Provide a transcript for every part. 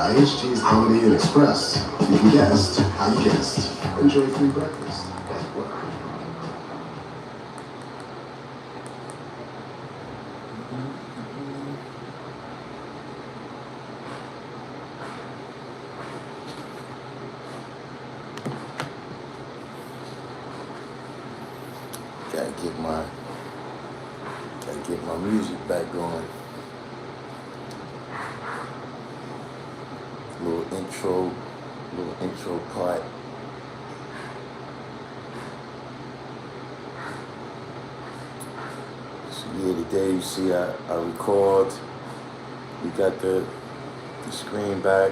IHG's Holiday Inn Express. You can guest how you guest. Enjoy free breakfast. At work. Gotta get my music back going. Little intro part. So yeah, today you see I record. We got the screen back.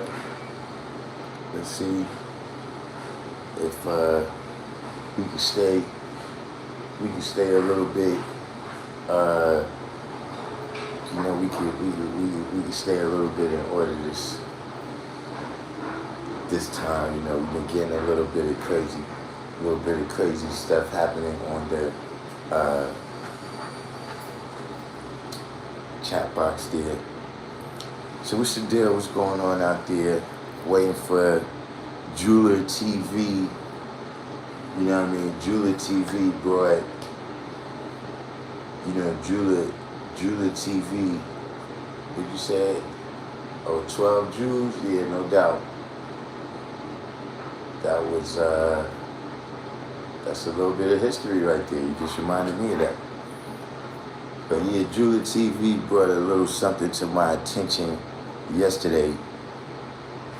Let's see if we can stay a little bit. We can stay a little bit in order this time. We've been getting a little bit of crazy stuff happening on the chat box there. So what's the deal? What's going on out there? Waiting for Jeweler TV. You know what I mean? Jeweler TV brought, Jeweler TV. What you say? Oh, 12 Jews? Yeah, no doubt. That was, that's a little bit of history right there. You just reminded me of that. But yeah, Jeweler TV brought a little something to my attention yesterday.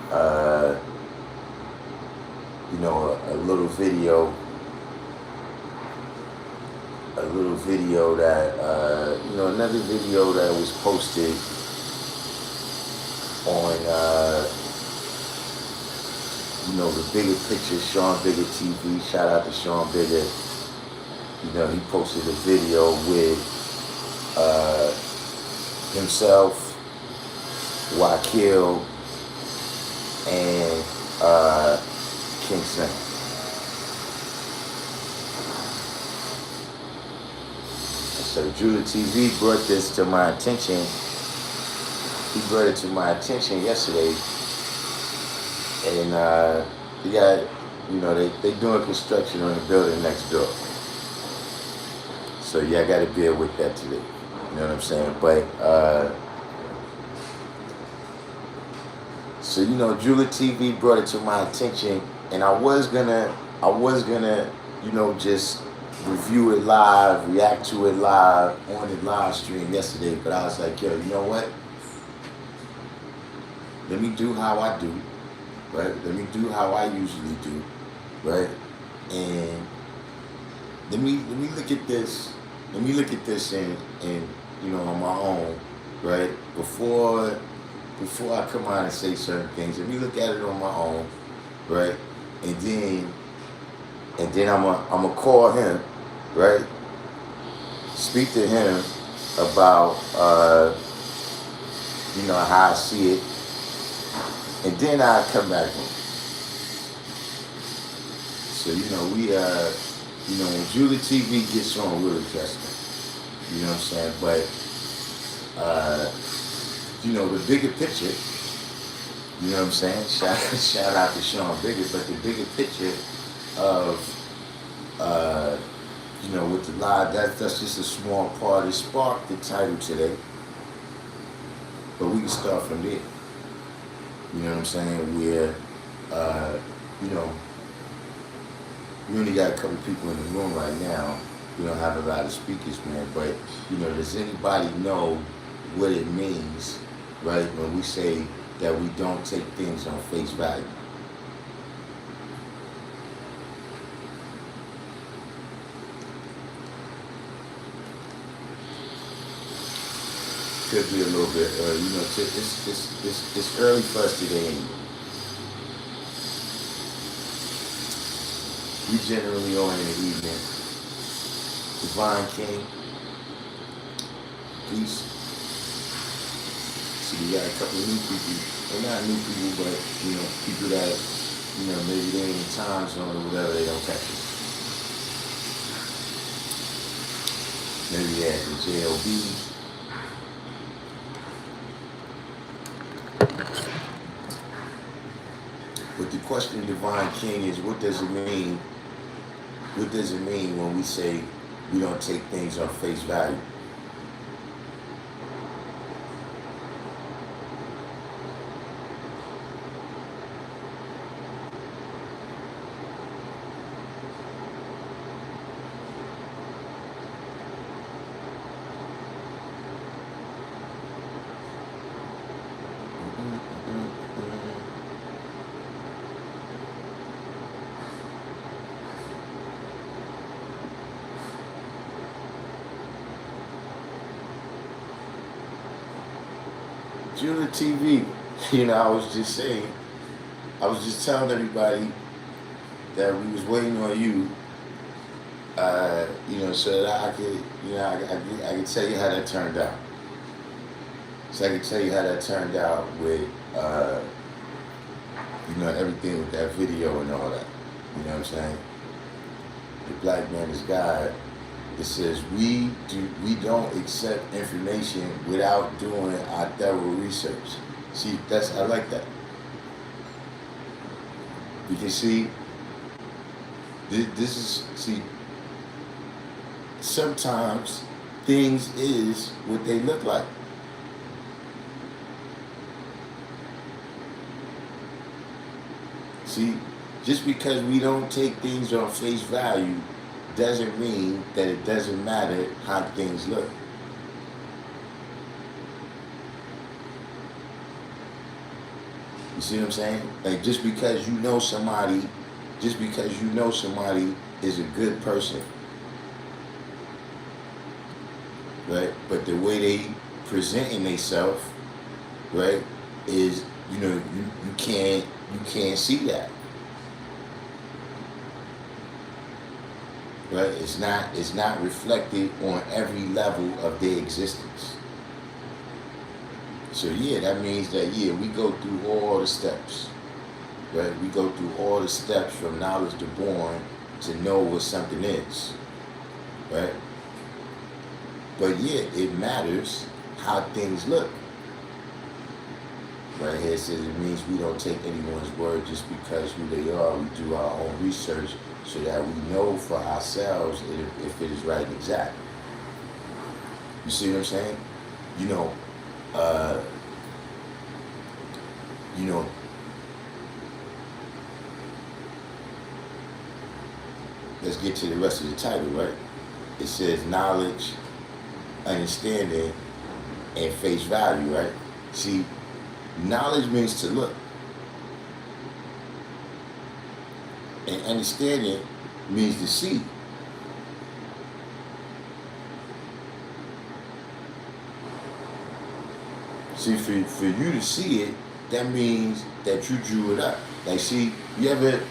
A little video that, another video that was posted on, the Bigger Picture, Sean Bigger TV. Shout out to Sean Bigger. He posted a video with himself, Wakil, and King Sam. So Jeweler TV brought this to my attention. He brought it to my attention yesterday. And they got, they doing construction on the building next door. So yeah, I got to bear with that today. You know what I'm saying? But so Jeweler TV brought it to my attention, and I was gonna, just review it live, react to it live on the live stream yesterday. But I was like, yo, you know what? Let me do how I do, right? Let me do how I usually do, right? And let me look at this. Let me look at this and on my own, right? Before I come out and say certain things, let me look at it on my own, right? And then I'm gonna call him, right? Speak to him about how I see it, and then I come back home. So when Jeweler TV gets on, we'll address it. You know what I'm saying? But the bigger picture, you know what I'm saying? Shout out to Sean Bigger, but the bigger picture of with the live, that's just a small part. It sparked the title today. But we can start from there. You know what I'm saying? Where we only got a couple people in the room right now. We don't have a lot of speakers, man. But does anybody know what it means, right, when we say that we don't take things on face value? Could be a little bit early, it's early for us today anyway. We generally on in the evening. Divine King, peace. See, we got a couple of new people. Well, not new people, but people that maybe they ain't in time zone or whatever, they don't catch it. Maybe they at the JLB. question, Divine King, is what does it mean? What does it mean when we say we don't take things on face value? Judah TV, I was just saying, I was just telling everybody that we was waiting on you, so that I could, I could tell you how that turned out. So I could tell you how that turned out with, everything with that video and all that. You know what I'm saying? The black man is God. It says we don't accept information without doing our thorough research. See, I like that. You can see sometimes things is what they look like. See, just because we don't take things on face value doesn't mean that it doesn't matter how things look. You see what I'm saying? Like just because you know somebody is a good person, right? But the way they presenting themselves, right, is you can't see that. Right? It's not reflected on every level of their existence. So yeah, that means that we go through all the steps. Right? We go through all the steps from knowledge to born to know what something is. Right? But yeah, it matters how things look. Right here it says it means we don't take anyone's word just because who they are. We do our own research so that we know for ourselves if it is right and exact. You see what I'm saying? Let's get to the rest of the title, right? It says knowledge, understanding, and face value, right? See, knowledge means to look. And understanding means to see. See, for you to see it, that means that you drew it up. Like, see, you ever,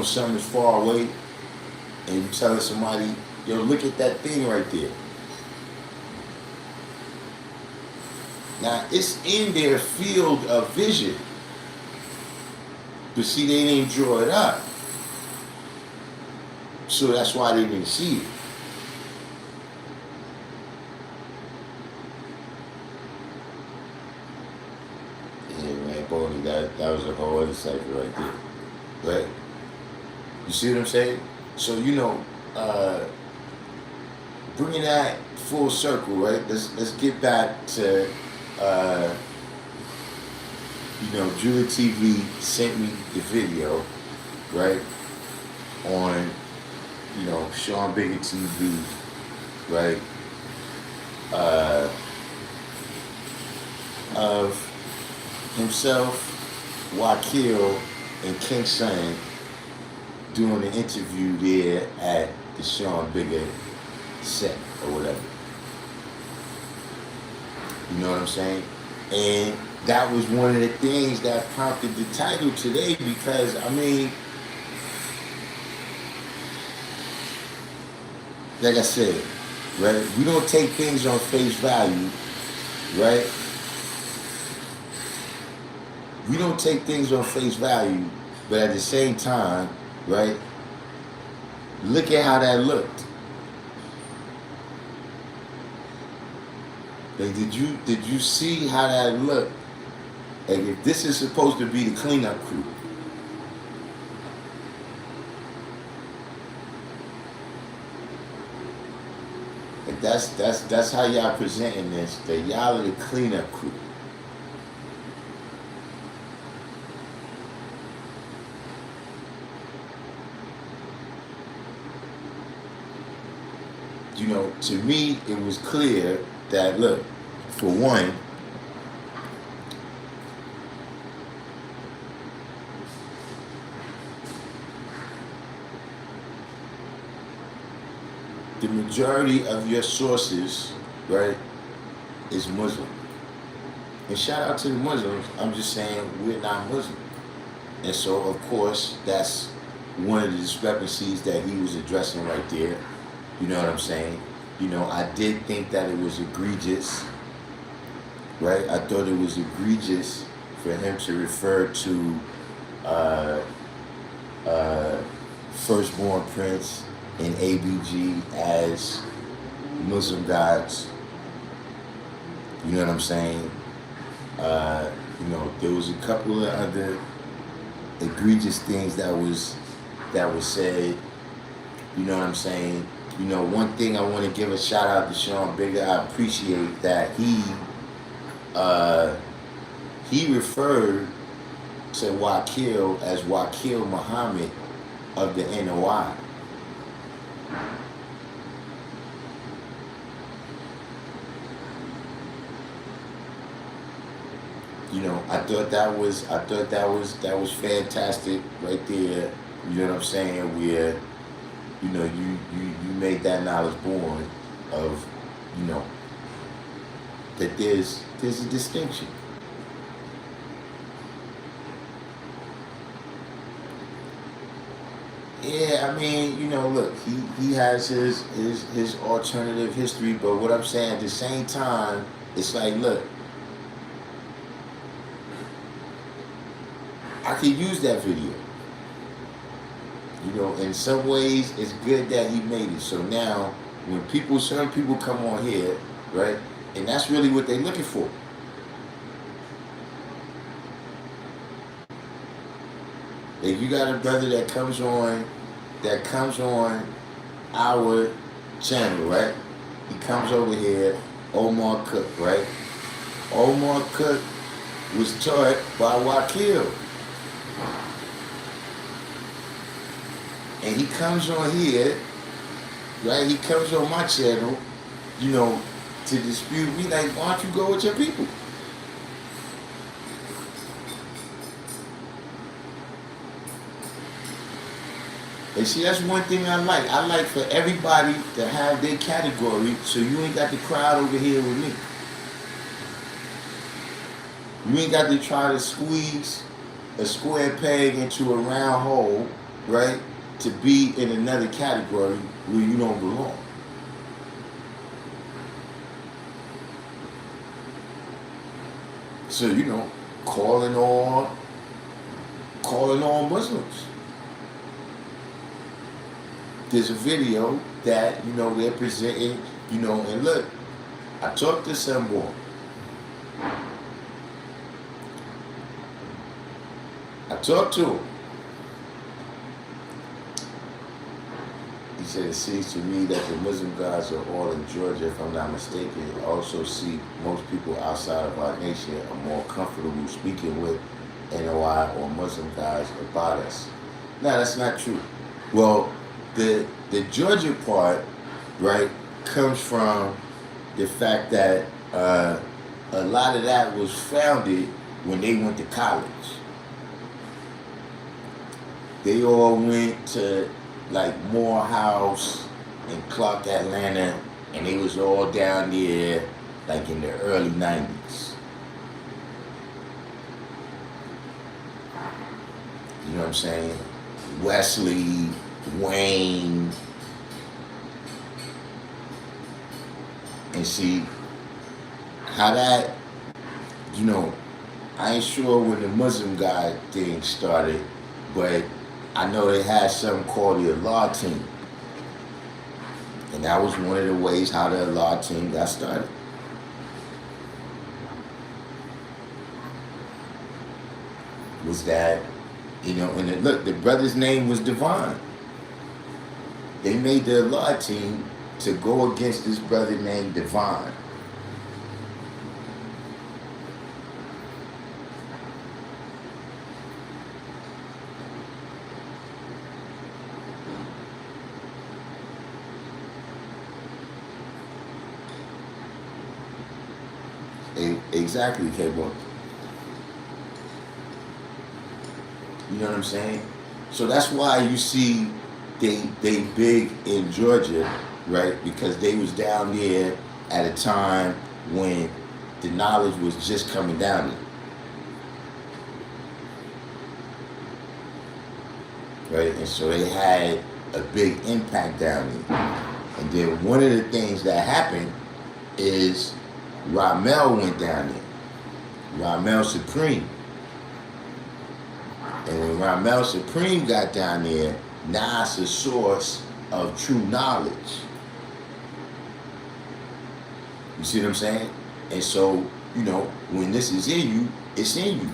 something is far away, and you telling somebody, yo, look at that thing right there. Now, it's in their field of vision. But see, they didn't draw it up. So that's why they didn't see it. Yeah, man, Boney, that was a whole other cipher right there. Right? You see what I'm saying? So, bringing that full circle, right? Let's get back to, Judah TV sent me the video, right? On, Sean Bigger TV, right? Of himself, Wakil, and King Son doing an interview there at the Sean Bigger set or whatever. You know what I'm saying? And that was one of the things that prompted the title today because, like I said, right? We don't take things on face value, right? We don't take things on face value, but at the same time, right? Look at how that looked. Like, did you see how that looked? Like, if this is supposed to be the cleanup crew, If that's how y'all presenting this, that y'all are the cleanup crew. You know, to me, it was clear that, look, for one, the majority of your sources, right, is Muslim. And shout out to the Muslims. I'm just saying we're not Muslim. And so, of course, that's one of the discrepancies that he was addressing right there. You know what I'm saying? You know, I did think that it was egregious, right? I thought it was egregious for him to refer to Firstborn Prince and ABG as Muslim gods. You know what I'm saying? You know, there was a couple of other egregious things that was said. You know what I'm saying? You know, one thing I want to give a shout out to Sean Bigger. I appreciate that he referred to Wakil as Wakil Muhammad of the NOI. You know, I thought that was fantastic right there. You know what I'm saying? Where, you know, you made that knowledge born of, you know, that there's a distinction. Yeah, I mean, you know, look, he has his alternative history, but what I'm saying at the same time, it's like, look, I could use that video. You know, in some ways, it's good that he made it. So now, when certain people come on here, right, and that's really what they're looking for. If you got a brother that comes on our channel, right? He comes over here, Omar Cook, right? Omar Cook was taught by Wakil. And he comes on here, right? He comes on my channel, you know, to dispute me. Like, why don't you go with your people? And see, that's one thing I like. I like for everybody to have their category, so you ain't got the crowd over here with me. You ain't got to try to squeeze a square peg into a round hole, right? To be in another category where you don't belong. So, you know, calling on Muslims. There's a video that, you know, they're presenting, you know, and look, I talked to someone. I talked to him. He said, it seems to me that the Muslim gods are all in Georgia, if I'm not mistaken. I also see most people outside of our nation are more comfortable speaking with NOI or Muslim gods about us. No, that's not true. Well, the Georgia part, right, comes from the fact that a lot of that was founded when they went to college. They all went to like Morehouse and Clark, Atlanta, and they was all down there like in the early 90s. You know what I'm saying? Wesley, Wayne, and see how that, you know, I ain't sure when the Muslim guy thing started, but I know they had something called the Allah team. And that was one of the ways how the Allah team got started. Was that, you know, and look, the brother's name was Divine. They made the Allah team to go against this brother named Divine. Exactly, K-Boy. You know what I'm saying? So that's why you see they big in Georgia, right? Because they was down there at a time when the knowledge was just coming down there. Right? And so they had a big impact down there. And then one of the things that happened is Ramel went down there. Ramel Supreme. And when Ramel Supreme got down there, now it's a source of true knowledge. You see what I'm saying? And so, you know, when this is in you, it's in you.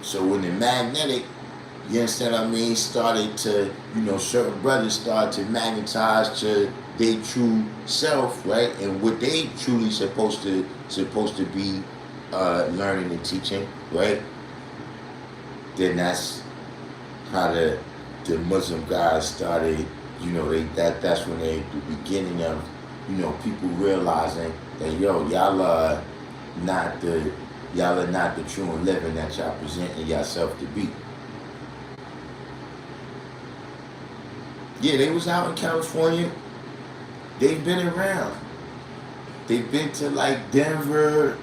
So when the magnetic, you understand what I mean, started to, you know, certain brothers started to magnetize to their true self, right? And what they truly supposed to be learning and teaching, right? Then that's how the Muslim guys started, you know, that's when the beginning of, you know, people realizing that, yo, y'all are not the true and living that y'all presenting yourself to be. Yeah, they was out in California. They've been around. They've been to like Denver.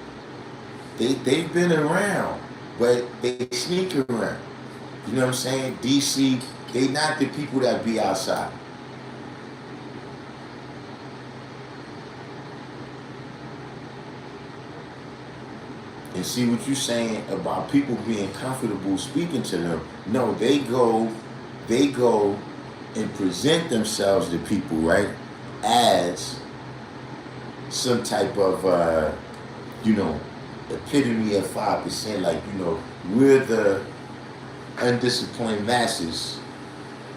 They've been around, but they sneak around. You know what I'm saying? DC, they not the people that be outside. And see what you're saying about people being comfortable speaking to them. No, they go and present themselves to people, right, as some type of, you know, epitome of 5%. Like, you know, we're the undisciplined masses,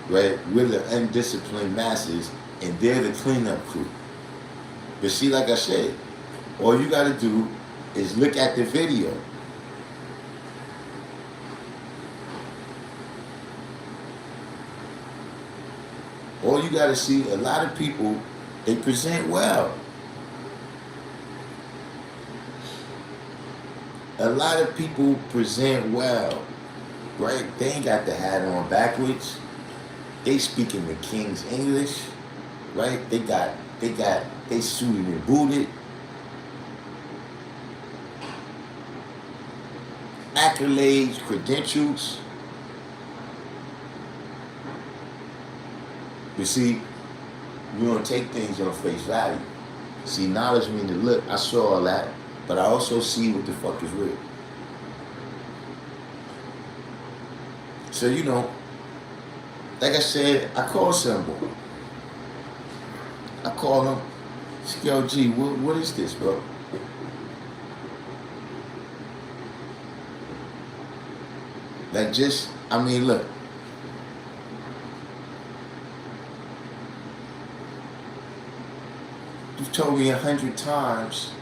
right? We're the undisciplined masses, and they're the cleanup crew. But see, like I said, all you got to do is look at the video. All you got to see, a lot of people, they present well. A lot of people present well, right? They ain't got the hat on backwards. They speaking the King's English, right? They suited and booted. Accolades, credentials. But see, we don't take things on face value. See, knowledge means to look, I saw all that, but I also see what the fuck is real. So, you know, like I said, I call Symbol. I call him, yo, G, what is this, bro? Like, just, I mean, look. You've told me 100 times,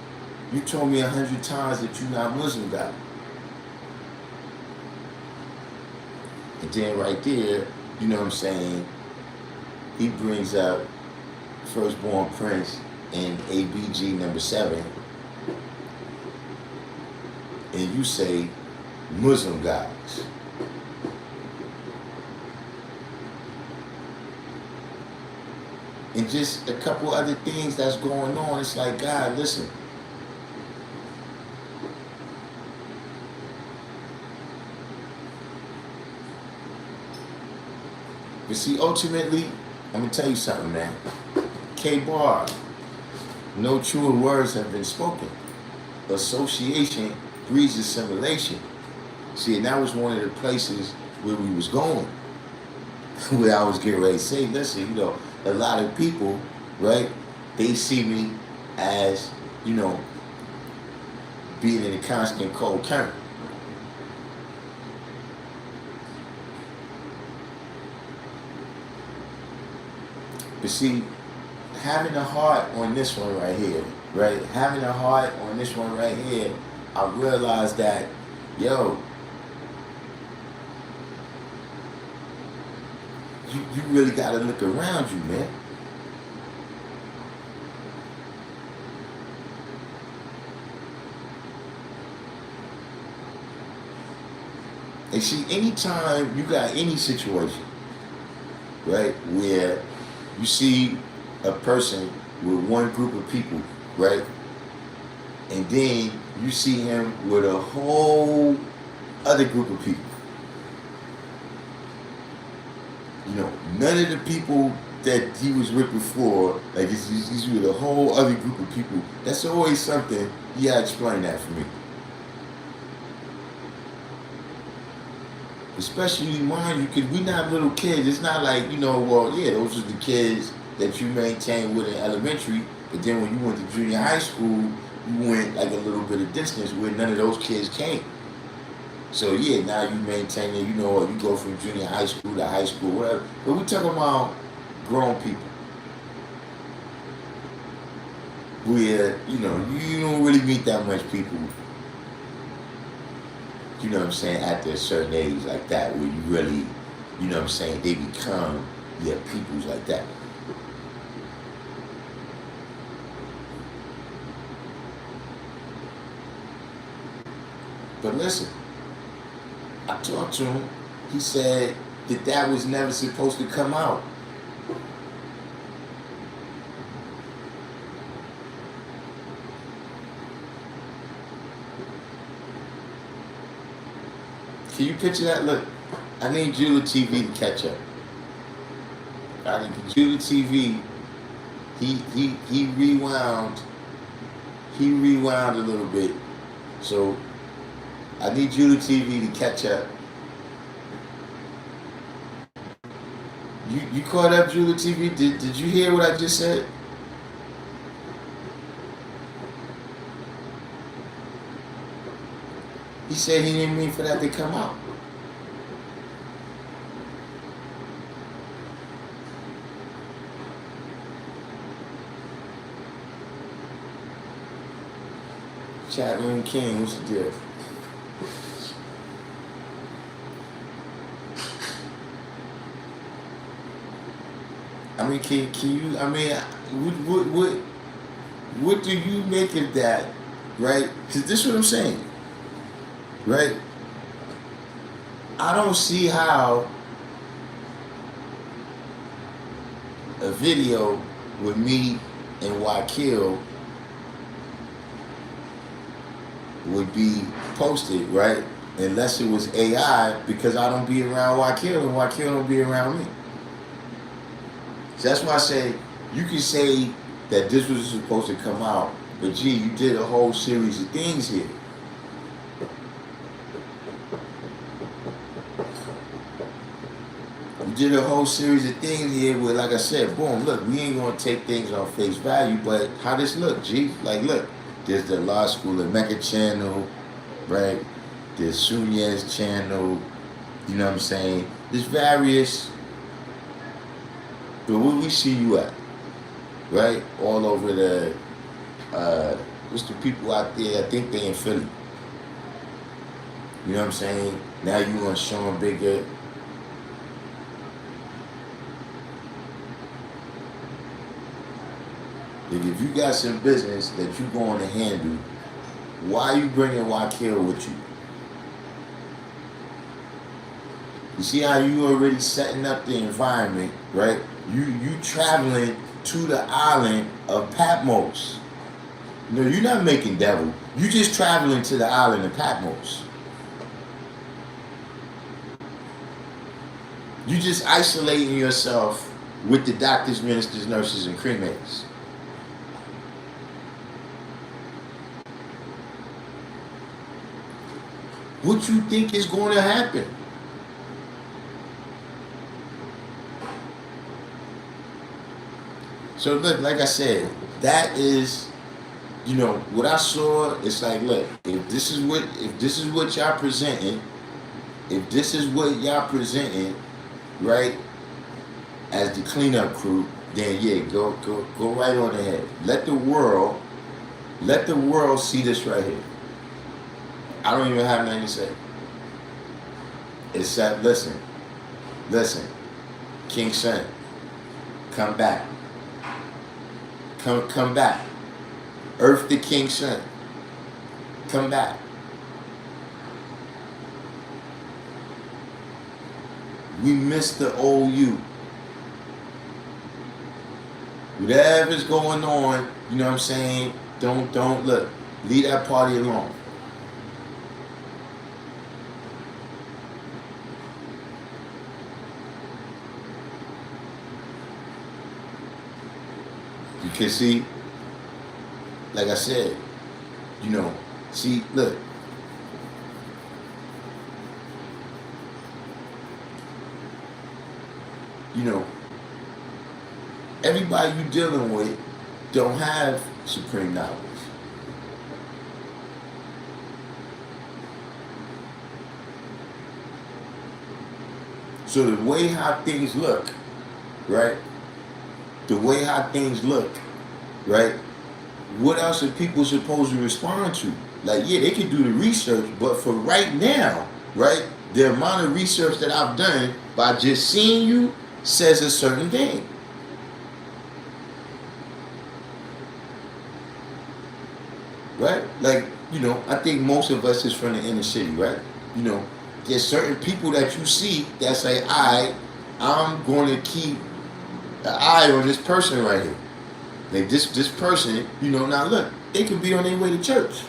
that you're not Muslim, guy. And then right there, you know what I'm saying, he brings up Firstborn Prince in ABG number 7, and you say Muslim guys. And just a couple other things that's going on. It's like, God, listen. But see, ultimately, I'm going to tell you something, man. K-Bar, no truer words have been spoken. Association breeds assimilation. See, and that was one of the places where we was going. Where I was getting ready to say, listen, you know, a lot of people, right, they see me as, you know, being in a constant cold current. But see, having a heart on this one right here, right? Having a heart on this one right here, I realized that, yo, you really gotta look around you, man. And see, anytime you got any situation, right, where you see a person with one group of people, right, and then you see him with a whole other group of people. You know, none of the people that he was with before, like he's with a whole other group of people. That's always something. Yeah, explain that for me. Especially, mind you, because we're not little kids. It's not like, you know, well, yeah, those are the kids that you maintained with in elementary, but then when you went to junior high school, you went like a little bit of distance where none of those kids came. So yeah, now you maintain it, you know, you go from junior high school to high school, whatever. But we're talking about grown people. Where, you know, you don't really meet that much people, you know what I'm saying, at a certain age like that, where you really, you know what I'm saying, they become, yeah, peoples like that. But listen, I talked to him. He said that was never supposed to come out. Can you picture that? Look, I need Judah TV to catch up. I need Judah TV. He rewound. He rewound a little bit. So I need Judah TV to catch up. You caught up, Judah TV? Did you hear what I just said? He said he didn't mean for that to come out. Chat room king, what's the deal? I mean, can you? I mean, what do you make of that, right? Because this is what I'm saying, right? I don't see how a video with me and Wakil would be posted, right? Unless it was AI, because I don't be around Wakil and Wakil don't be around me. So that's why I say, you can say that this was supposed to come out, but gee, you did a whole series of things here. You did a whole series of things here where, like I said, boom, look, we ain't gonna take things on face value, but how this look, G? Like, look, there's the Law School of Mecca channel, right? There's Sunya's channel, you know what I'm saying? There's various, but where we see you at, right? All over the, what's the people out there? I think they in Philly. You know what I'm saying? Now you on Sean Bigger. If you got some business that you going to handle, why you bringing Wakil with you? You see how you already setting up the environment, right? You traveling to the island of Patmos. No, you're not making devil. You just traveling to the island of Patmos. You just isolating yourself with the doctors, ministers, nurses, and cremates. What you think is going to happen? So look, like I said, that is, you know, what I saw. It's like, look, if this is what y'all presenting, right, as the cleanup crew, then yeah, go right on ahead. Let the world see this right here. I don't even have nothing to say. Except listen, King Son, come back. Come back. Earth the King Son. Come back. We miss the old you. Whatever's going on, you know what I'm saying? Don't look. Leave that party alone. Because see, like I said, you know, see, look. You know, everybody you dealing with don't have supreme knowledge. So the way how things look, right? The way how things look, right? What else are people supposed to respond to? Like, yeah, they can do the research, but for right now, right? The amount of research that I've done by just seeing you says a certain thing. Right? Like, you know, I think most of us is from the inner city, right? You know, there's certain people that you see that say, I'm going to keep an eye on this person right here. Like this person, you know, now look, they could be on their way to church.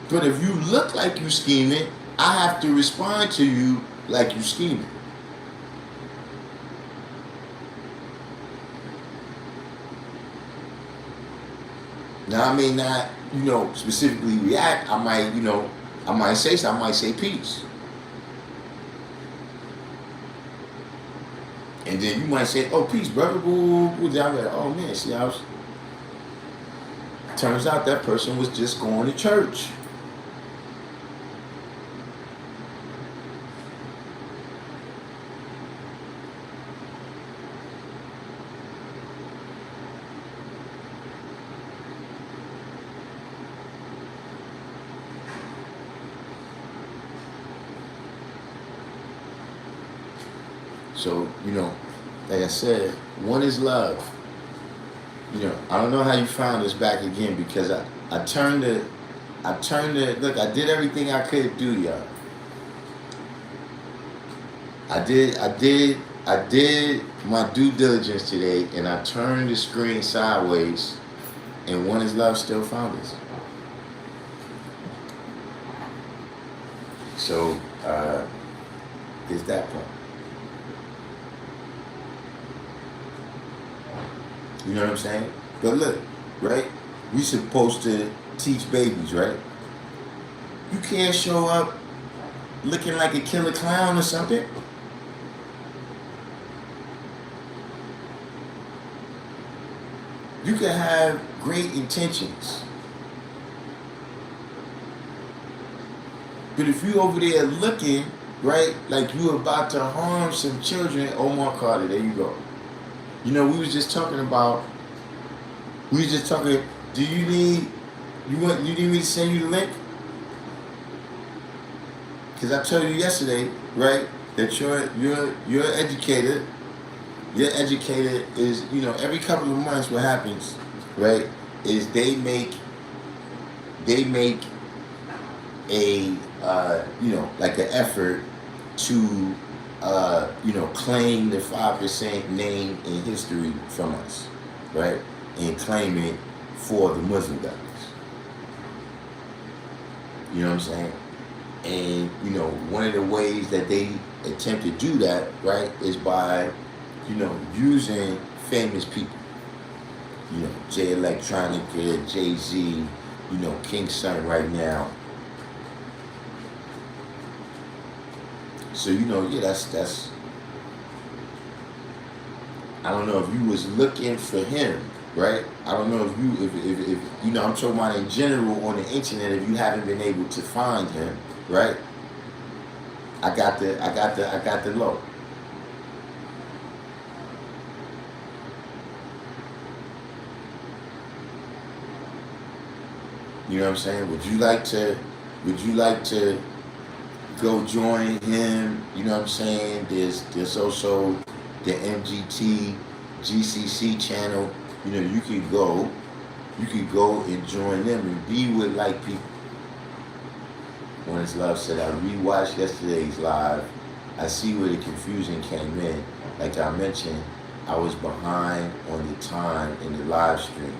But if you look like you scheming, I have to respond to you like you scheming. Now I may not, you know, specifically react. I might, you know, I might say something. I might say peace. And then you might say, oh, peace, brother. Then I'm like, oh man, see, turns out that person was just going to church. So, you know, like I said, one is love. You know, I don't know how you found this back again because I turned it, look, I did everything I could do, y'all. I did my due diligence today and I turned the screen sideways and one is love still found us. So, there's that part. You know what I'm saying? But look, right? We supposed to teach babies, right? You can't show up looking like a killer clown or something. You can have great intentions. But if you over there looking, right, like you about to harm some children, Omar Carter, there you go. You know, we was just talking, do you need me to send you the link? Because I told you yesterday, right, that you're educated. Your educator is, you know, every couple of months what happens, right, is they make a, you know, like an effort to, you know, claim the 5% name in history from us, right? And claim it for the Muslim guys. You know what I'm saying? And, you know, one of the ways that they attempt to do that, right, is by, you know, using famous people. You know, Jay Electronica, Jay-Z, you know, King Son right now. So, you know, yeah, that's I don't know if you was looking for him, right? I don't know if if you know, I'm talking about in general on the internet. If you haven't been able to find him, right? I got the low. You know what I'm saying? Would you like to go join him? You know what I'm saying? There's also the MGT GCC channel. You know, you could go and join them and be with like people. When it's love said, I rewatched yesterday's live. I see where the confusion came in. Like I mentioned, I was behind on the time in the live stream.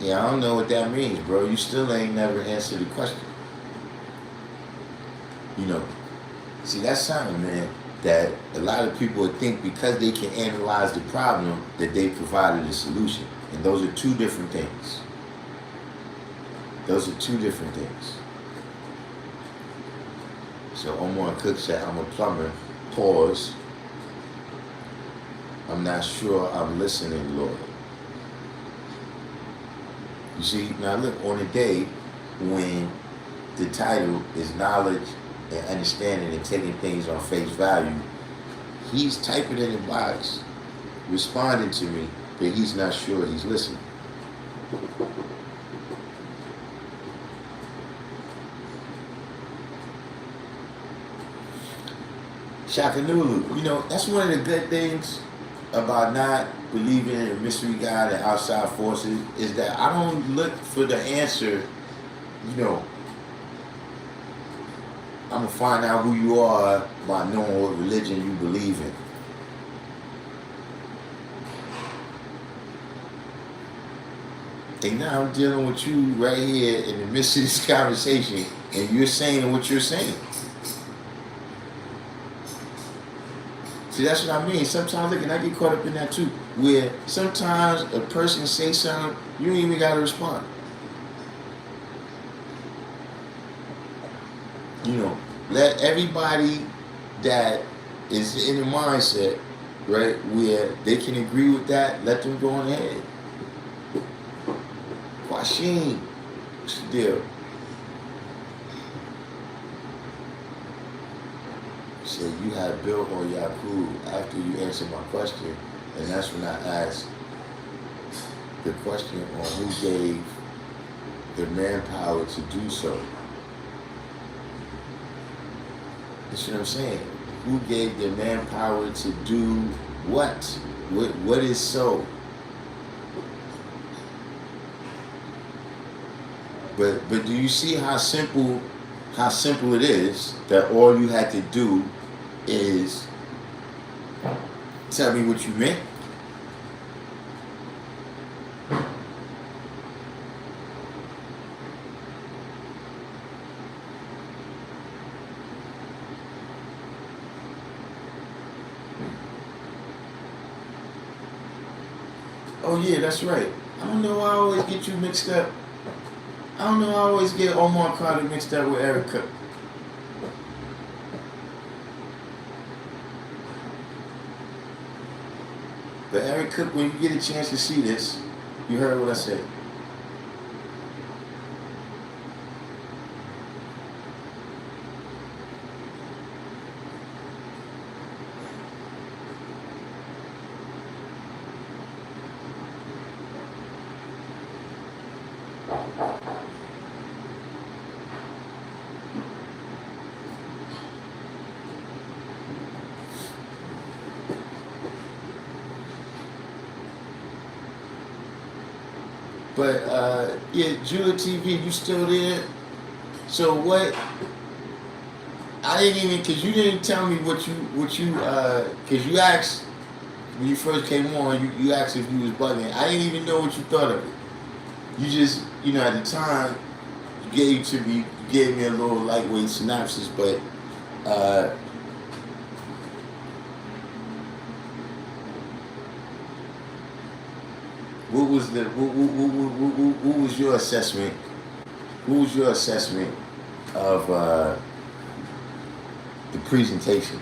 Yeah, I don't know what that means, bro. You still ain't never answered the question. You know, see, that's something, man, that a lot of people would think because they can analyze the problem that they provided a solution. And those are two different things. Those are two different things. So Omar Cook said, I'm a plumber. Pause. I'm not sure I'm listening, Lord. You see, now look, on a day when the title is knowledge and understanding and taking things on face value, he's typing in the box, responding to me that he's not sure he's listening. Shakanulu, you know, that's one of the good things about not believing in a mystery God and outside forces is that I don't look for the answer, you know, I'm going to find out who you are by knowing what religion you believe in. And now I'm dealing with you right here in the midst of this conversation, and you're saying what you're saying. See, that's what I mean. Sometimes, look, and I get caught up in that too, where sometimes a person says something, you don't even got to respond. You know, let everybody that is in the mindset, right, where they can agree with that, let them go on ahead. Washing, what's the deal? Said you had built on Yaqub after you answered my question, and that's when I asked the question on who gave the manpower to do so. That's what I'm saying. Who gave the manpower to do what? What is so? But do you see how simple it is that all you had to do is tell me what you meant? Oh yeah, that's right. I don't know why I always get you mixed up. I don't know, I always get Omar Carter mixed up with Eric Cook. But Eric Cook, when you get a chance to see this, you heard what I said. But yeah, Jula TV, you still there? So what? I didn't even, cause you didn't tell me what you cause you asked when you first came on, you asked if you was bugging. I didn't even know what you thought of it. You just, you know, at the time, you gave me a little lightweight synopsis, but what was your assessment? What was your assessment of the presentation.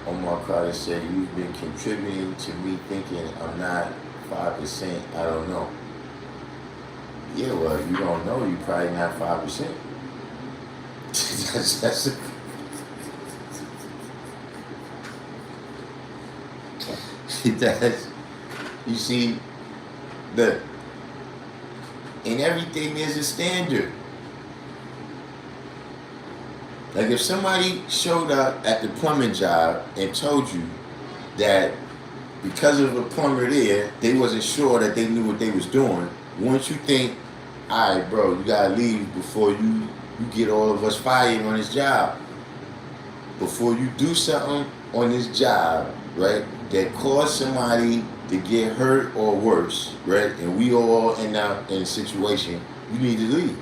Omar Carter said, you've been contributing to me thinking I'm not 5%. I don't know. Yeah, well, if you don't know, you're probably not 5%. that's that's, you see, the in everything there's a standard. Like if somebody showed up at the plumbing job and told you that because of a plumber there, they wasn't sure that they knew what they was doing, wouldn't you think, all right, bro, you gotta leave before you get all of us fired on this job? Before you do something on this job, right, that cause somebody to get hurt or worse, right, and we all end up in a situation, you need to leave.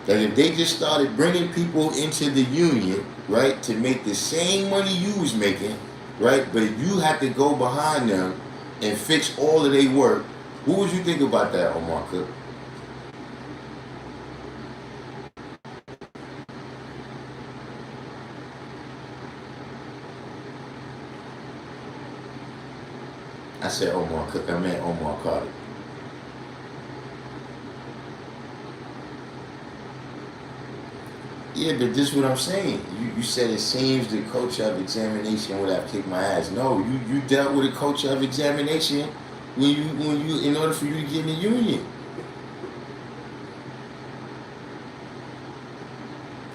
That if they just started bringing people into the union, right, to make the same money you was making, right, but you had to go behind them and fix all of their work, what would you think about that, Omar Cook? I said Omar Cook, I meant Omar Carter. Yeah, but this is what I'm saying. You said it seems the culture of examination would have kicked my ass. No, you dealt with a culture of examination when you in order for you to get in the union.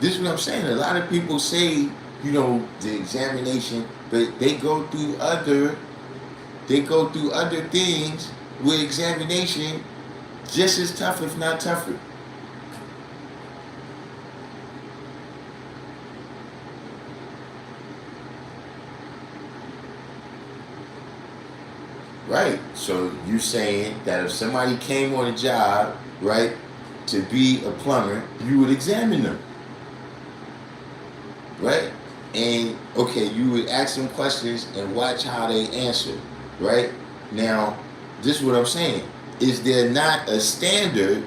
This is what I'm saying. A lot of people say, the examination, but they go through other things with examination just as tough, if not tougher. Right. So you're saying that if somebody came on a job, right, to be a plumber, you would examine them. Right? And okay, you would ask them questions and watch how they answer. Right? Now, this is what I'm saying. Is there not a standard,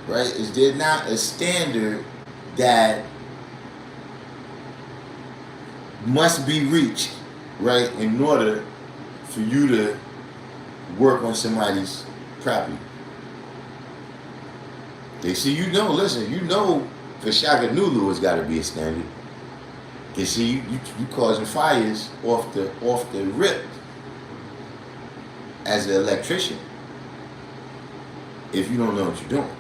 right? Is there not a standard that must be reached, right, in order for you to work on somebody's property? They see, listen, for Shaka Nulu has got to be a standard. They see, you causing fires off the rip as an electrician if you don't know what you're doing.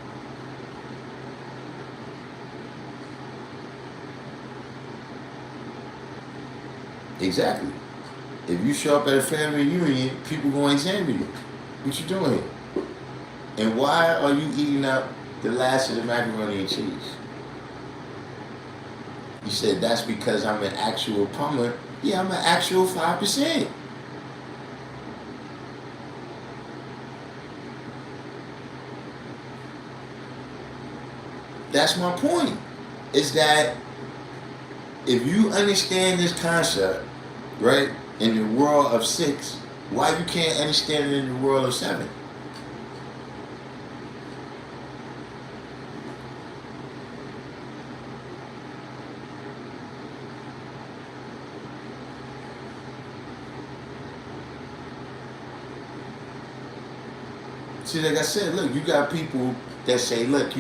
Exactly. If you show up at a family reunion, people going to examine you. What you doing here? And why are you eating up the last of the macaroni and cheese? You said that's because I'm an actual plumber. Yeah, I'm an actual 5%. That's my point. Is that if you understand this concept, right, in the world of 6, why you can't understand it in the world of 7? See, like I said, look, you got people that say, look,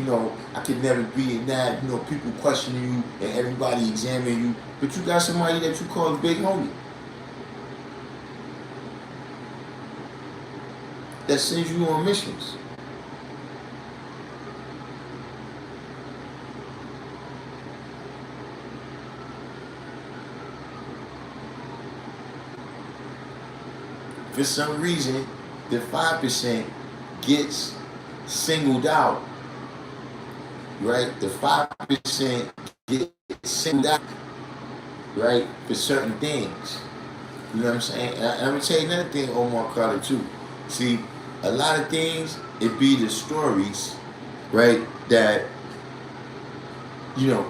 I could never be in that, people question you and everybody examine you, but you got somebody that you call a big homie that sends you on missions. For some reason, the 5% gets singled out, right? The 5% gets singled out, right, for certain things. You know what I'm saying? And I'm going to tell you another thing, Omar Carter, too. See, a lot of things, it be the stories right? That,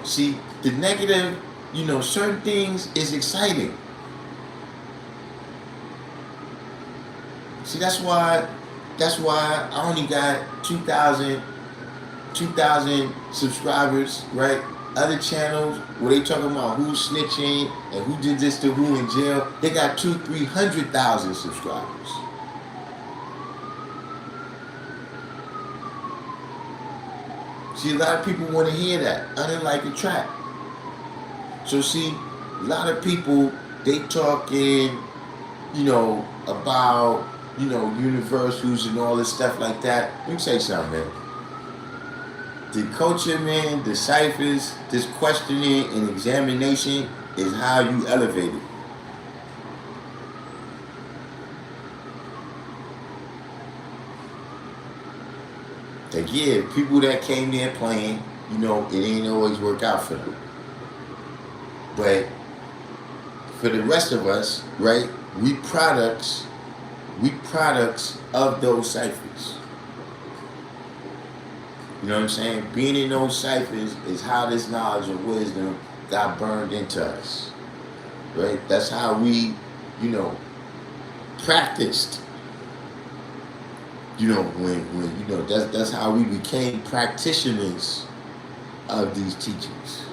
see, the negative, certain things is exciting. See, that's why I only got 2,000 subscribers, right? Other channels where they talking about who's snitching and who did this to who in jail, they got 200,000-300,000 subscribers. See, a lot of people want to hear that. I didn't like the track. So see, a lot of people, they talking, about, universals and all this stuff like that. Let me say something, man. The culture, man, the ciphers, this questioning and examination is how you elevate it. Like, yeah, people that came there playing, it ain't always work out for them. But for the rest of us, right, we products of those ciphers. You know what I'm saying? Being in those ciphers is how this knowledge and wisdom got burned into us. Right? That's how we, practiced. When that's how we became practitioners of these teachings.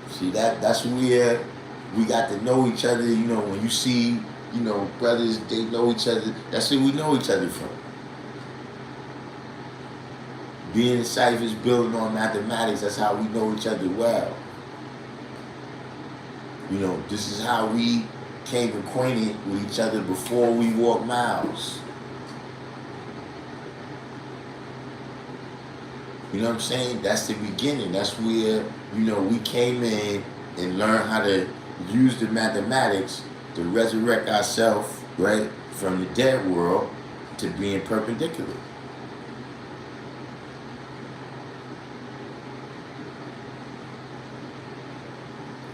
See, that's where we got to know each other. When you see, brothers, they know each other. That's where we know each other from. Being in ciphers, building on mathematics, that's how we know each other well. This is how we came acquainted with each other before we walked miles. You know what I'm saying? That's the beginning. That's where, we came in and learned how to use the mathematics to resurrect ourselves, right, from the dead world to being perpendicular.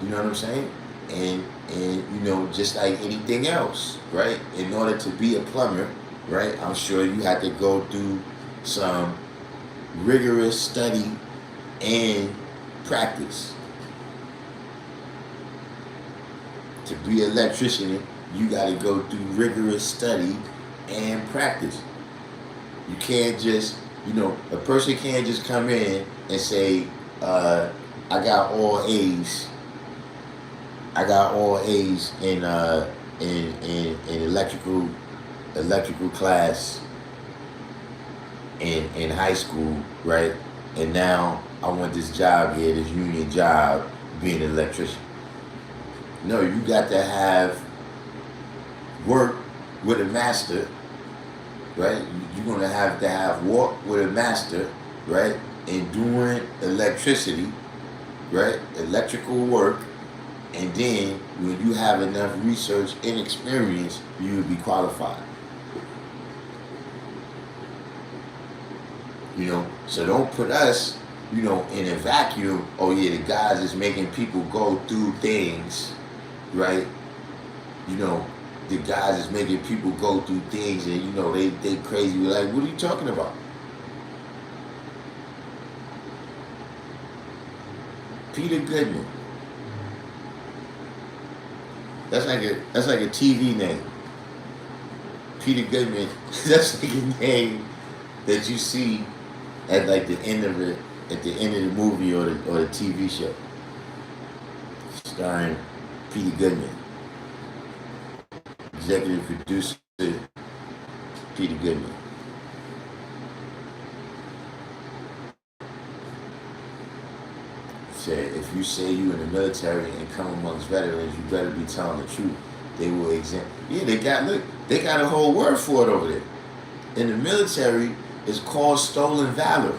You know what I'm saying? And just like anything else, right? In order to be a plumber, right, I'm sure you had to go through some rigorous study and practice. To be an electrician, you got to go through rigorous study and practice. You can't just, a person can't just come in and say, I got all A's. I got all A's in electrical class in high school, right? And now I want this job here, this union job, being an electrician. No, you got to have work with a master, right? You're gonna have to have walk with a master, right? And doing electricity, right? Electrical work. And then, when you have enough research and experience, you will be qualified. So don't put us, in a vacuum. Oh yeah, the guys is making people go through things, right? The guys is making people go through things, and they crazy. We're like, what are you talking about? Peter Goodman. That's like a TV name. Peter Goodman. That's like a name that you see at like the end of it, at the end of the movie or the TV show, starring Peter Goodman, executive producer Peter Goodman. Said, if you say you in the military and come amongst veterans, you better be telling the truth. They will examine. Yeah, they got a whole word for it over there. In the military, it's called stolen valor.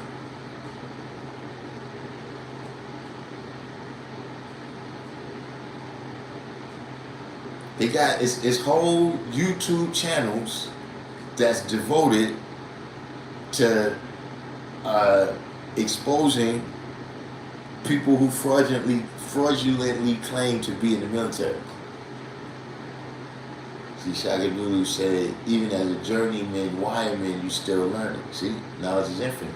They got it's whole YouTube channels that's devoted to exposing people who fraudulently claim to be in the military. See, Shaka Zulu said, even as a journeyman, wireman, you still learning. See, knowledge is infinite.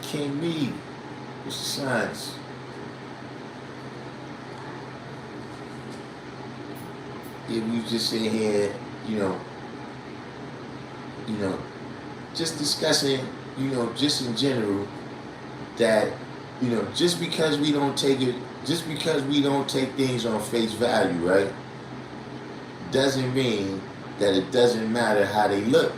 King Me, what's the signs? If we just sit here, just discussing, just in general, that, just because we don't take things on face value, right, doesn't mean that it doesn't matter how they look.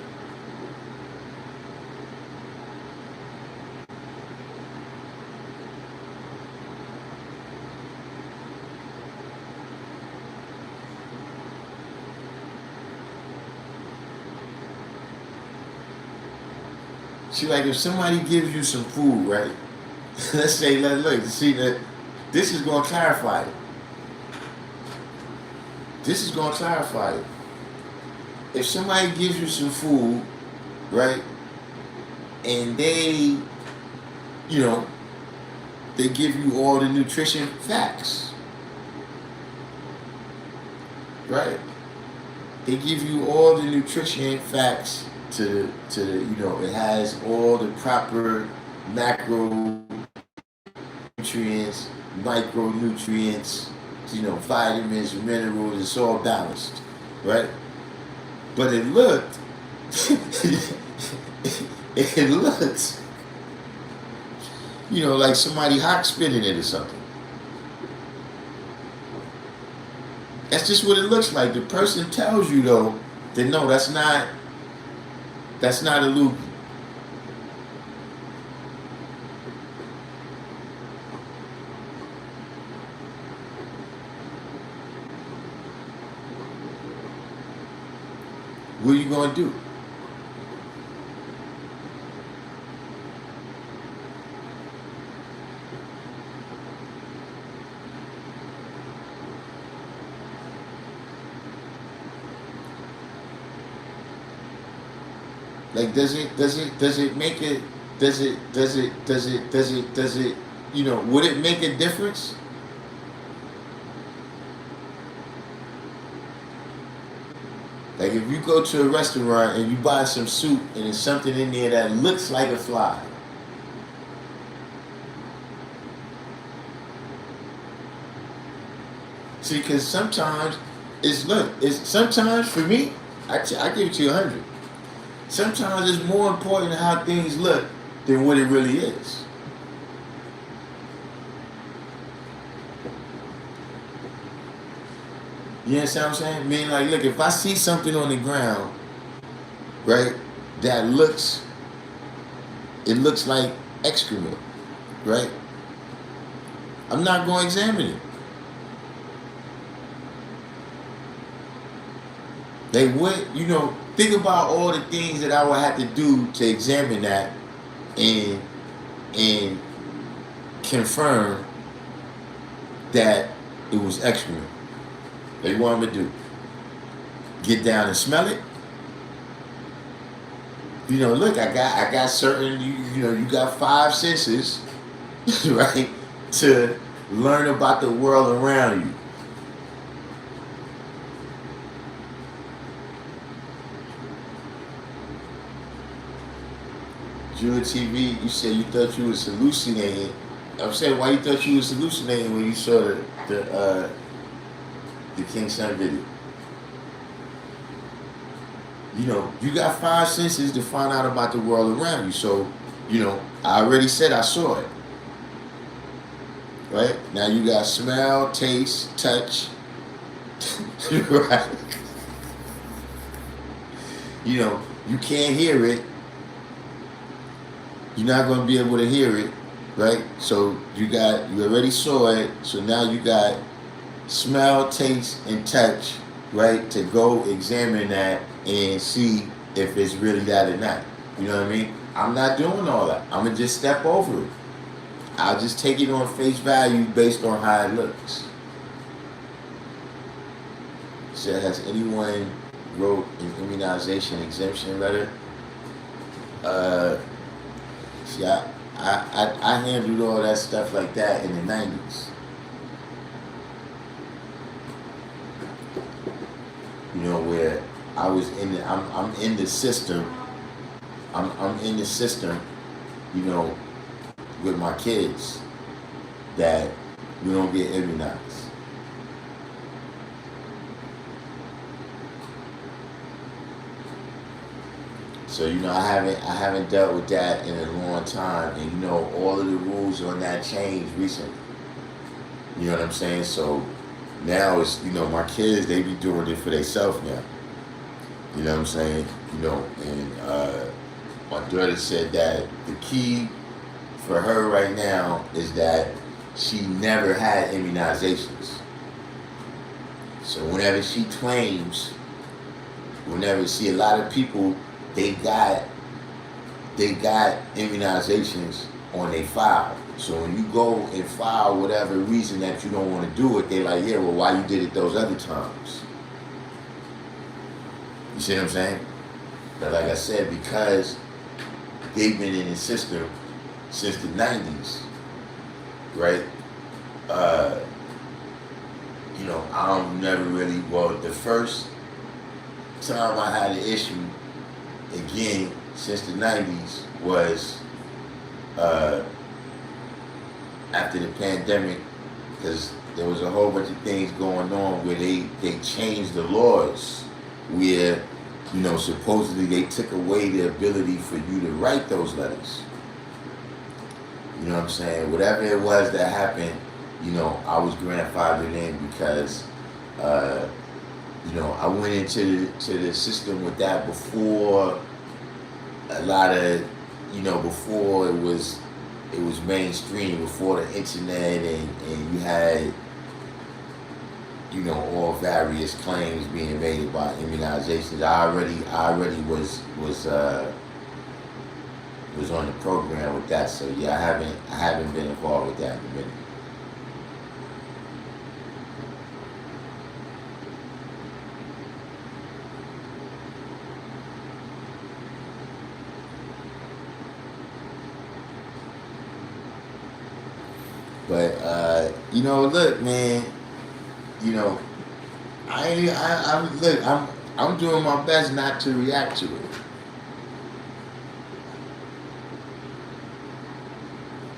See, like if somebody gives you some food, right? Let's say, look, see that this is going to clarify it. This is going to clarify it. If somebody gives you some food, right, and they give you all the nutrition facts, right? They give you all the nutrition facts to it has all the proper macronutrients, micronutrients, vitamins, minerals, it's all balanced, right? But it looked like somebody hot spitting it or something. That's just what it looks like. The person tells you though that no, that's not a loogie. What are you going to do? Like, does it make it, would it make a difference? Like if you go to a restaurant and you buy some soup and there's something in there that looks like a fly. See, because sometimes sometimes for me, I give it to you 100. Sometimes it's more important how things look than what it really is. You understand what I'm saying? I mean, like, look, if I see something on the ground, right, that looks like excrement, right? I'm not going to examine it. They would, think about all the things that I would have to do to examine that and confirm that it was excrement. They want me to do. Get down and smell it. Look, I got certain, you got 5 senses, right, to learn about the world around you. Jewel TV, you said you thought you was hallucinating. I'm saying, why you thought you was hallucinating when you saw the King Son video? You got 5 senses to find out about the world around you. So, I already said I saw it. Right? Now you got smell, taste, touch. Right? You can't hear it. You're not going to be able to hear it. Right? So you already saw it. So now you got smell, taste, and touch, right, to go examine that and see if it's really that or not. You know what I mean? I'm not doing all that. I'm going to just step over it. I'll just take it on face value based on how it looks. So has anyone wrote an immunization exemption letter? See, I handled all that stuff like that in the 90s. You know, where I was I'm in the system. I'm in the system, you know, with my kids that we don't get immunized. So, you know, I haven't dealt with that in a long time, and you know, all of the rules on that changed recently. You know what I'm saying? So now it's, you know, my kids, they be doing it for themselves now. You know what I'm saying? You know, and my daughter said that the key for her right now is that she never had immunizations. So whenever she claims, see a lot of people, they got immunizations on their file. So when you go and file whatever reason that you don't want to do it, they like, yeah, well, why you did it those other times? You see what I'm saying? But like I said, because they've been in the system since the 90s, right? You know, I'm never really, well, the first time I had an issue, again, since the 90s, was after the pandemic, because there was a whole bunch of things going on where they changed the laws where, you know, supposedly they took away the ability for you to write those letters. You know what I'm saying? Whatever it was that happened, you know, I was grandfathered in because, you know, I went into the system with that before a lot of, you know, before it was mainstream, before the internet, and you had, you know, all various claims being made about immunizations. I already was on the program with that, so yeah, I haven't been involved with that in a minute. But you know, look, man, you know, I'm doing my best not to react to it.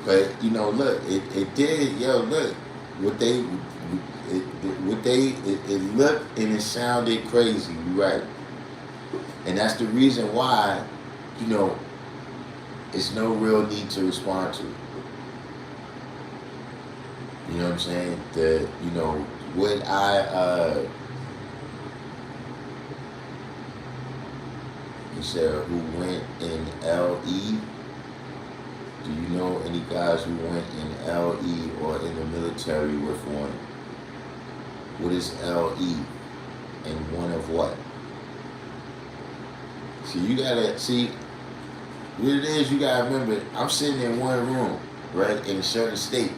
But you know, look, it did, yo, look, it looked and it sounded crazy, right? And that's the reason why, you know, it's no real need to respond to it. You know what I'm saying? You know, would I, you said who went in LE? Do you know any guys who went in LE or in the military with one? What is LE and one of what? See, you gotta, see, what it is, you gotta remember, I'm sitting in one room, right, in a certain state.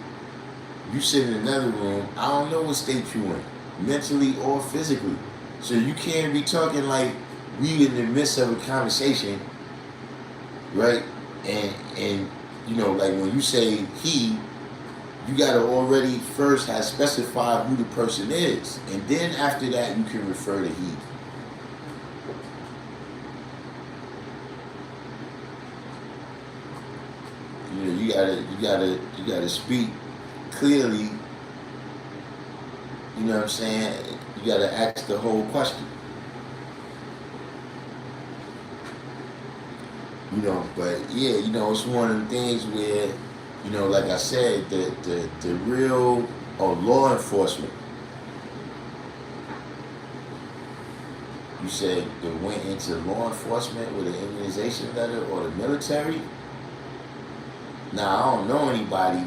You sit in another room, I don't know what state you in, mentally or physically. So you can't be talking like we in the midst of a conversation, right? And you know, like when you say he, you gotta already first have specified who the person is. And then after that you can refer to he. You know, you gotta speak clearly. You know what I'm saying? You gotta ask the whole question. You know, but yeah, you know, it's one of the things where, you know, like I said, the real law enforcement. You said they went into law enforcement with an immunization letter or the military. Now I don't know anybody.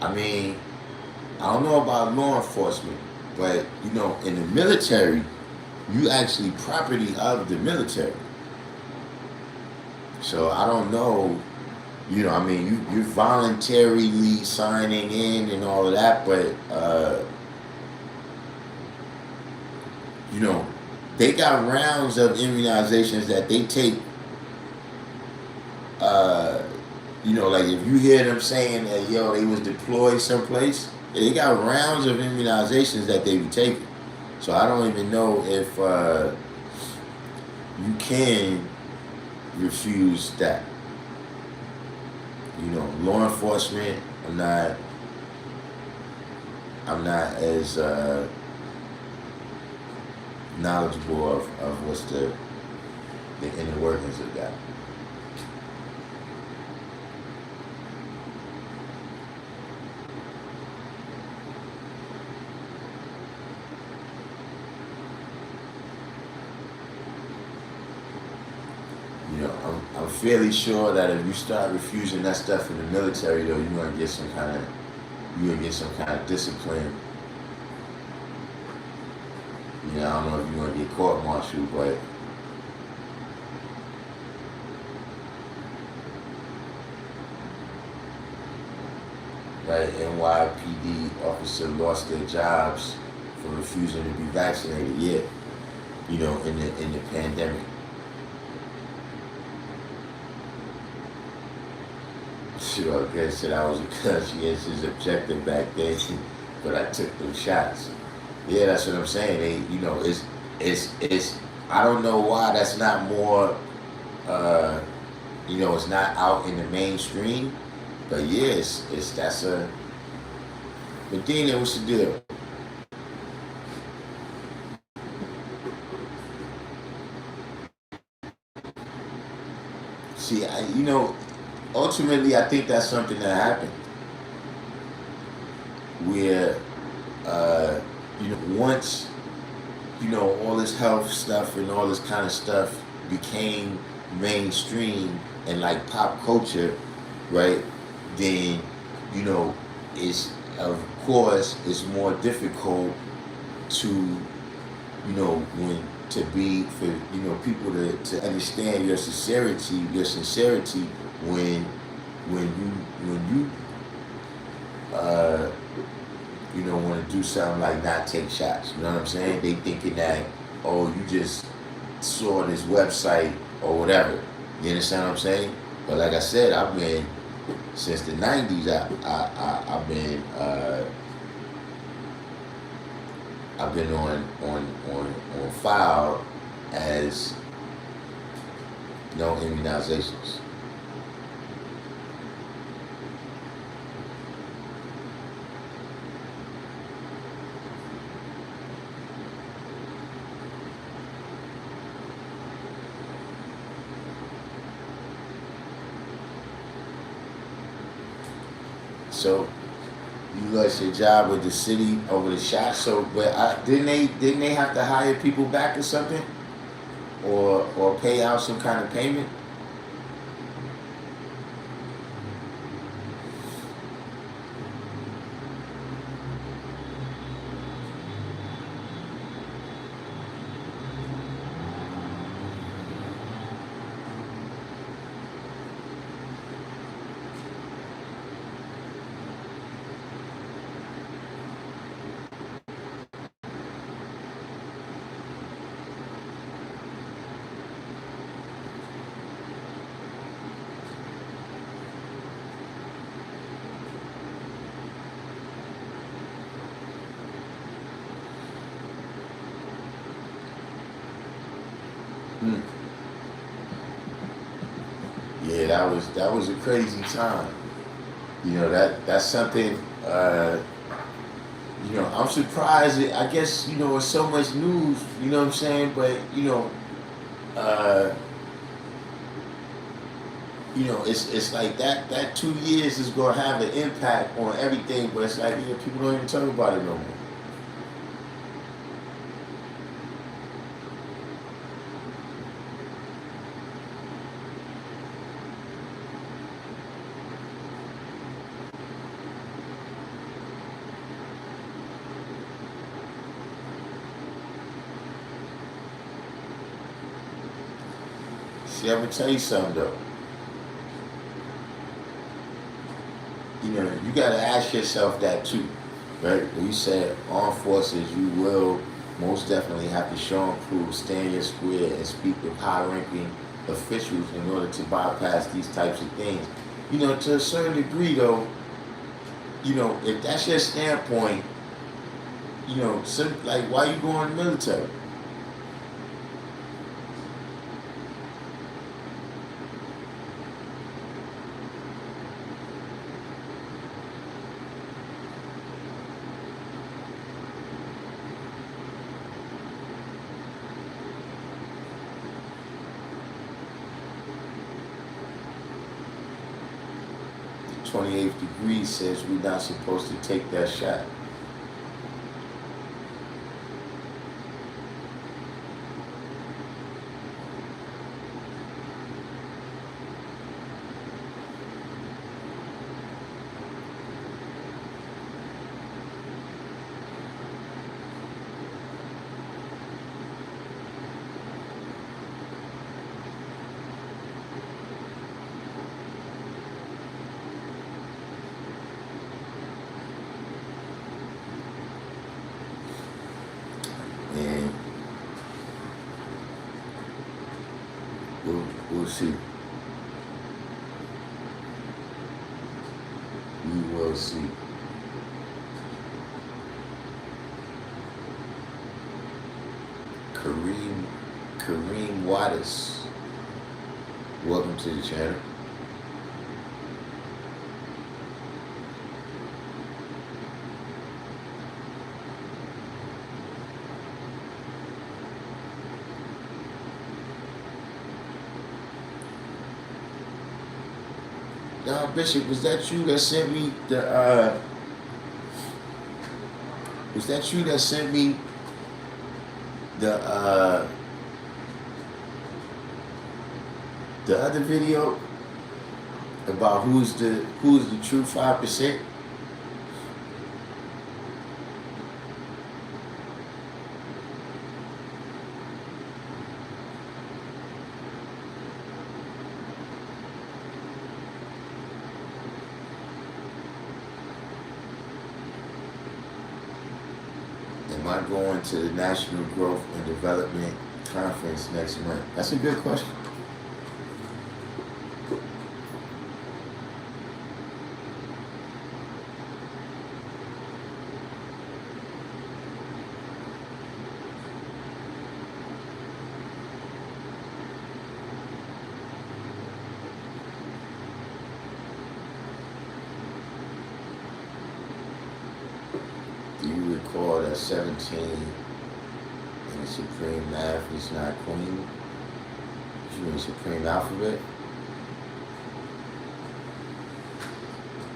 I mean, I don't know about law enforcement, but you know, in the military, you actually property of the military. So I don't know. I mean, you're voluntarily signing in and all of that, but you know, they got rounds of immunizations that they take. Uh, like if you hear them saying that they was deployed someplace, they got rounds of immunizations that they be taking. So I don't even know if you can refuse that. Law enforcement. I'm not as knowledgeable of what's the inner workings of that. I'm fairly sure that if you start refusing that stuff in the military, though, you're gonna get some kind of discipline. I don't know if you're gonna get court-martialed, but NYPD officer lost their jobs for refusing to be vaccinated. Yeah, in the pandemic. Sure, I guess that I was a conscientious objector back then, but I took them shots. Yeah, that's what I'm saying. It's. I don't know why that's not more. It's not out in the mainstream, but yes, that's a. Medina, what's the deal? See, ultimately, I think that's something that happened where, once, all this health stuff and all this kind of stuff became mainstream and like pop culture, right? Then, it's, of course, it's more difficult to, when to be for people to understand your sincerity when you want to do something like not take shots. You know what I'm saying? They thinking that, oh, you just saw this website or whatever. You understand what I'm saying? But like I said, I've been since the '90s. I've been on file as no immunizations. So you lost your job with the city over the shot. So, but didn't they have to hire people back or something, or pay out some kind of payment? Hmm. Yeah, that was a crazy time. That's something. I'm surprised. I guess it's so much news. You know what I'm saying? But uh, it's like that 2 years is gonna have an impact on everything. But it's like people don't even talk about it no more. See, I'm gonna tell you something though. you got to ask yourself that too, right? When you said armed forces, you will most definitely have to show and prove, stand your square, and speak with high-ranking officials in order to bypass these types of things. You know, to a certain degree, though, you know, if that's your standpoint, you know, like, why you going in the military? The 28th degree says we're not supposed to take that shot. And we'll see. We will see. Kareem Wattis, welcome to the channel. Bishop, was that you that sent me the was that you that sent me the other video about who's the true 5%? Am I going to the National Growth and Development Conference next month? That's a good question. Do you recall that 17 in the Supreme Math is not Queen? You mean Supreme Alphabet?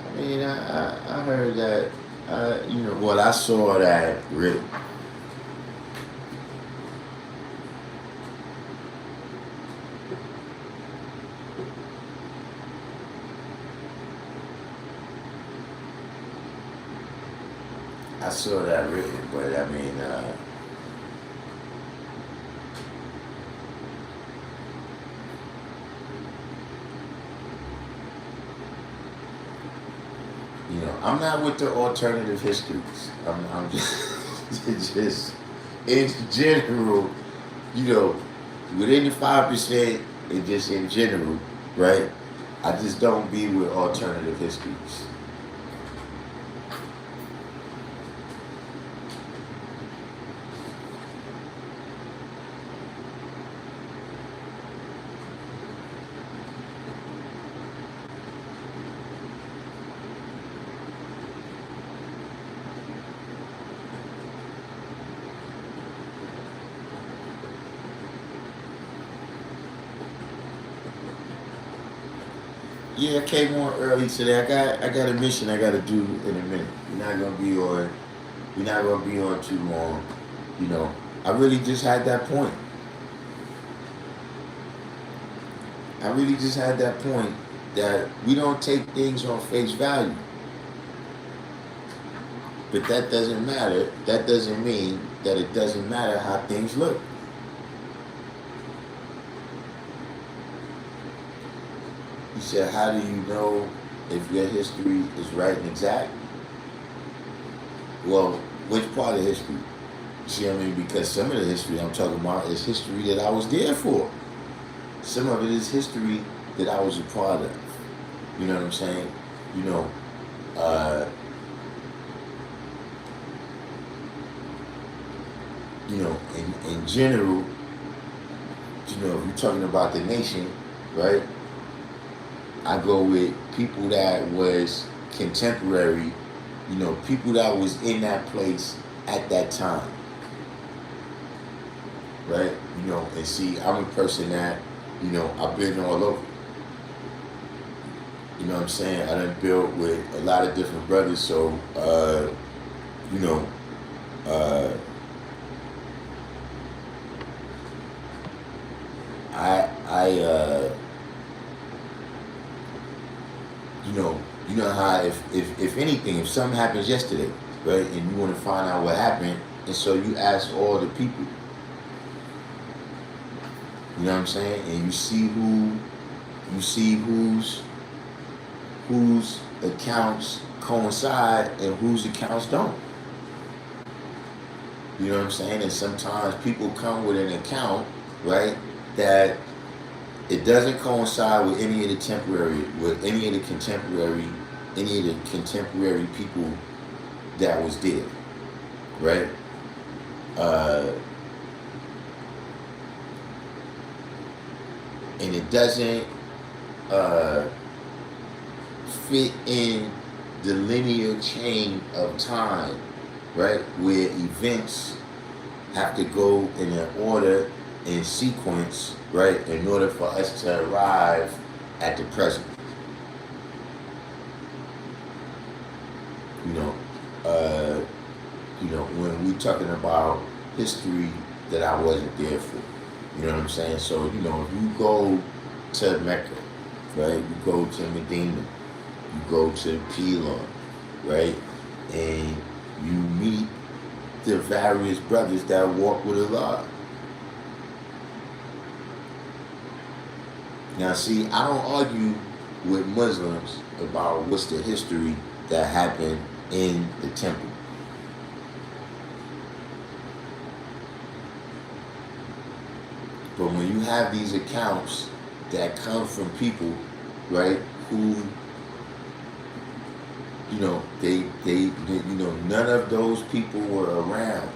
I mean, I heard that, you know, well, I saw that written. I saw that written, but I mean, you know, I'm not with the alternative histories. I'm just, just in general, you know, within the 5% and just in general, right? I just don't be with alternative histories. Yeah, I came on early today. I got a mission I gotta do in a minute. We're not gonna be on too long. You know, I really just had that point. I really just had that point that we don't take things on face value. But that doesn't matter. That doesn't mean that it doesn't matter how things look. He said, how do you know if your history is right and exact, well, which part of history? You see what I mean? Because some of the history I'm talking about is history that I was there for. Some of it is history that I was a part of. You know what I'm saying? You know, uh, in general, if you're talking about the nation, right? I go with people that was contemporary, people that was in that place at that time, right? And see, I'm a person that, I've been all over. You know what I'm saying? I done built with a lot of different brothers, so, you know, uh, I you know how if anything, if something happens yesterday, right, and you want to find out what happened, and so you ask all the people, you know what I'm saying, and you see whose accounts coincide and whose accounts don't. You know what I'm saying? And sometimes people come with an account, right, that it doesn't coincide with any of the contemporary people that was there, right? And it doesn't fit in the linear chain of time, right? Where events have to go in an order, in sequence, right, in order for us to arrive at the present. When we're talking about history that I wasn't there for, you know what I'm saying? So, if you go to Mecca, right, you go to Medina, you go to Pilon, right, and you meet the various brothers that walk with Allah. Now, see, I don't argue with Muslims about what's the history that happened in the temple. But when you have these accounts that come from people, right, who, they none of those people were around.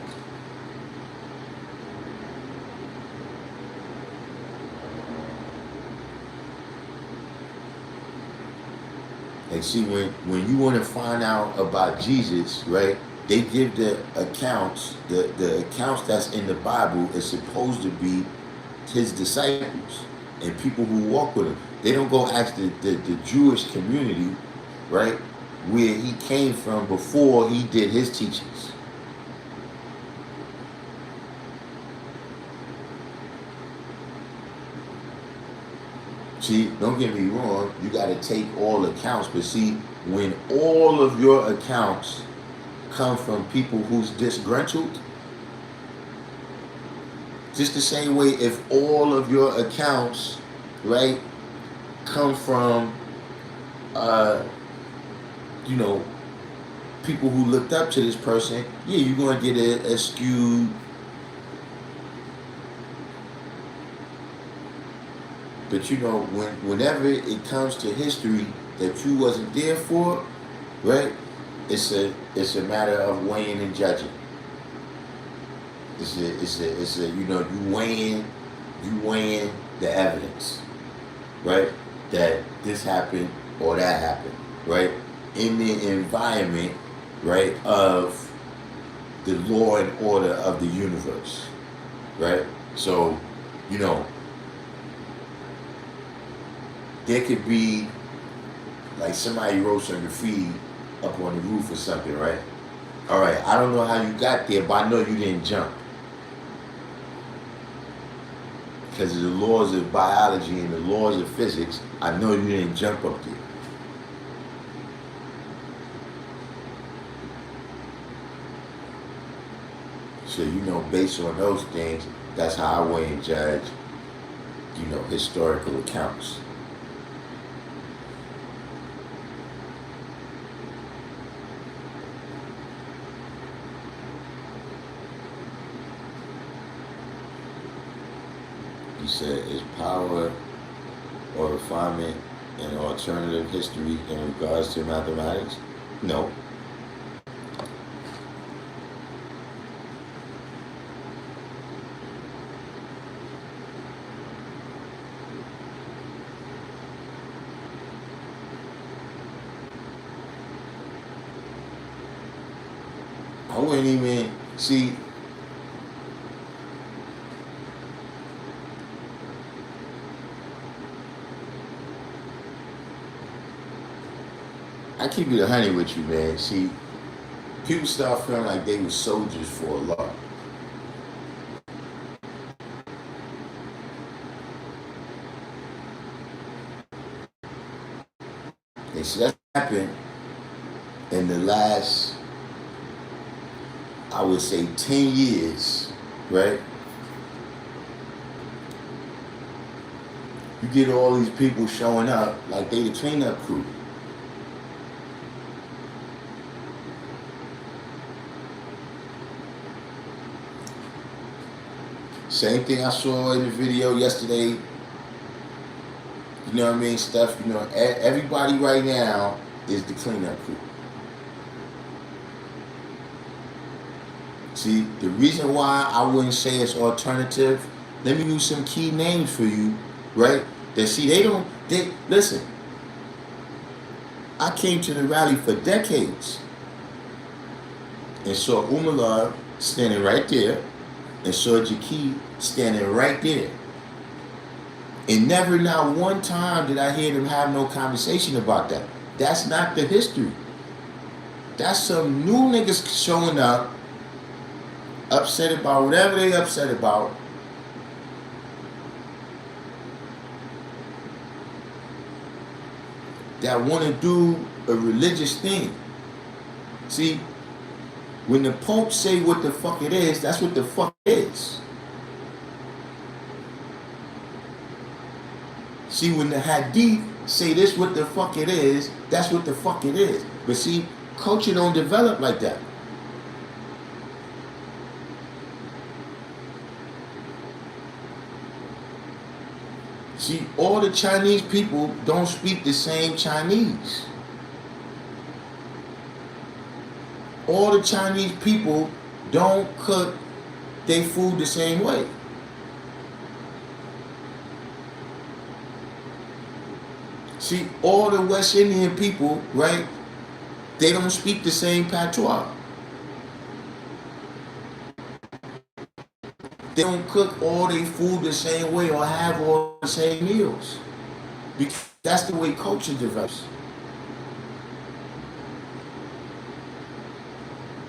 And see, when you want to find out about Jesus, right, they give the accounts, the accounts that's in the Bible is supposed to be his disciples and people who walk with him. They don't go ask the Jewish community, right, where he came from before he did his teachings. See, don't get me wrong, you got to take all accounts, but see, when all of your accounts come from people who's disgruntled, just the same way if all of your accounts, right, come from, people who looked up to this person, yeah, you're going to get a skewed. But whenever it comes to history that you wasn't there for, right, it's a matter of weighing and judging. You weighing the evidence, right, that this happened or that happened, right, in the environment, right, of the law and order of the universe, right. So, there could be, like, somebody wrote some graffiti up on the roof or something, right? All right, I don't know how you got there, but I know you didn't jump. Because of the laws of biology and the laws of physics, I know you didn't jump up there. So, based on those things, that's how I weigh and judge, historical accounts. He said, is power or refinement an alternative history in regards to mathematics? No. I wouldn't even see. I keep it 100 with you, man. See, people start feeling like they were soldiers for Allah. And see, that's happened in the last, I would say, 10 years, right? You get all these people showing up like they the cleanup crew. Same thing I saw in the video yesterday. You know what I mean? Stuff, you know, everybody right now is the cleanup crew. See, the reason why I wouldn't say it's alternative, let me use some key names for you, right? That see, they listen. I came to the rally for decades and saw Umar standing right there and saw Jaqui standing right there. And never, not one time did I hear them have no conversation about that. That's not the history. That's some new niggas showing up, upset about whatever they upset about. That want to do a religious thing. See, when the Pope say what the fuck it is, that's what the fuck it is. See, when the Hadith say this what the fuck it is, that's what the fuck it is. But see, culture don't develop like that. See, all the Chinese people don't speak the same Chinese. All the Chinese people don't cook their food the same way. See, all the West Indian people, right, they don't speak the same patois. They don't cook all their food the same way or have all the same meals. Because that's the way culture develops.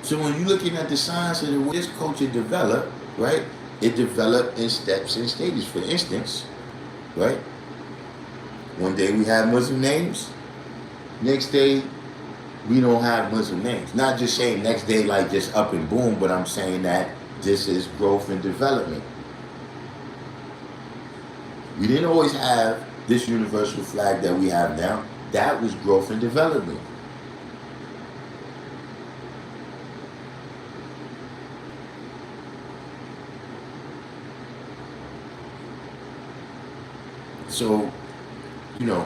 So when you're looking at the science of the way this culture developed, right, it developed in steps and stages. For instance, right, one day we have Muslim names, next day we don't have Muslim names. Not just saying next day like just up and boom, but I'm saying that this is growth and development. We didn't always have this universal flag that we have now. That was growth and development. So, you know,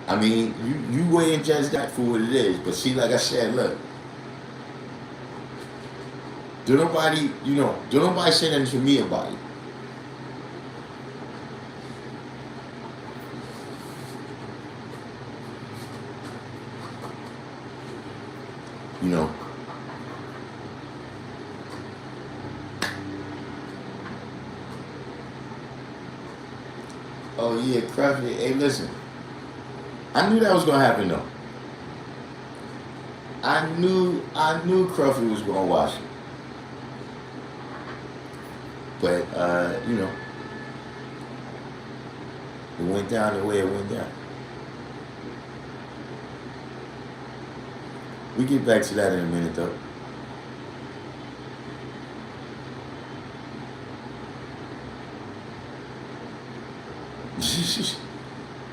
I mean, you weigh and judge that for what it is. But see, like I said, look, don't nobody say nothing to me about it. You know. Oh yeah, Crafty. Hey, listen. I knew that was gonna happen though. I knew Cruffy was gonna watch it. But you know, it went down the way it went down. We get back to that in a minute though.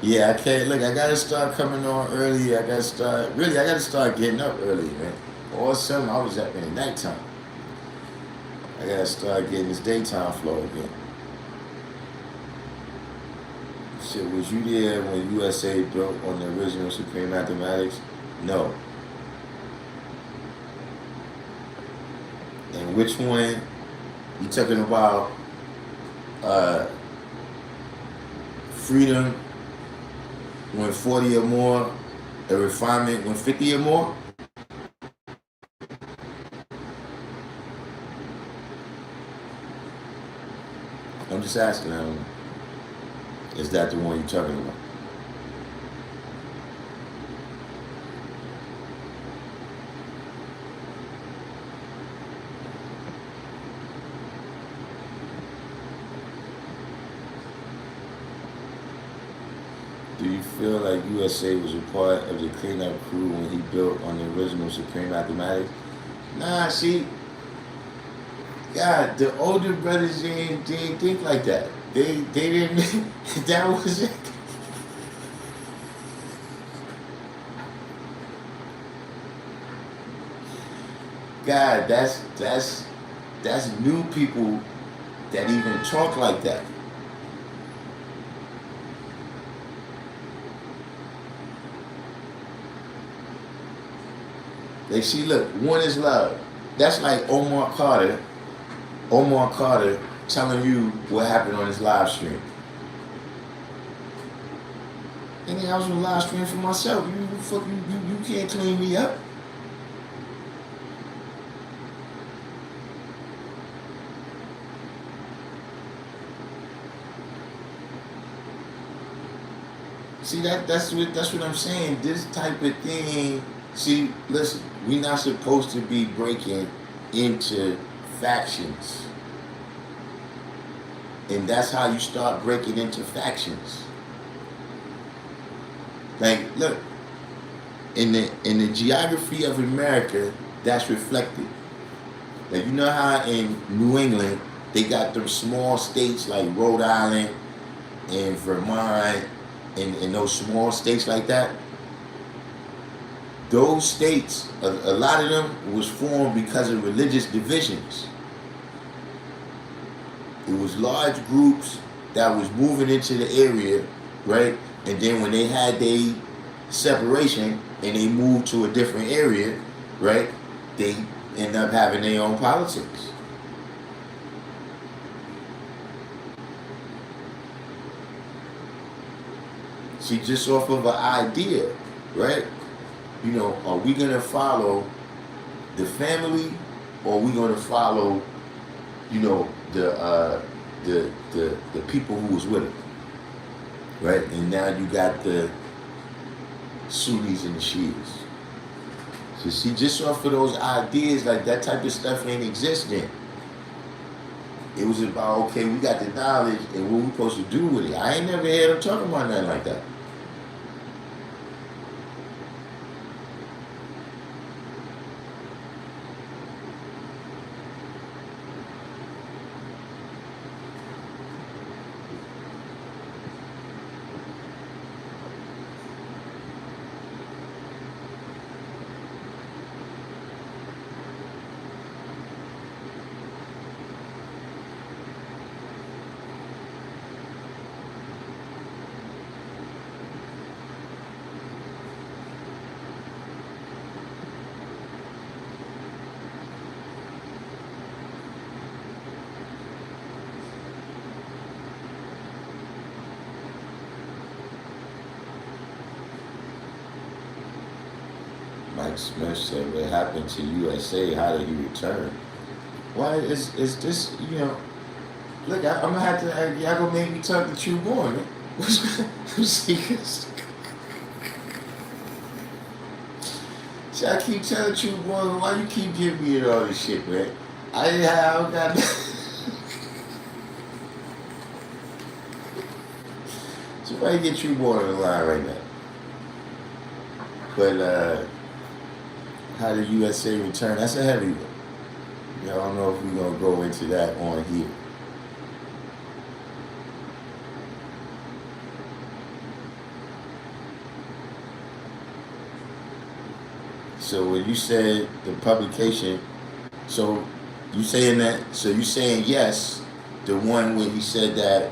Yeah, I can't look. I gotta start coming on early. I gotta start getting up early, man. All of a sudden, I was up in the nighttime. I gotta start getting this daytime flow again. Shit, was you there when USA built on the original Supreme Mathematics? No. And which one? You talking about freedom when 40 or more, a refinement when 50 or more? I'm just asking, is that the one you're talking about? Do you feel like USA was a part of the cleanup crew when he built on the original Supreme Mathematics? Nah, see, God, the older brothers they didn't think like that. They didn't. That was it. God, that's new people that even talk like that. They see, look, one is love. That's like Omar Carter telling you what happened on his live stream. And then I was on live stream for myself. You can't clean me up. See, that's what I'm saying. This type of thing. See, listen, we're not supposed to be breaking into factions. And that's how you start breaking into factions. Like, look, in the geography of America, that's reflected. Like, you know how in New England, they got them small states like Rhode Island and Vermont and those small states like that? Those states, a lot of them was formed because of religious divisions. It was large groups that was moving into the area, right? And then when they had their separation and they moved to a different area, right? They end up having their own politics. See, just off of an idea, right? You know, are we gonna follow the family, or are we gonna follow, you know, the people who was with it, right? And now you got the Sunnis and the Shias. So see, just off of those ideas, like that type of stuff ain't existing. It was about, okay, we got the knowledge and what we supposed to do with it. I ain't never heard them talking about nothing like that. Mike Smith said, what happened to USA? How did he return? Why is this, you know, look, I'm going to have to, y'all going to make me talk to True Born, man. See, I keep telling True Born, why you keep giving me all this shit, man? I don't got somebody get True Born on the line right now. But, how did USA return? That's a heavy one. I don't know if we're going to go into that on here. So when you said the publication, so you saying yes, the one where he said that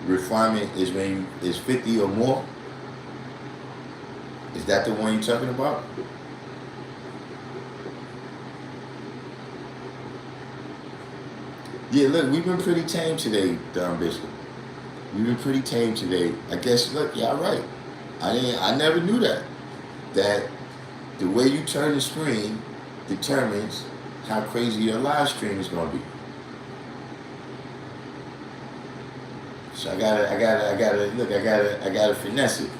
refinement is when is 50 or more. Is that the one you're talking about? Yeah, look, we've been pretty tame today, Bishop. We've been pretty tame today. I guess. Look, y'all right. I never knew that. That the way you turn the screen determines how crazy your live stream is gonna be. So I gotta look. I gotta finesse it.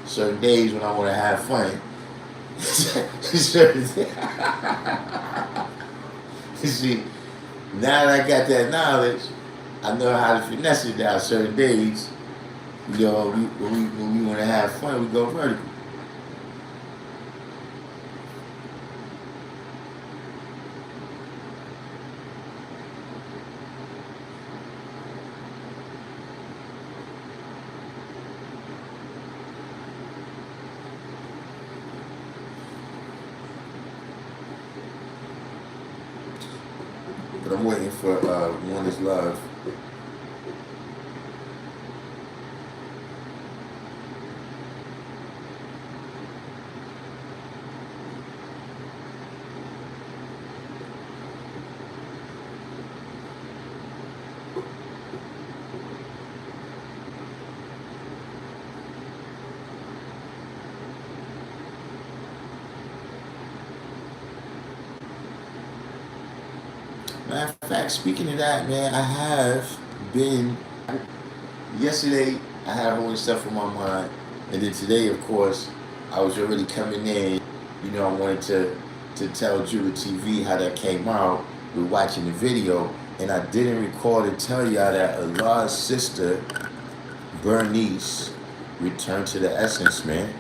Certain days when I want to have fun. You see, now that I got that knowledge, I know how to finesse it down. Certain days, you know, when we want to have fun, we go vertical. But I'm waiting for One Is Love. Matter of fact, speaking of that, man, I have been. Yesterday, I had a whole bunch of stuff on my mind, and then today, of course, I was already coming in. You know, I wanted to tell Judah TV how that came out. We're watching the video, and I didn't record to tell y'all that Allah's sister, Bernice, returned to the essence, man.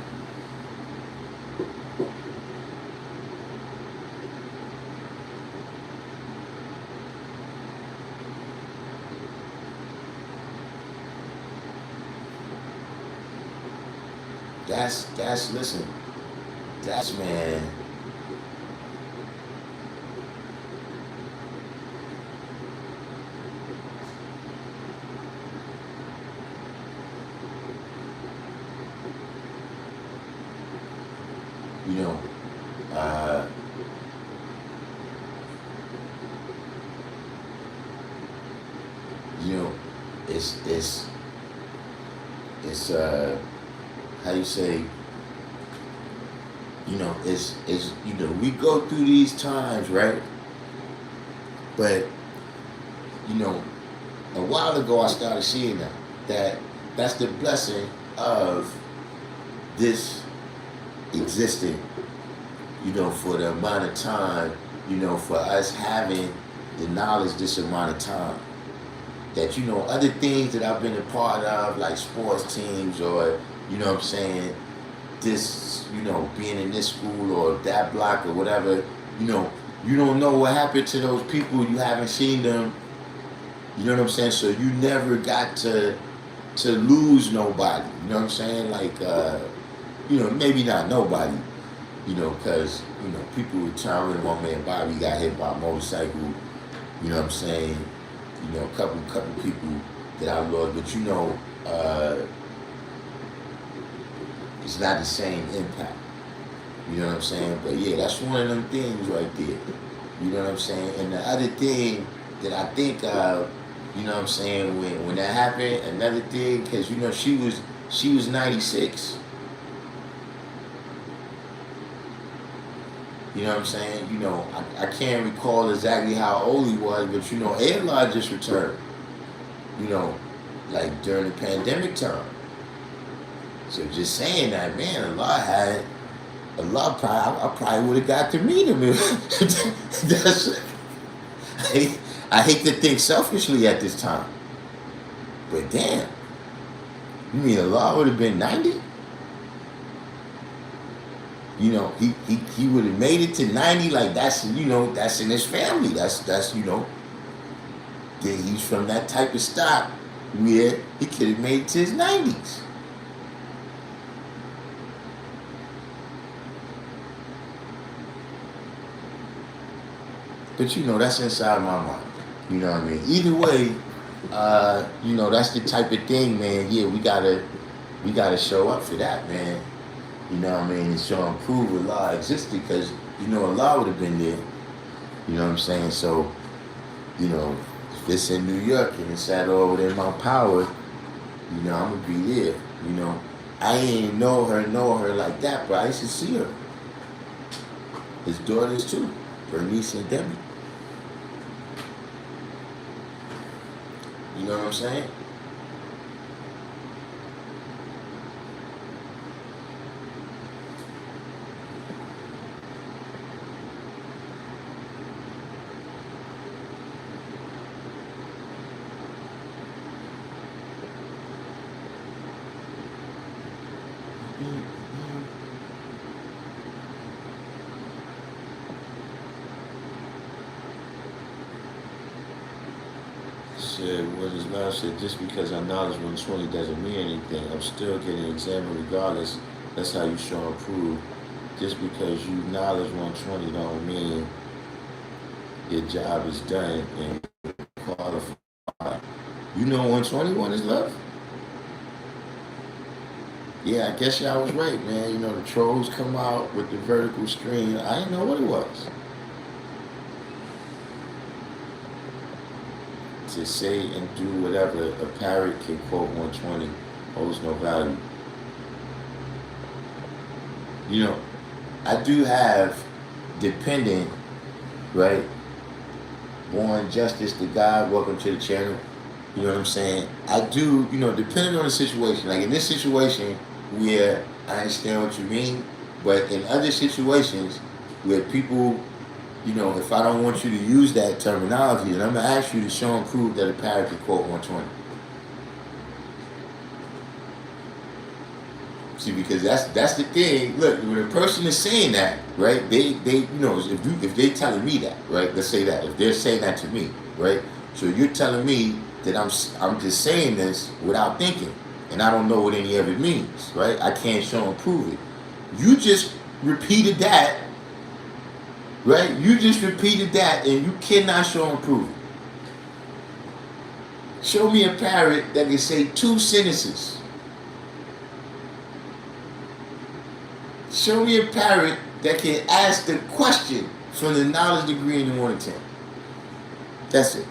Listen, that's, man. You know, it's how you say, it's we go through these times, right? But a while ago I started seeing that's the blessing of this existing, for the amount of time, for us having the knowledge this amount of time. That, other things that I've been a part of, like sports teams or, this, being in this school or that block or whatever, you don't know what happened to those people. You haven't seen them. You know what I'm saying? So you never got to lose nobody. You know what I'm saying? Like, maybe not nobody, because, people were trying. One man, Bobby, got hit by a motorcycle. You know what I'm saying? A couple people that I lost, but it's not the same impact. You know what I'm saying? But yeah, that's one of them things right there. You know what I'm saying? And the other thing that I think of, you know what I'm saying, when that happened, another thing, because she was 96. You know what I'm saying? I can't recall exactly how old he was, but Allah just returned. Like during the pandemic time. So just saying that, man, I probably would have got to meet him. I hate to think selfishly at this time. But damn. You mean Allah would have been 90? He would have made it to 90, like that's that's in his family. That's he's from that type of stock where he could have made it to his 90s. But that's inside my mind. You know what I mean? Either way, that's the type of thing, man. Yeah, we gotta show up for that, man. You know what I mean? And show and prove Allah existed, because Allah would have been there. You know what I'm saying? So, if it's in New York and it's at all within my power, I'm gonna be there. I ain't know her like that, but I used to see her. His daughters too, Bernice and Debbie. You know what I'm saying? Said, what is love said, just because I knowledge 120 doesn't mean anything. I'm still getting examined regardless. That's how you show and prove. Just because you knowledge 120 don't mean your job is done and qualified. You know 121 is love? Yeah, I guess y'all was right, man. The trolls come out with the vertical screen. I didn't know what it was. To say and do whatever a parrot can quote 120 holds no value. I do have dependent, right? Born justice to God, welcome to the channel. You know what I'm saying? I do, depending on the situation. Like in this situation where I understand what you mean, but in other situations where people, if I don't want you to use that terminology, then I'm going to ask you to show and prove that a parrot can quote 120. See, because that's the thing. Look, when a person is saying that, right? They if they telling me that, right? Let's say that if they're saying that to me, right? So you're telling me that I'm just saying this without thinking, and I don't know what any of it means, right? I can't show and prove it. You just repeated that, right? You just repeated that, and you cannot show and prove it. Show me a parrot that can say 2 sentences. Show me a parrot that can ask the question from the knowledge degree in the 1 to 10. That's it.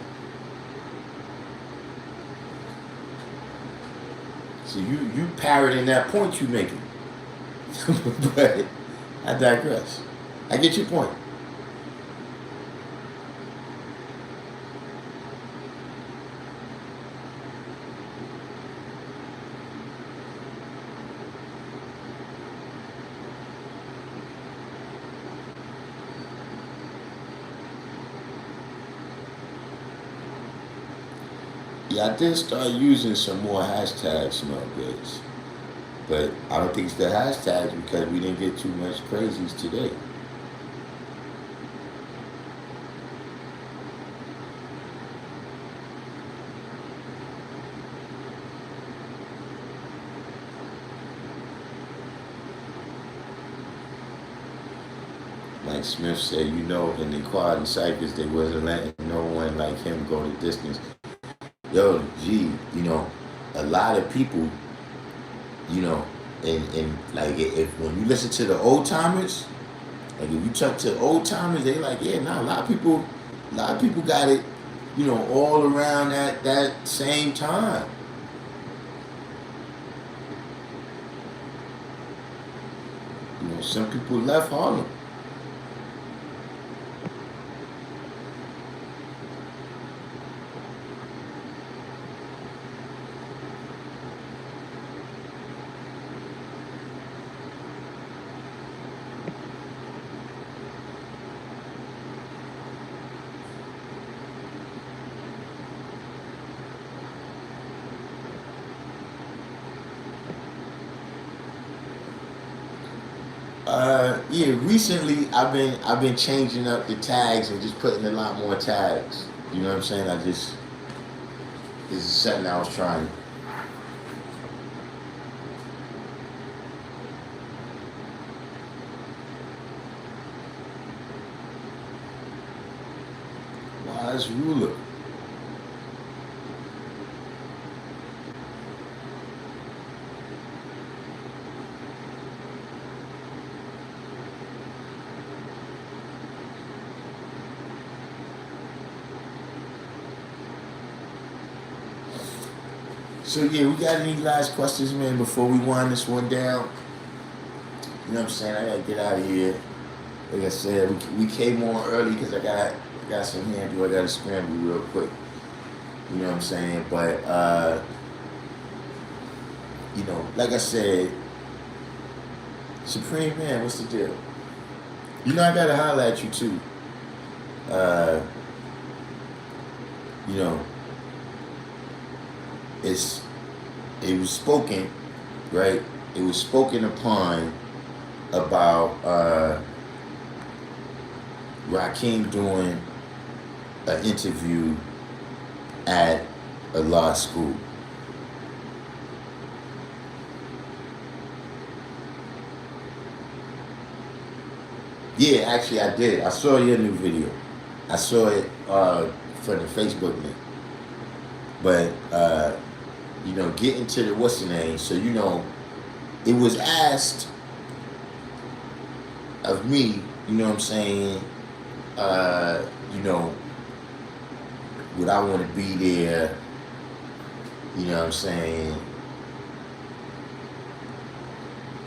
So you parroting that point you making. But I digress. I get your point. Yeah, I did start using some more hashtags nowadays. But I don't think it's the hashtags because we didn't get too much crazies today. Like Smith said, in the quad and cyphers, they wasn't letting no one like him go the distance. Yo, gee, a lot of people, and like if when you listen to the old timers, like if you talk to old timers, they like, yeah, a lot of people got it, all around that same time. Some people left Harlem. Yeah, recently I've been changing up the tags and just putting a lot more tags. You know what I'm saying? This is something I was trying. Wise ruler. So yeah, we got any last questions, man, before we wind this one down? You know what I'm saying? I gotta get out of here. Like I said, we came on early because I got some handle. I gotta scramble real quick. You know what I'm saying? But you know, like I said, Supreme Man, what's the deal? You know I gotta holler at you too. You know, it was spoken, right? It was spoken upon about Rakim doing an interview at a law school. Yeah, actually I did. I saw your new video. I saw it from the Facebook link. But you know, getting to the what's the name, so you know, it was asked of me, you know what I'm saying, you know, would I want to be there, you know what I'm saying?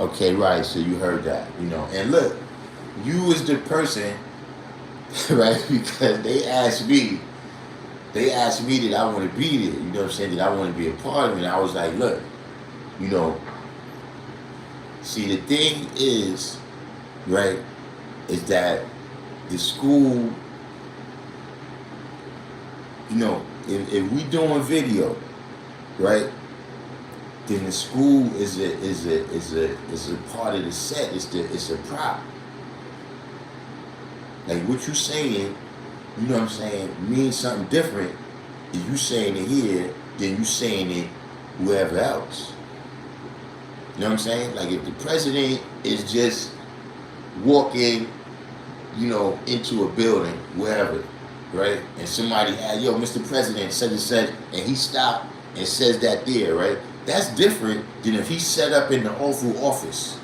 Okay, right, so you heard that, you know, and look, you was the person, right, because they asked me that I want to be there, you know what I'm saying, that I want to be a part of it, and I was like, look, you know, see, the thing is, right, is that the school, you know, if we doing video, right, then the school is a part of the set. It's a prop. Like what you saying, you know what I'm saying, means something different if you saying it here than you saying it wherever else. You know what I'm saying? Like if the president is just walking, you know, into a building, wherever, right? And somebody had, yo, Mr. President said and said, and he stopped and says that there, right? That's different than if he set up in the Oval Office.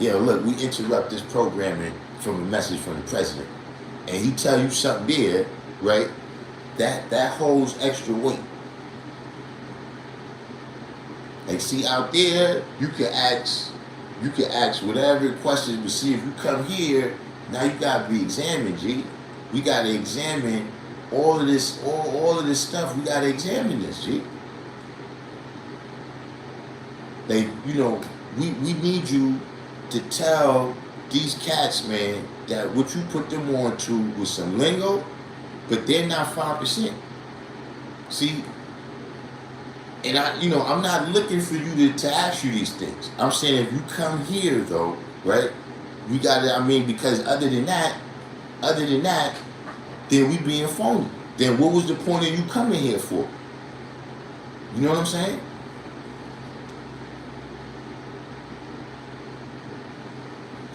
You know, look, we interrupt this programming from a message from the president. And he tell you something there, right? That holds extra weight. Like, see, out there, you can ask whatever questions, but see, if you come here, now you gotta be examined, G. We gotta examine all of this, all of this stuff. We gotta examine this, G. Like, you know, we need you to tell these cats, man, that what you put them on to was some lingo, but they're not 5%. See, and I'm not looking for you to ask you these things. I'm saying if you come here though, right, we gotta, because other than that, then we being phony. Then what was the point of you coming here for? You know what I'm saying?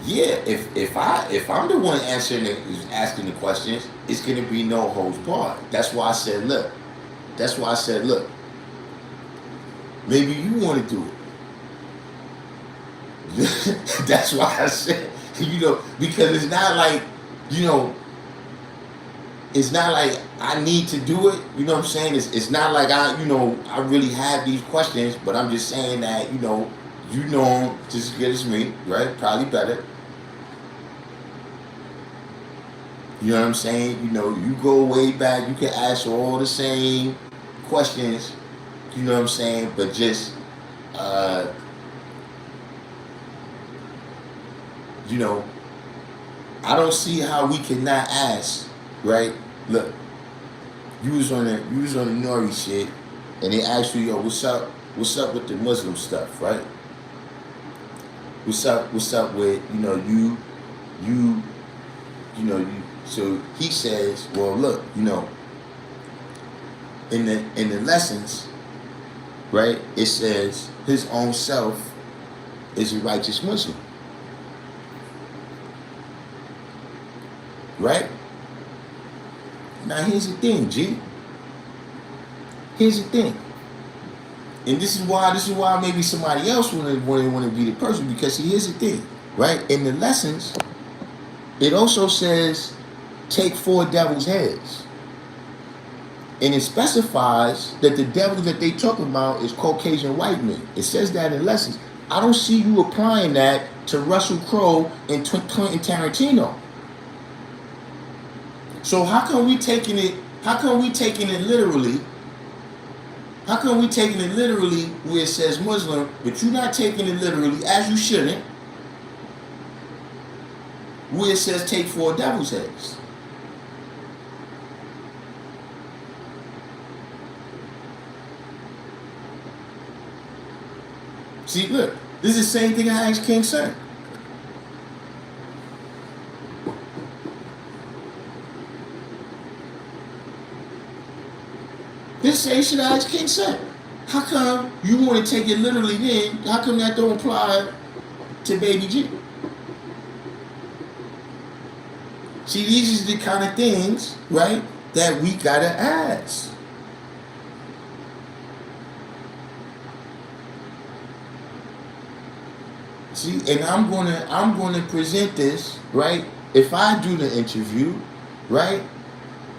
Yeah, if I'm the one asking the questions, it's gonna be no holds barred. That's why I said, look. Maybe you want to do it. That's why I said, because it's not like, it's not like I need to do it. You know what I'm saying? It's not like I really have these questions, but I'm just saying that, you know them just as good as me, right? Probably better. You know what I'm saying? You go way back, you can ask all the same questions, you know what I'm saying? But just, I don't see how we cannot ask, right? Look, you was on the Nori shit, and they asked you, yo, what's up with the Muslim stuff, right? What's up with, so he says, well, look, in the lessons, right, it says his own self is a righteous Muslim. Right? Now here's the thing, G. Here's the thing. And this is why maybe somebody else want to be the person, because here's the thing, right? In the lessons, it also says take 4 devil's heads. And it specifies that the devil that they talk about is Caucasian white men. It says that in lessons. I don't see you applying that to Russell Crowe and Quentin Tarantino. So how come we taking it literally? How come we taking it literally where it says Muslim, but you're not taking it literally, as you shouldn't, where it says take 4 devil's heads? See, look, this is the same thing I asked King Son. This same shit I asked King Son. How come you want to take it literally then? How come that don't apply to Baby G? See, these are the kind of things, right, that we gotta ask. See, and I'm gonna present this, right? If I do the interview, right,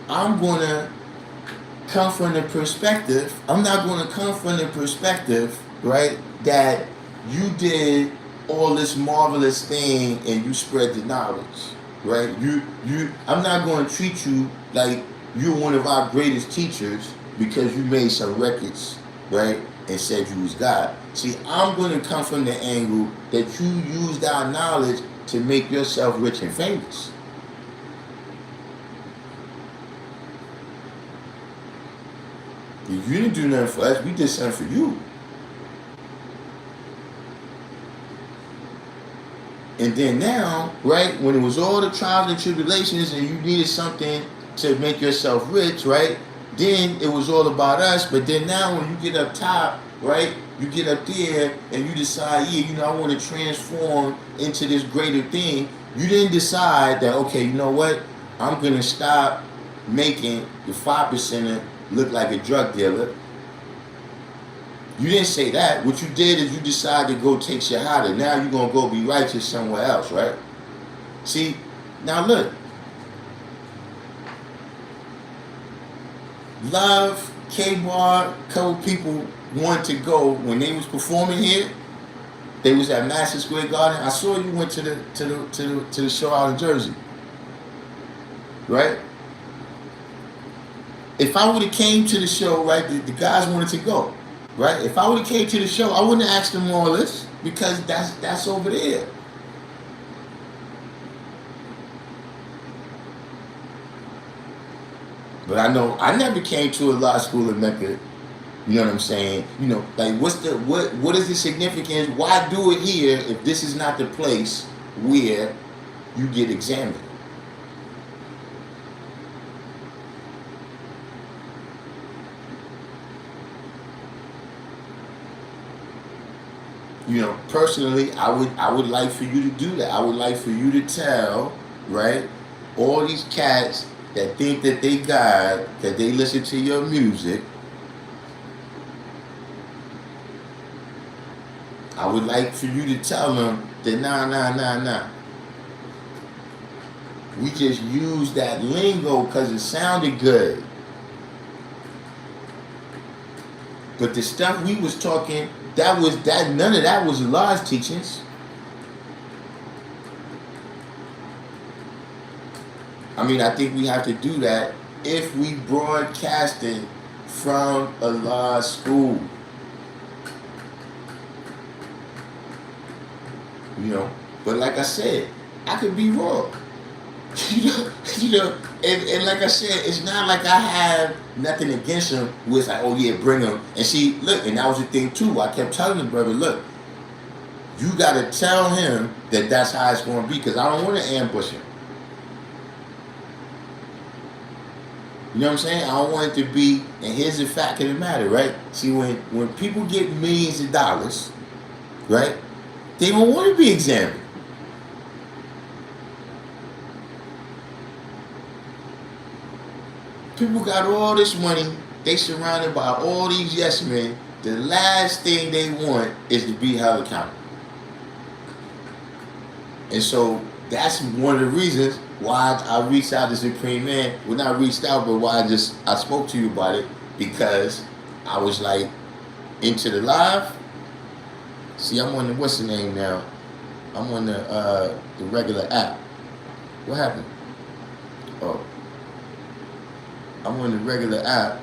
I'm gonna come from the perspective. I'm not gonna come from the perspective, right, that you did all this marvelous thing and you spread the knowledge, right? I'm not gonna treat you like you're one of our greatest teachers because you made some records, right, and said you was God. See, I'm going to come from the angle that you used our knowledge to make yourself rich and famous. If you didn't do nothing for us, we did something for you. And then now, right, when it was all the trials and tribulations and you needed something to make yourself rich, right, then it was all about us. But then now when you get up top, right, you get up there and you decide, yeah, I want to transform into this greater thing. You didn't decide that, okay, you know what, I'm going to stop making the 5%er look like a drug dealer. You didn't say that. What you did is you decided to go take Shahada. Now you're going to go be righteous somewhere else, right? See, now look. Love, K-Bar, a couple people wanted to go when they was performing here. They was at Madison Square Garden. I saw you went to the show out in Jersey, right? If I would have came to the show, right, the guys wanted to go, right? If I would have came to the show, I wouldn't have asked them all this because that's over there. But I know I never came to a law school in Mecca. You know what I'm saying? Like what is the significance? Why do it here if this is not the place where you get examined? Personally, I would like for you to do that. I would like for you to tell, right, all these cats that think that they God, that they listen to your music. I would like for you to tell them that nah. We just used that lingo because it sounded good. But the stuff we was talking, none of that was Allah's teachings. I think we have to do that if we broadcasted from Allah's school. But like I said, I could be wrong. And like I said, it's not like I have nothing against him where it's like, oh yeah, bring him. And see, look, and that was the thing too. I kept telling the brother, look, you gotta tell him that that's how it's gonna be, because I don't want to ambush him. You know what I'm saying? I don't want it to be, and here's the fact of the matter, right? See, when people get millions of dollars, right, they don't want to be examined. People got all this money, they surrounded by all these yes men. The last thing they want is to be held accountable. And so that's one of the reasons why I reached out to Supreme Man. Well, not reached out, but why I spoke to you about it because I was like into the live. See, I'm on the what's the name now? I'm on the regular app. What happened? Oh, I'm on the regular app.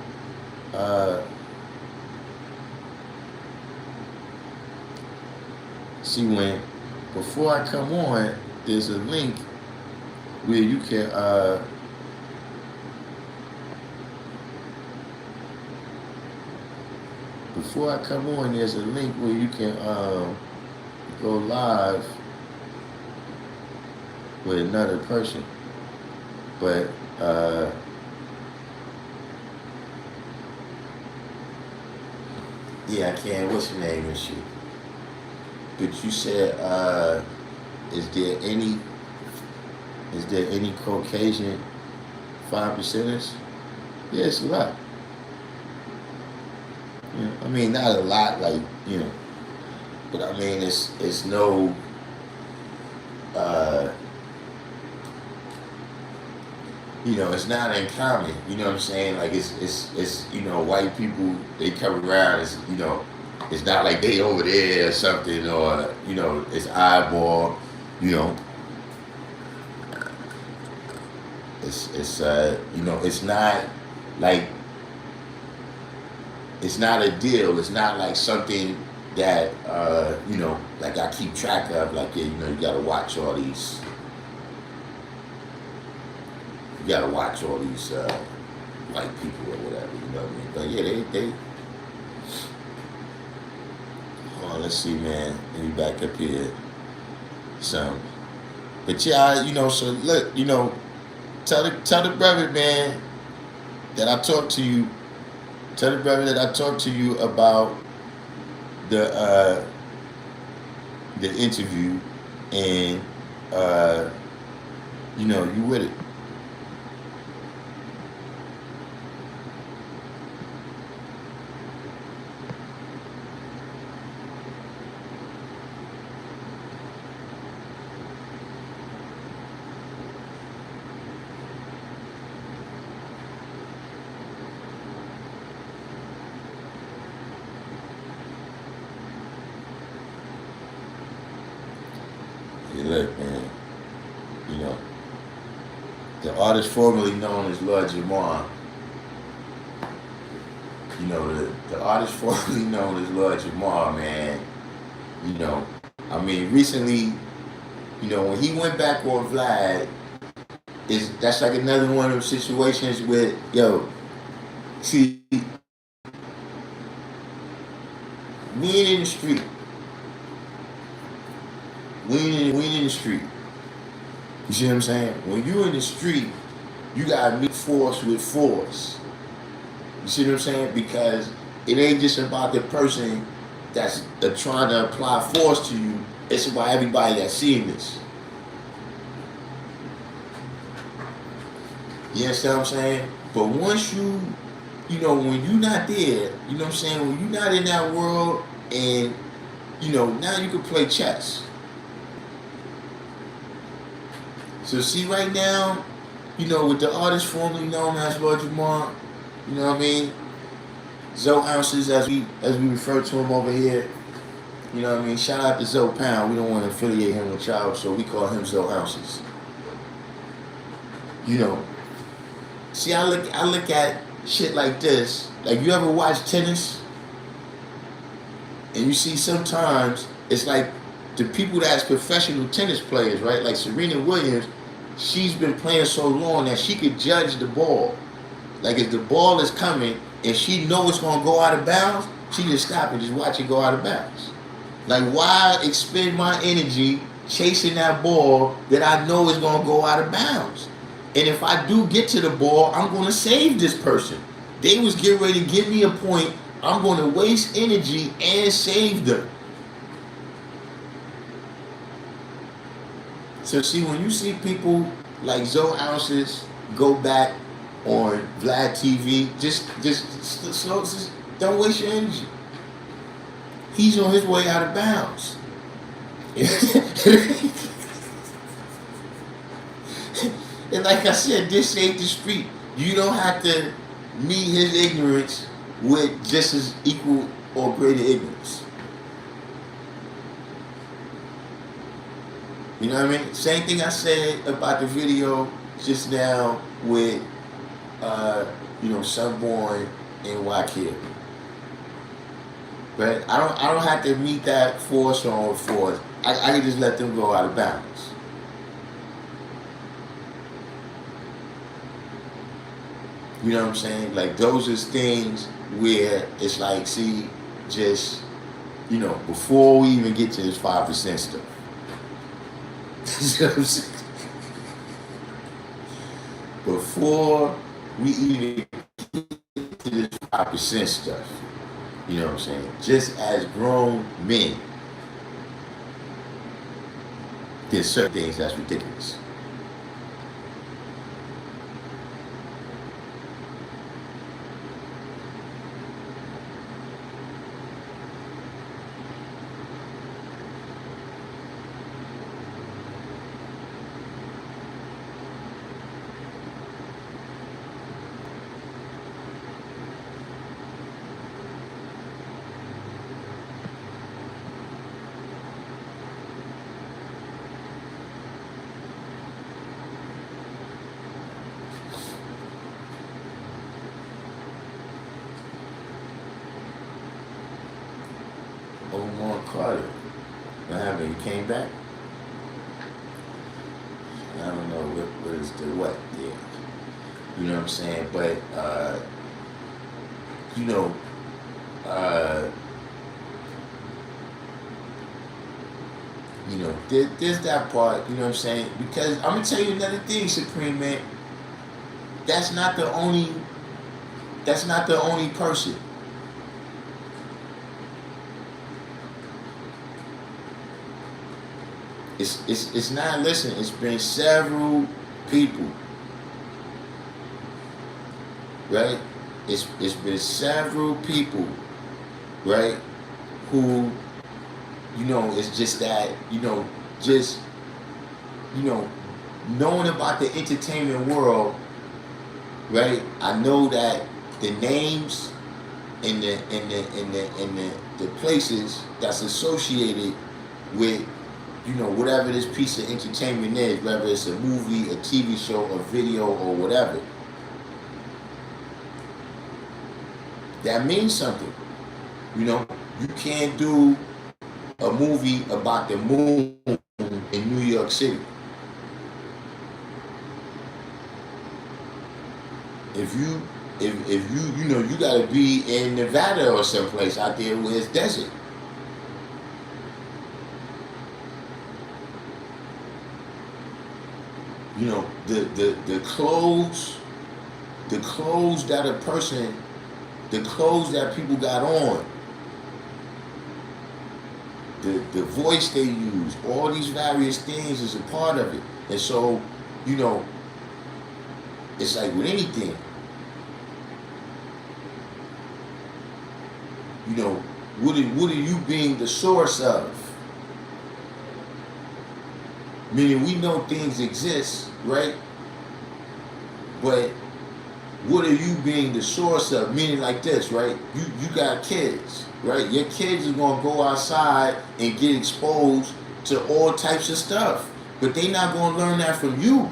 See, when before I come on, there's a link where you can before I come on, there's a link where you can go live with another person. But yeah, I can't. What's your name and shit? But you said, is there any Caucasian 5%ers? Yeah, it's a lot. Yeah, I mean, not a lot, like, but I mean, it's no, it's not uncommon. You know what I'm saying? Like it's white people, they come around. It's not like they over there or something, or it's eyeball. It's not like. It's not a deal. It's not like something that like I keep track of. Like you gotta watch all these. You gotta watch all these white people or whatever. You know what I mean? But yeah, they. Hold on, let's see, man. Let me back up here. But yeah, so look, tell the brother, man, that I talked to you. Tell the brother that I talked to you about the interview, and you with it. Look, man, the artist formerly known as Lord Jamar, the artist formerly known as Lord Jamar, man, I mean, recently, when he went back on Vlad, that's like another one of those situations where, see, we ain't in the street. We ain't in the street. You see what I'm saying? When you in the street, you gotta meet force with force. You see what I'm saying? Because it ain't just about the person that's trying to apply force to you. It's about everybody that's seeing this. You understand what I'm saying? But once when you're not there, you know what I'm saying? When you're not in that world, and now you can play chess. So see right now, with the artist formerly known as Lord Jamar, you know what I mean? Zoe Ounces, as we refer to him over here, you know what I mean? Shout out to Zoe Pound. We don't want to affiliate him with y'all, so we call him Zoe Ounces. See, I look at shit like this. Like, you ever watch tennis? And you see sometimes it's like the people that's professional tennis players, right? Like Serena Williams, she's been playing so long that she could judge the ball. Like, if the ball is coming and she knows it's gonna go out of bounds, she just stop and just watch it go out of bounds. Like, why expend my energy chasing that ball that I know is gonna go out of bounds? And if I do get to the ball, I'm gonna save this person. They was getting ready to give me a point. I'm gonna waste energy and save them. So see, when you see people like Zoe Ounces go back on Vlad TV, just don't waste your energy. He's on his way out of bounds. And like I said, this ain't the street. You don't have to meet his ignorance with just as equal or greater ignorance. You know what I mean? Same thing I said about the video just now with, Sunborn and Wakil. Right? I don't have to meet that force on force. I can just let them go out of bounds. You know what I'm saying? Like, those are things where it's like, see, just, before we even get to this 5% stuff. You know what I'm saying? Before we even get to this 5% stuff, you know what I'm saying? Just as grown men, there's certain things that's ridiculous. Omar Carter. What happened? He came back? I don't know what is the what there. You know what I'm saying? But there's that part, you know what I'm saying? Because I'm gonna tell you another thing, Supreme Man. That's not the only person. It's not, listen, it's been several people, right? It's been several people, right, who, it's just that, knowing about the entertainment world, right? I know that the names and the places that's associated with whatever this piece of entertainment is, whether it's a movie, a TV show, a video, or whatever, that means something. You can't do a movie about the moon in New York City. If you you gotta be in Nevada or someplace out there where it's desert. The clothes that people got on, the voice they use, all these various things is a part of it. And so, it's like with anything, what are you being the source of? Meaning, we know things exist, right? But what are you being the source of? Meaning like this, right? You got kids, right? Your kids are gonna go outside and get exposed to all types of stuff, but they not gonna learn that from you.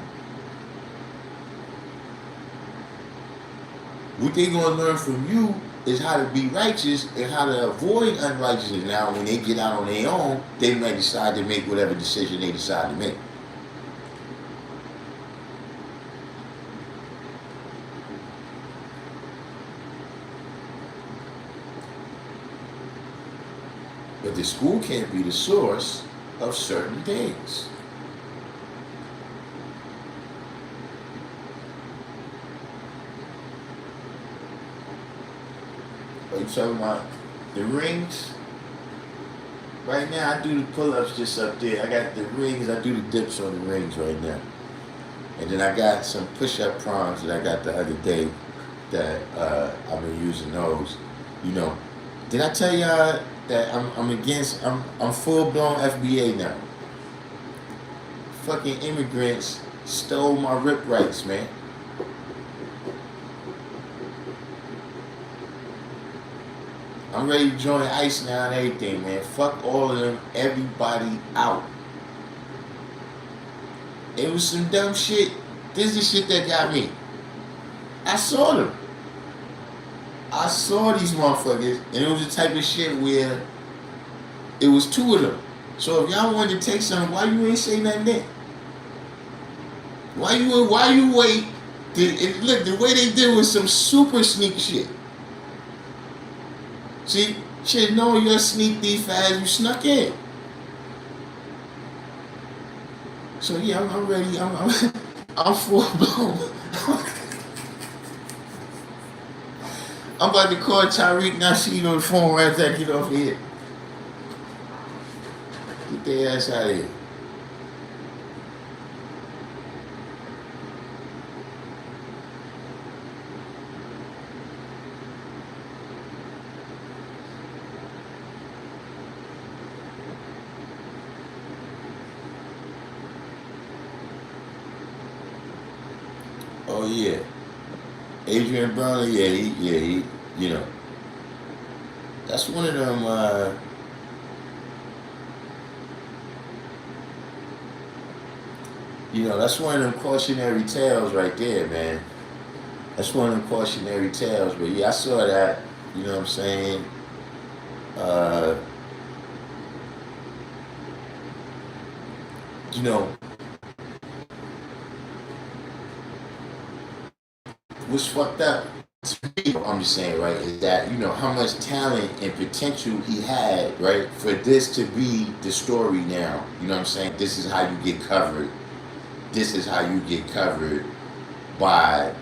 What they gonna learn from you is how to be righteous and how to avoid unrighteousness. Now, when they get out on their own, they might decide to make whatever decision they decide to make. But the school can't be the source of certain things. Are you talking about the rings? Right now, I do the pull-ups just up there. I got the rings. I do the dips on the rings right now. And then I got some push-up prongs that I got the other day that I've been using those. Did I tell y'all that I'm full-blown FBA now? Fucking immigrants stole my rip rights, man. I'm ready to join ICE now and everything, man. Fuck all of them, everybody out. It was some dumb shit. This is the shit that got me. I saw them. I saw these motherfuckers, and it was the type of shit where it was two of them. So if y'all wanted to take something, why you ain't say nothing then? Why you wait? Look, the way they did was some super sneak shit. See, shit, knowing you're a sneak thief as you snuck in. So yeah, I'm ready. I'm full blown. I'm about to call Tyreek Nasheed on the phone right there. Get off here. Get their ass out of here. Oh yeah, Adrian Brown. Yeah, he. You know, that's one of them. You know, that's one of them cautionary tales right there, man. That's one of them cautionary tales. But yeah, I saw that. You know what I'm saying? You know, what's fucked up? I'm just saying, right, is that, you know, how much talent and potential he had, right, for this to be the story now. You know what I'm saying? This is how you get covered. This is how you get covered by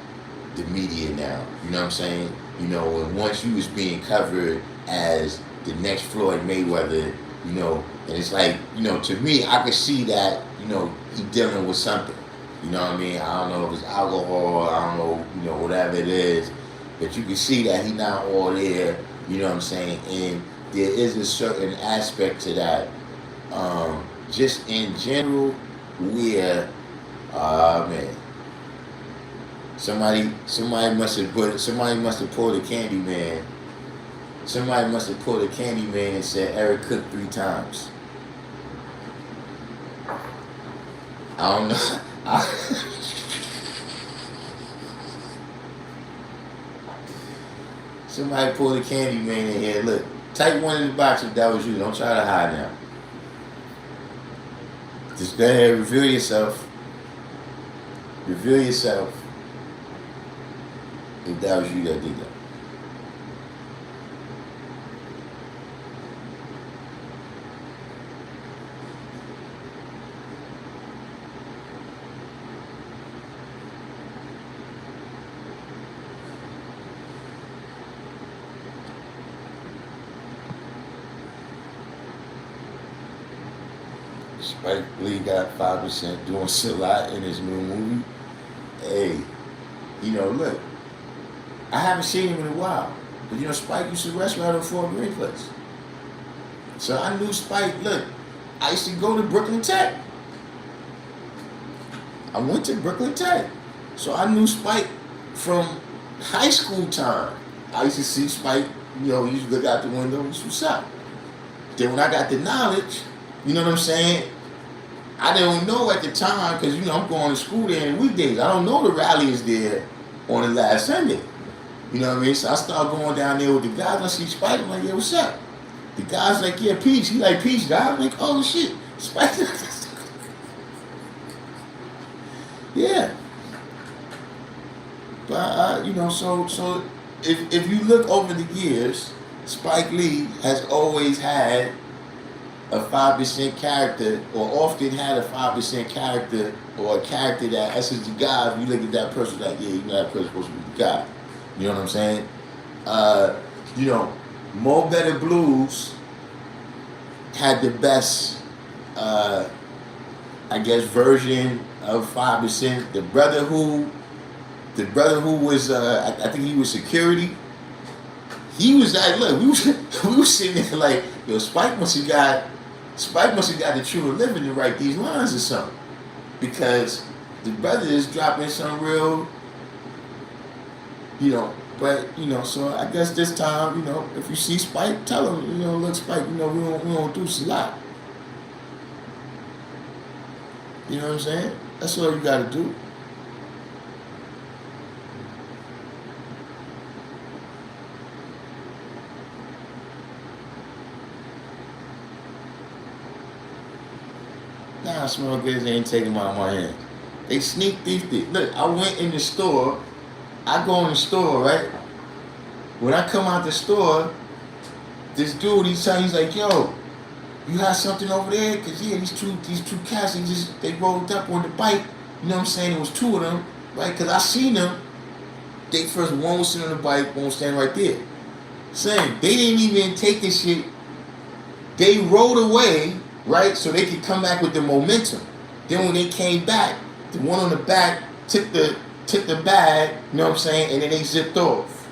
the media now. You know what I'm saying? You know, and once you was being covered as the next Floyd Mayweather, you know, and it's like, you know, to me, I could see that, you know, he dealing with something. You know what I mean? I don't know if it's alcohol, I don't know, you know, whatever it is. But you can see that he's not all there, you know what I'm saying? And there is a certain aspect to that, just in general, where, man, somebody must have pulled a candy man. Somebody must have pulled a candy man and said Eric cooked 3 times. I don't know. Somebody pulled a candy man in here. Look, type 1 in the box if that was you. Don't try to hide now. Just go ahead and reveal yourself. Reveal yourself if that was you that did that. Spike Lee got 5% doing Salat in his new movie. Hey, you know, look, I haven't seen him in a while. But you know, Spike used to wrestle out of Fort Greene Place. So I knew Spike, look, I used to go to Brooklyn Tech. I went to Brooklyn Tech. So I knew Spike from high school time. I used to see Spike, you know, he used to look out the window and what's up. Then when I got the knowledge, you know what I'm saying? I didn't know at the time because, you know, I'm going to school there in the weekdays. I don't know the rally is there on the last Sunday. You know what I mean? So I started going down there with the guys. I see Spike. I'm like, yeah, what's up? The guy's like, yeah, peace. He like, peace, guy. I'm like, oh, shit. Spike. Yeah. But, you know, so if you look over the years, Spike Lee has always had a 5% character, or often had a 5% character, or a character that, as the guy, you look at that person like, yeah, you know that person's supposed to be the guy. You know what I'm saying? You know, Mo Better Blues had the best, I guess, version of 5%. The brother who was, I think he was security. He was like, look, we was sitting there like, yo, Spike must have got the true living to write these lines or something. Because the brother is dropping some real, but so I guess this time, if you see Spike, tell him, look, Spike, we don't do Salat. You know what I'm saying? That's all you gotta do. Nah, small kids ain't taking them out of my hand. They sneak thief it. Look, I went in the store. I go in the store, right? When I come out the store, this dude, he's like, yo, you have something over there? Cause yeah, these two cats, they rolled up on the bike. You know what I'm saying? It was two of them, right? Cause I seen them. They first, one was sitting on the bike, one was standing right there. Saying they didn't even take this shit. They rode away, right? So they could come back with the momentum. Then when they came back, the one on the back took the bag, you know what I'm saying, and then they zipped off.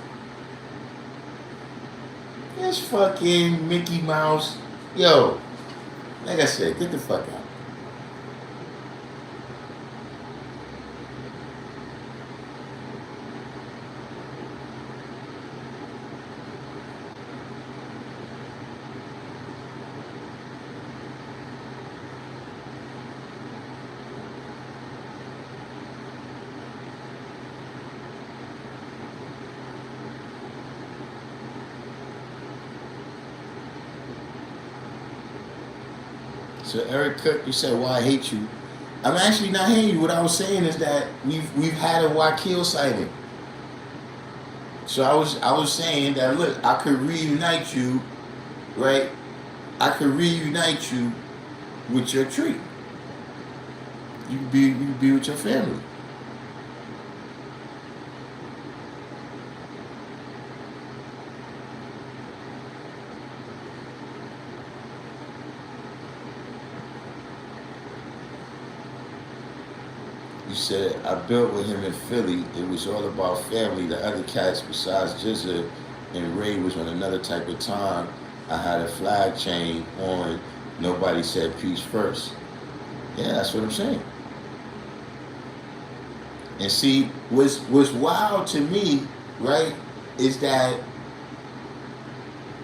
This fucking Mickey Mouse, yo, like I said, get the fuck out. So Eric Cook, you said, "Why I hate you?" I'm actually not hating you. What I was saying is that we've had a Wakil sighting. So I was saying that, look, I could reunite you, right? I could reunite you with your tree. You could be with your family. You said, I built with him in Philly. It was all about family. The other cats besides Jizza and Ray was on another type of time. I had a flag chain on. Nobody said peace first. Yeah, that's what I'm saying. And see, what's wild to me, right, is that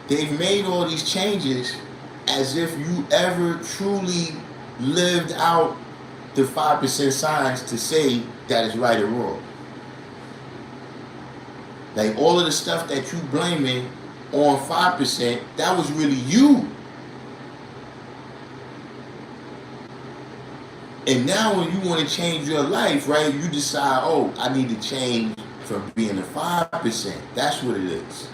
they've made all these changes as if you ever truly lived out the 5% signs to say that is right or wrong. Like all of the stuff that you blaming on 5%, that was really you. And now when you want to change your life, right, you decide, oh, I need to change from being a 5%. That's what it is.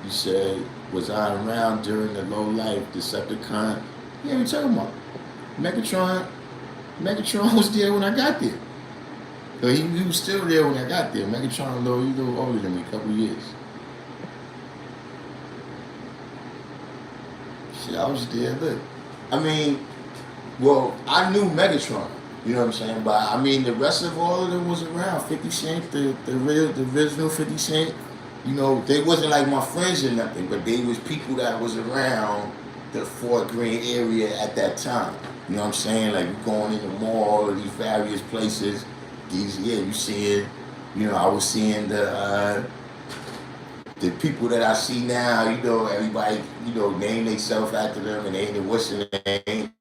You said, was I around during the low life Decepticon? Yeah, we talking about Megatron. Megatron was there when I got there. So he was still there when I got there. Megatron, he a little older than me, a couple years. Shit, I was there. Look, I mean, well, I knew Megatron. You know what I'm saying? But I mean, the rest of all of them was around. 50 Cent, the original 50 Cent. You know, they wasn't like my friends or nothing, but they was people that was around the Fort Greene area at that time. You know what I'm saying? Like, you going in the mall or these various places. You seeing, I was seeing the people that I see now, everybody, name themselves after them, and they what's the name?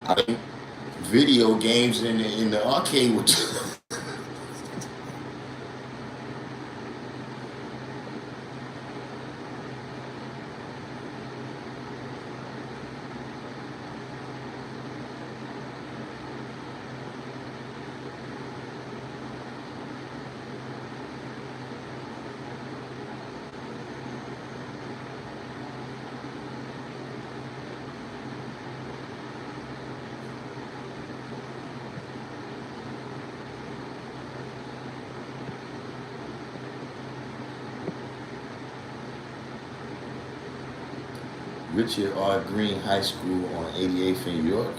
I mean, video games in the arcade with Richard R. Green High School on 88th in York.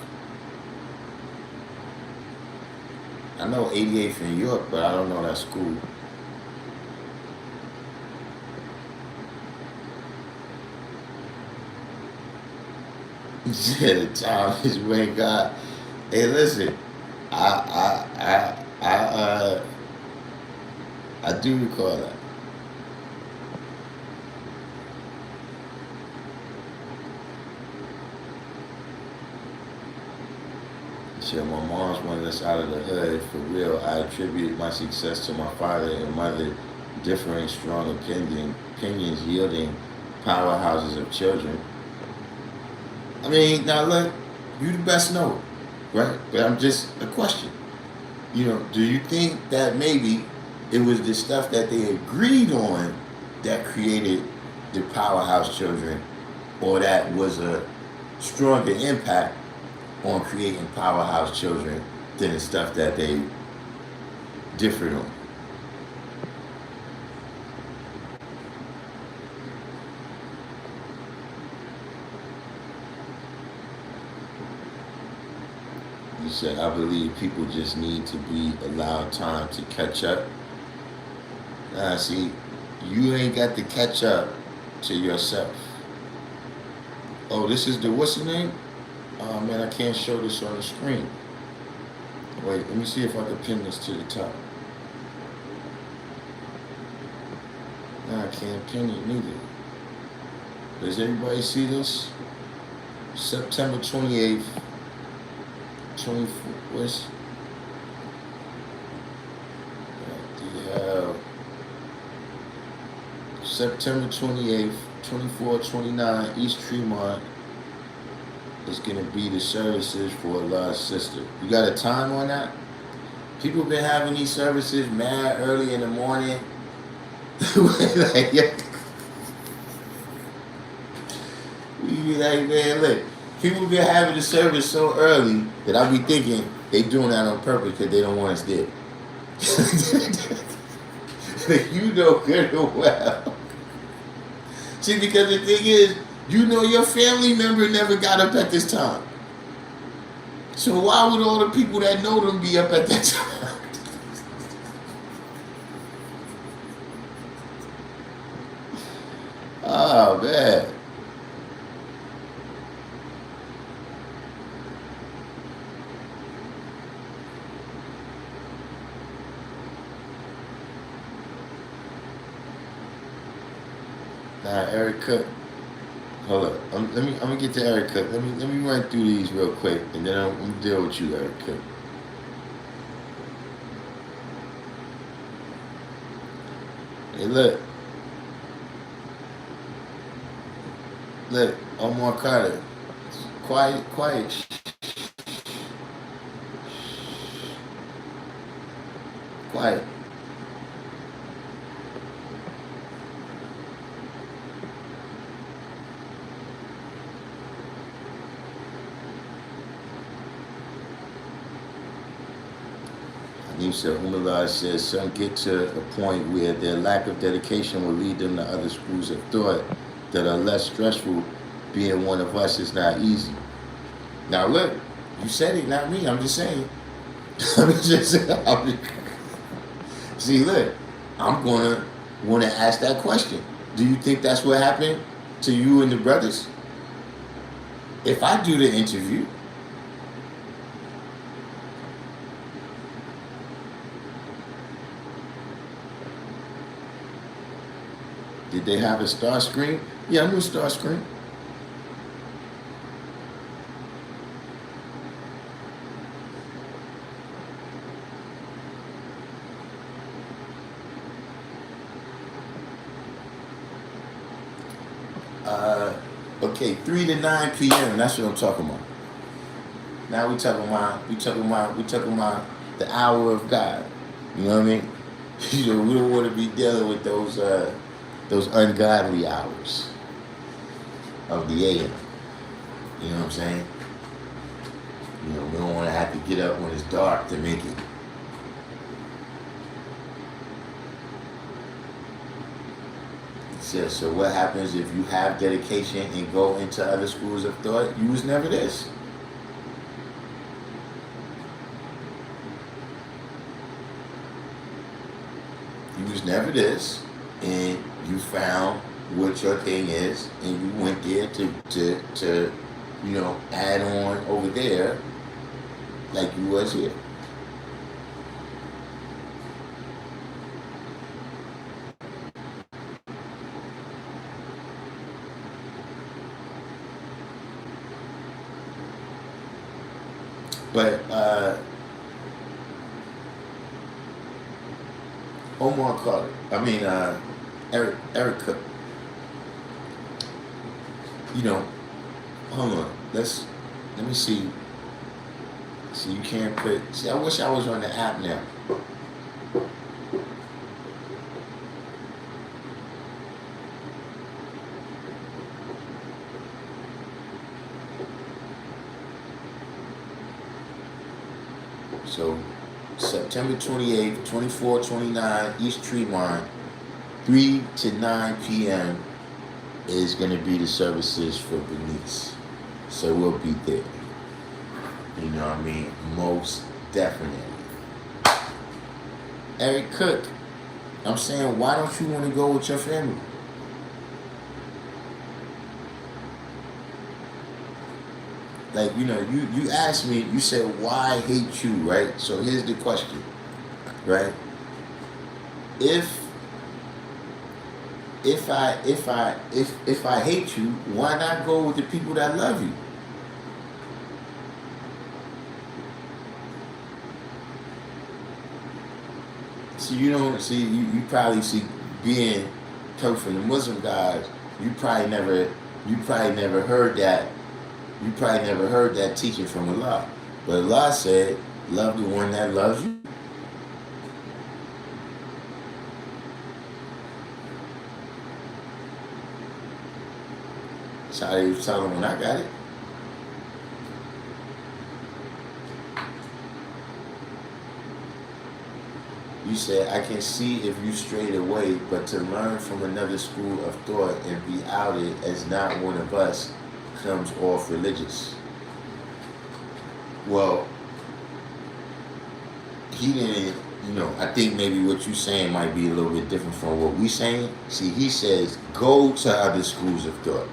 I know 88th in York, but I don't know that school. Yeah, the time is when God. Hey, listen, I I do recall that. Shit, my mom's wanted us out of the hood for real. I attribute my success to my father and mother, differing strong opinions yielding powerhouses of children. I mean, now look, you the best know, right? But I'm just a question. Do you think that maybe it was the stuff that they agreed on that created the powerhouse children, or that was a stronger impact on creating powerhouse children than the stuff that they differed on? You said, I believe people just need to be allowed time to catch up. Nah, see, you ain't got to catch up to yourself. Oh, this is what's the name? Oh man, I can't show this on the screen. Wait, let me see if I can pin this to the top. Nah, I can't pin it neither. Does everybody see this? September 28th, 24, what's the hell? September 28th, 24, 29, East Tremont is going to be the services for Allah's sister. You got a time on that? People been having these services mad early in the morning. Like, yeah. We be like, man, look, people been having the service so early that I be thinking they doing that on purpose because they don't want us dead. You know good and well. See, because the thing is, your family member never got up at this time. So why would all the people that know them be up at that time? Oh, man. Nah, Eric Cook. Hold up. I'm gonna get to Eric Cook. Let me run through these real quick, and then I'm gonna deal with you, Eric Cook. Hey, look, Omar Carter. Quiet. Quiet. Nisa Umallah says some get to a point where their lack of dedication will lead them to other schools of thought that are less stressful. Being one of us is not easy. Now look, you said it, not me. I'm just saying. See, look, I'm gonna want to ask that question. Do you think that's what happened to you and the brothers? If I do the interview, did they have a star screen? Yeah, I knew a star screen. Okay, 3 to 9 p.m. That's what I'm talking about. Now we talking about the hour of God. You know what I mean? We don't want to be dealing with those ungodly hours of the AM. You know what I'm saying? We don't want to have to get up when it's dark to make it. said, so what happens if you have dedication and go into other schools of thought? You was never this. You was never this, and you found what your thing is, and you went there to add on over there like you was here. But Omar Carter, Eric Cook, hold on, let me see. See, you can't put, I wish I was on the app now. So, September 28th, 24, 29, East Tremont, 3 to 9 p.m. is going to be the services for Bernice. So we'll be there. You know what I mean? Most definitely. Eric Cook, I'm saying, why don't you want to go with your family? Like, you asked me, you said, why hate you, right? So here's the question, right? If I hate you, why not go with the people that love you? So you probably see being come from the Muslim guys, you probably never heard that. You probably never heard that teaching from Allah. But Allah said, love the one that loves you. That's how they was telling when I got it. You said, I can see if you strayed away, but to learn from another school of thought and be outed as not one of us comes off religious. Well, he didn't, I think maybe what you're saying might be a little bit different from what we're saying. See, he says, go to other schools of thought.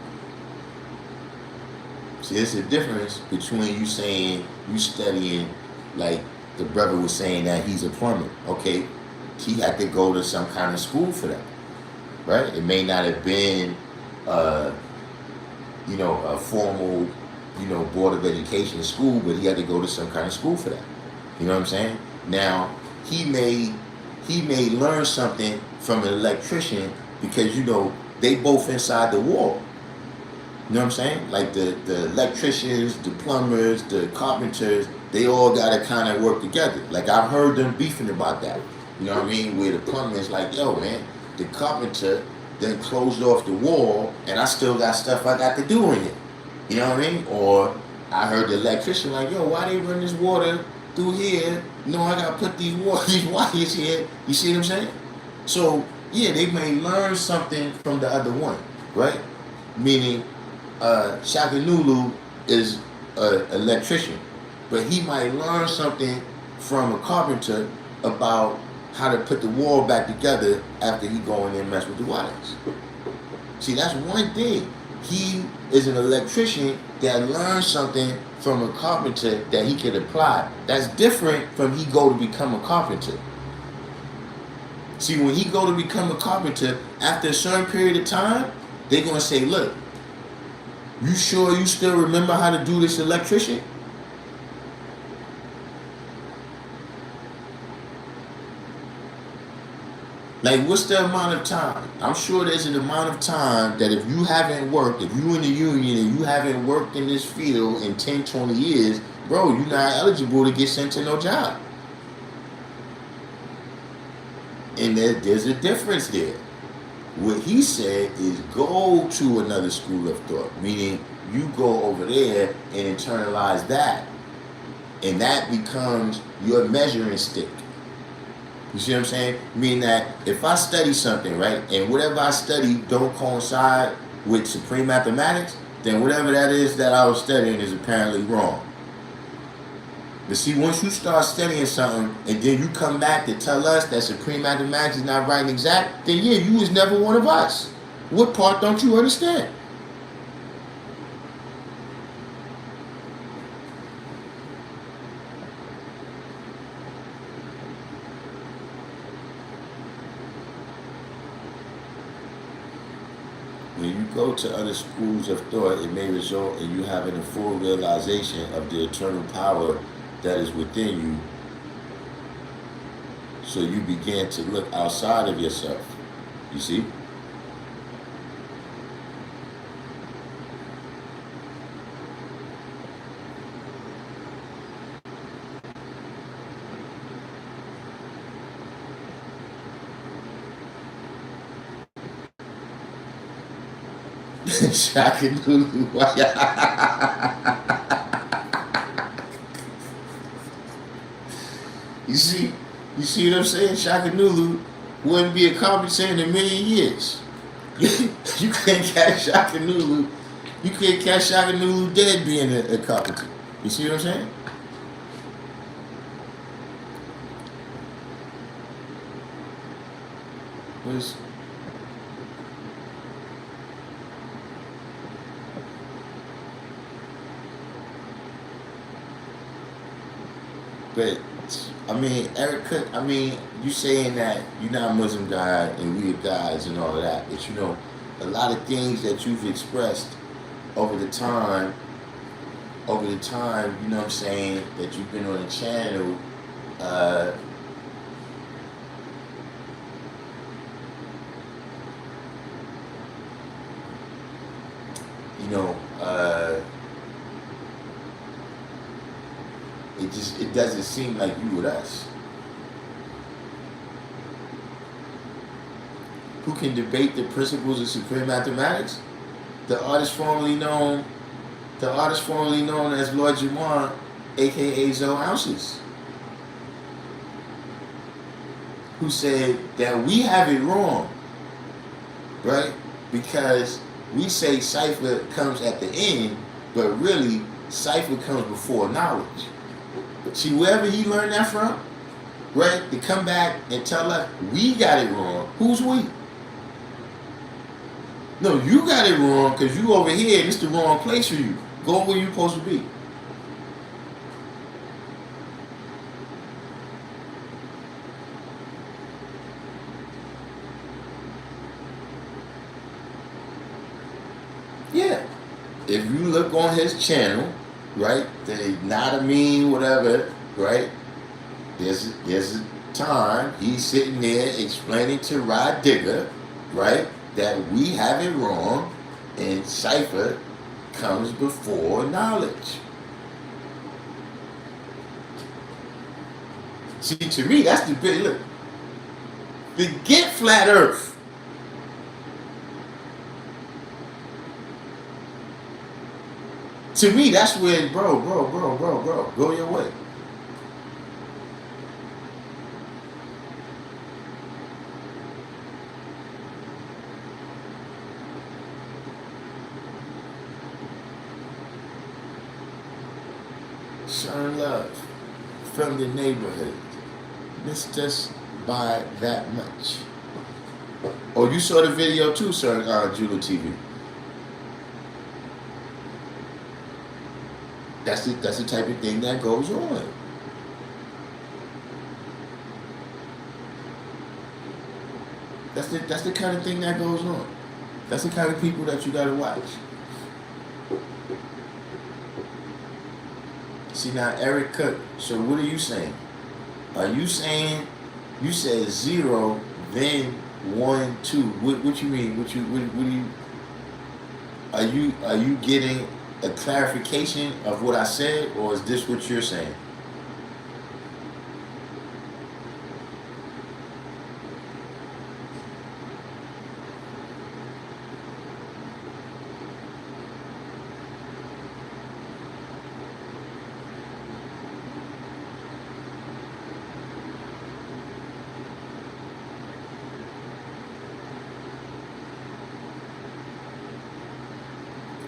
See, there's a difference between you saying you studying, like the brother was saying that he's a plumber. Okay, he had to go to some kind of school for that, right? It may not have been, a formal, Board of Education school, but he had to go to some kind of school for that. You know what I'm saying? Now, he may learn something from an electrician because, they both inside the wall. You know what I'm saying? Like the electricians, the plumbers, the carpenters, they all got to kind of work together. Like I've heard them beefing about that. You know what I mean? Where the plumber is like, yo, man, the carpenter then closed off the wall and I still got stuff I got to do in it. You know what I mean? Or I heard the electrician like, yo, why they run this water through here? I got to put these wires here. You see what I'm saying? So, yeah, they may learn something from the other one, right? Meaning, Shakanulu is an electrician, but he might learn something from a carpenter about how to put the wall back together after he go in there and mess with the wires. See, that's one thing. He is an electrician that learned something from a carpenter that he could apply. That's different from he go to become a carpenter. See, when he go to become a carpenter, after a certain period of time, they're going to say, look, you sure you still remember how to do this electrician? Like, what's the amount of time? I'm sure there's an amount of time that if you haven't worked, if you in the union and you haven't worked in this field in 10, 20 years, bro, you're not eligible to get sent to no job. And there's a difference there. What he said is go to another school of thought, meaning you go over there and internalize that. And that becomes your measuring stick. You see what I'm saying? Meaning that if I study something, right, and whatever I study don't coincide with supreme mathematics, then whatever that is that I was studying is apparently wrong. But see, once you start studying something and then you come back to tell us that supreme mathematics is not right and exact, then yeah, you was never one of us. What part don't you understand? When you go to other schools of thought, it may result in you having a full realization of the eternal power that is within you. So you begin to look outside of yourself. You see? Shocking Lulu. You see what I'm saying? Shakanulu wouldn't be accomplished in a million years. You can't catch Shakanulu. You can't catch Shakanulu dead being a competent. You see what I'm saying? Was but I mean, Eric Cook, I mean, you saying that you're not a Muslim guy and we are guys and all of that, but you know, a lot of things that you've expressed over the time, you know what I'm saying, that you've been on the channel, you know, it doesn't seem like you with us. Who can debate the principles of supreme mathematics? The artist formerly known as Lord Jamar, aka Zoe Ounces, who said that we have it wrong, right? Because we say cipher comes at the end, but really cipher comes before knowledge. See, wherever he learned that from, right, to come back and tell us we got it wrong. Who's we? No, you got it wrong because you over here and it's the wrong place for you. Go where you're supposed to be. Yeah. If you look on his channel, right, the not a mean whatever, right, there's a time he's sitting there explaining to Rod Digger, right, that we have it wrong and cipher comes before knowledge. See, to me, that's the big look. Forget flat earth. To me, that's where, bro, go your way. Shine love from the neighborhood. Missed us by that much. Oh, you saw the video too, sir, Judo TV. That's the type of thing that goes on. That's the kind of thing that goes on. That's the kind of people that you gotta watch. See now, Eric Cook. So what are you saying? Are you saying you said 0, then 1, 2? What you mean? What do you? Are you getting a clarification of what I said, or is this what you're saying?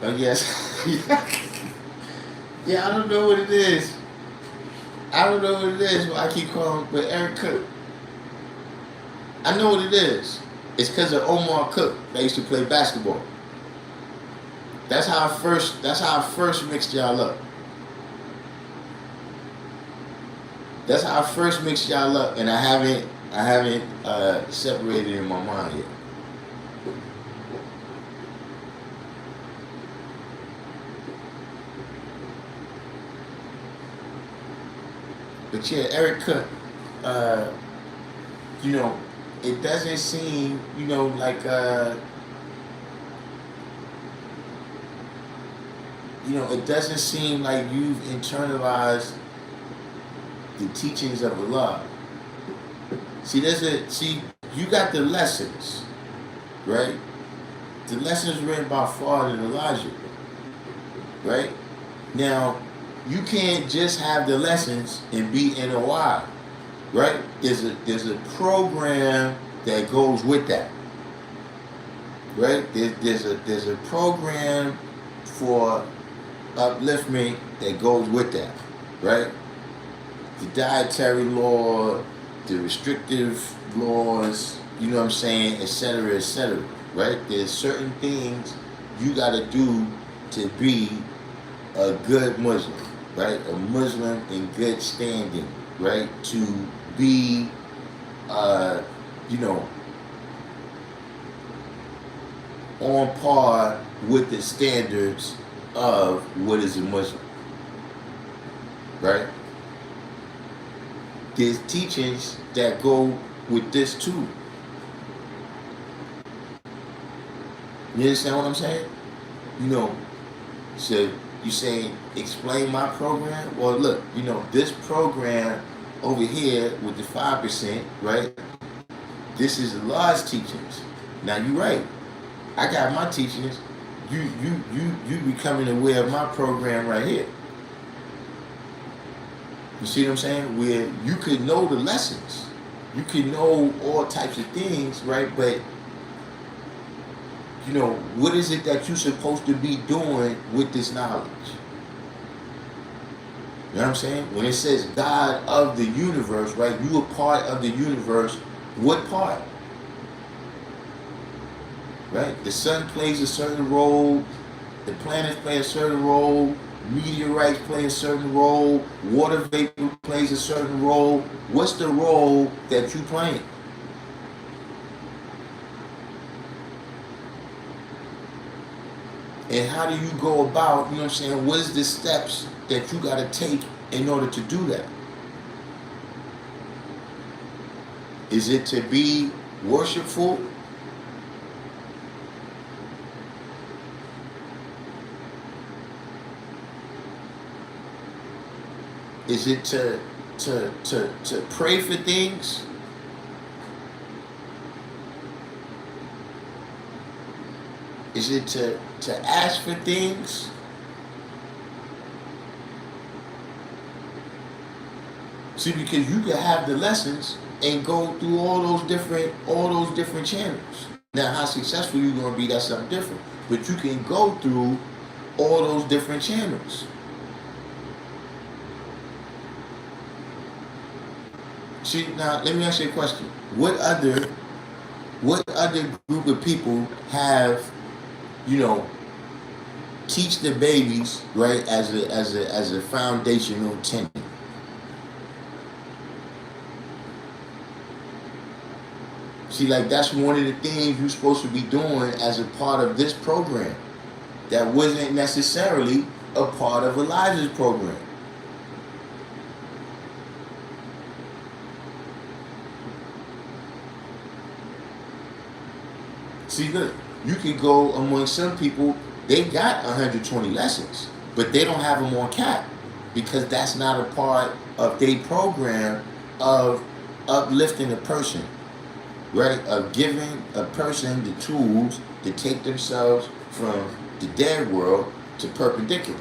Oh yes. Yeah, I don't know what it is. I don't know what it is, but I keep calling him, but Eric Cook. I know what it is. It's because of Omar Cook. They used to play basketball. That's how I first mixed y'all up. That's how I first mixed y'all up, and I haven't separated in my mind yet. But yeah, Eric Cook, you know, it doesn't seem, like, it doesn't seem like you've internalized the teachings of Allah. See, you got the lessons, right? The lessons written by Fard and Elijah, right? Now, you can't just have the lessons and be NOI, right? There's a program that goes with that, right? There's a program for upliftment that goes with that, right? The dietary law, the restrictive laws, you know what I'm saying, et cetera, right? There's certain things you got to do to be a good Muslim, right? A Muslim in good standing, right? To be, on par with the standards of what is a Muslim, right? There's teachings that go with this too. You understand what I'm saying? So you say, explain my program? Well, look, this program over here with the 5%, right? This is Allah's teachings. Now you're right. I got my teachings. You becoming aware of my program right here. You see what I'm saying? Where you could know the lessons. You can know all types of things, right? But, what is it that you're supposed to be doing with this knowledge? You know what I'm saying? When it says God of the universe, right? You are part of the universe. What part? Right? The sun plays a certain role. The planets play a certain role. Meteorites play a certain role. Water vapor plays a certain role. What's the role that you playing? And how do you go about, what is the steps that you got to take in order to do that? Is it to be worshipful? Is it to pray for things? Is it to ask for things? See, because you can have the lessons and go through all those different channels. Now, how successful you're going to be, that's something different. But you can go through all those different channels. See, now let me ask you a question. What other group of people have, teach the babies, right, as a foundational tenet? See, like, that's one of the things you're supposed to be doing as a part of this program that wasn't necessarily a part of Elijah's program. See, look, you can go among some people, they got 120 lessons, but they don't have them on cap because that's not a part of their program of uplifting a person, right? Of giving a person the tools to take themselves from the dead world to perpendicular.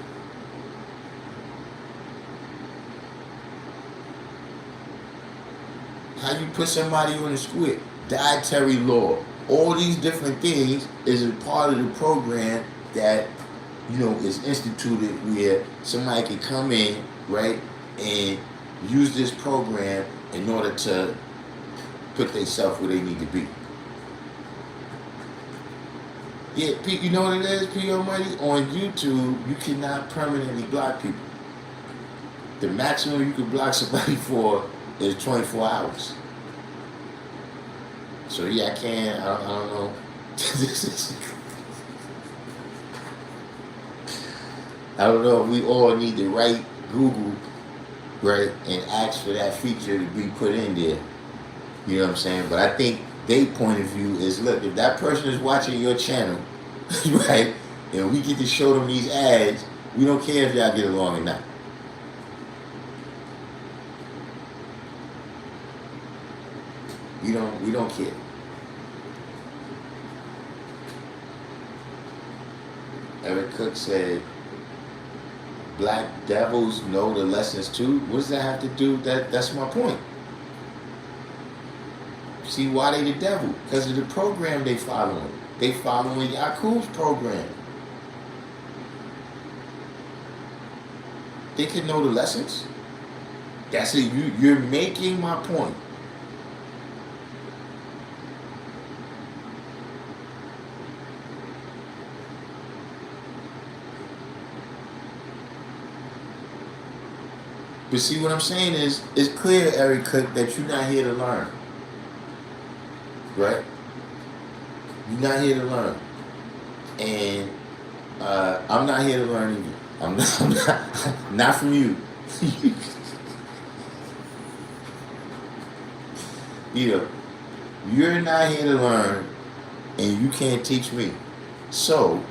How you put somebody on a squid? Dietary law. All these different things is a part of the program that is instituted where somebody can come in, right, and use this program in order to put themselves where they need to be. Yeah, you know what it is, P.O. Money? On YouTube, you cannot permanently block people. The maximum you can block somebody for is 24 hours. So yeah, I can't, I don't know. I don't know if we all need to write Google, right, and ask for that feature to be put in there. You know what I'm saying? But I think their point of view is, look, if that person is watching your channel, right, and we get to show them these ads, we don't care if y'all get along or not. We don't care. Eric Cook said, black devils know the lessons too. What does that have to do? That's my point. See, why they the devil? Because of the program they following. They following Yakub's program. They can know the lessons. That's it. You're making my point. But see, what I'm saying is, it's clear, Eric Cook, that you're not here to learn. Right? You're not here to learn. And I'm not here to learn either. I'm not from you. You're not here to learn, and you can't teach me. So,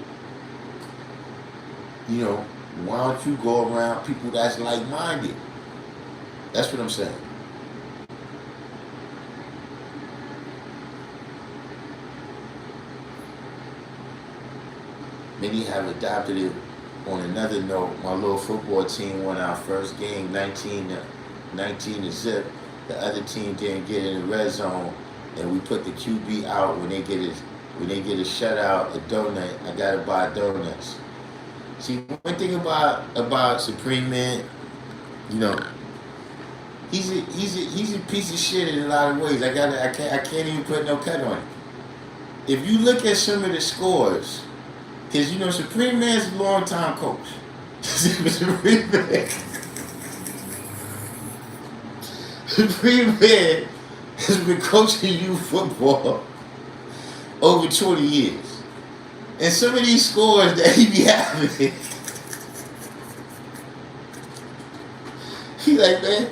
why don't you go around people that's like-minded? That's what I'm saying. Many have adopted it. On another note, my little football team won our first game 19 to zip. The other team didn't get in the red zone, and we put the QB out when they get a shutout, a donut. I gotta buy donuts. See, one thing about Supreme Man, he's a piece of shit in a lot of ways. I can't even put no cut on it. If you look at some of the scores, because Supreme Man's a long-time coach. Supreme Man has been coaching youth football over 20 years. And some of these scores that he be having, he like, man,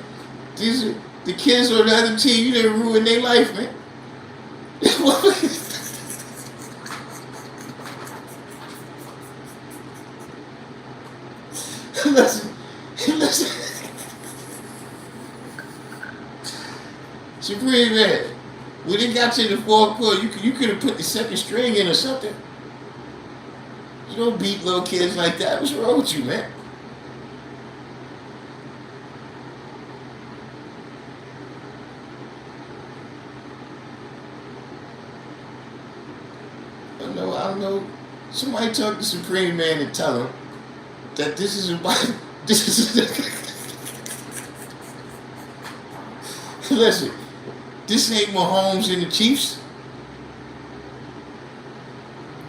these are the kids on the other team, you didn't ruin their life, man. Listen. Supreme Man, when it got to the fourth quarter, you could have put the second string in or something. You don't beat little kids like that. What's wrong with you, man? I don't know. Somebody talk to Supreme Man and tell him that this is listen, this ain't Mahomes and the Chiefs.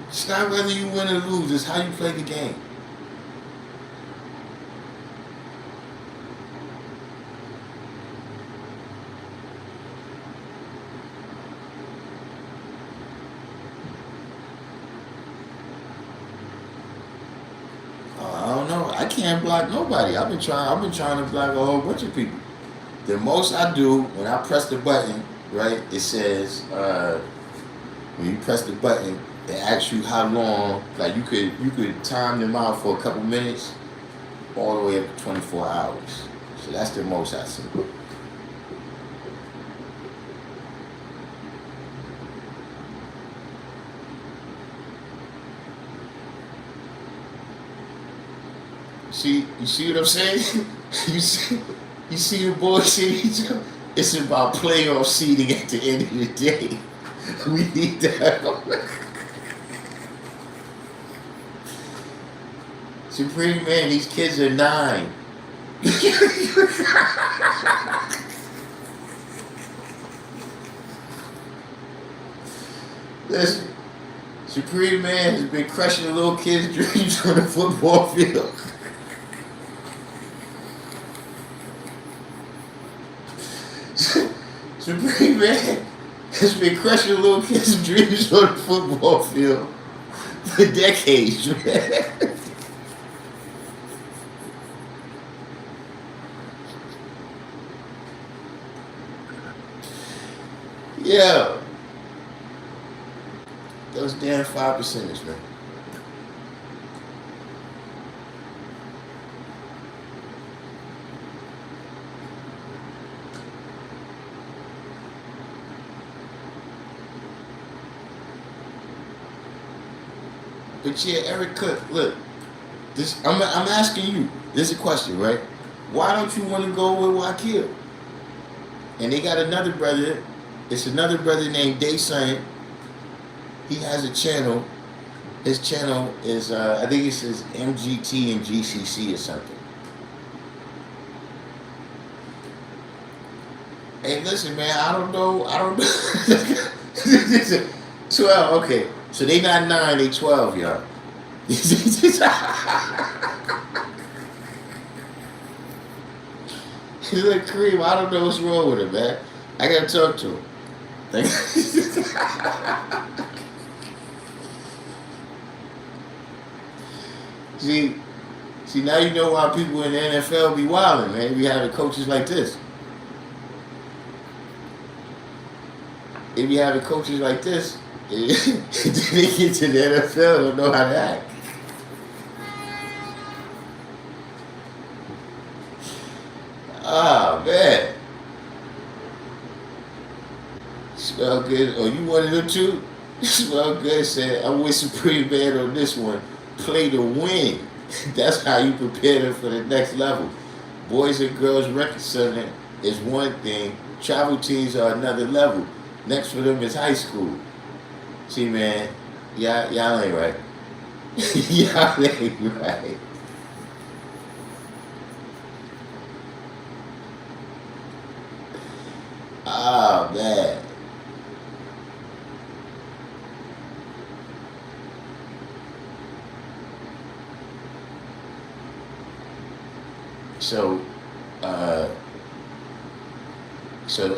It's not whether you win or lose, it's how you play the game. I don't know. I can't block nobody. I've been trying to block a whole bunch of people. The most I do when I press the button, right? It says when you press the button, it asks you how long. Like you could time them out for a couple minutes, all the way up to 24 hours. So that's the most I see. You see what I'm saying? You see the bullshit? It's about playoff seeding at the end of the day. We need that. Supreme Man, these kids are 9. Listen, Supreme Man has been crushing the little kids' dreams on the football field. Supreme Man has been crushing the little kids' dreams on the football field for decades, man. Yeah. Those damn 5%ers, man. But yeah, Eric Cook, look, this I'm asking you. This is a question, right? Why don't you want to go with Wakil? And they got another brother. It's another brother named Dayson. He has a channel. His channel is I think it says MGT and GCC or something. Hey, listen, man. I don't know. 12. Okay, so they not 9. They 12, y'all. Look, Kareem, I don't know what's wrong with him, man. I gotta talk to him. See, now you know why people in the NFL be wilding, man. We having coaches like this. If you having coaches like this, they get to the NFL, don't know how to act. Ah, man. Smell good. Oh, you one of them too? Smell good said, I'm with Supreme Man on this one. Play to win. That's how you prepare them for the next level. Boys and girls reconciling is one thing. Travel teams are another level. Next for them is high school. See, man, y'all ain't right. Y'all ain't right. Ah, man. So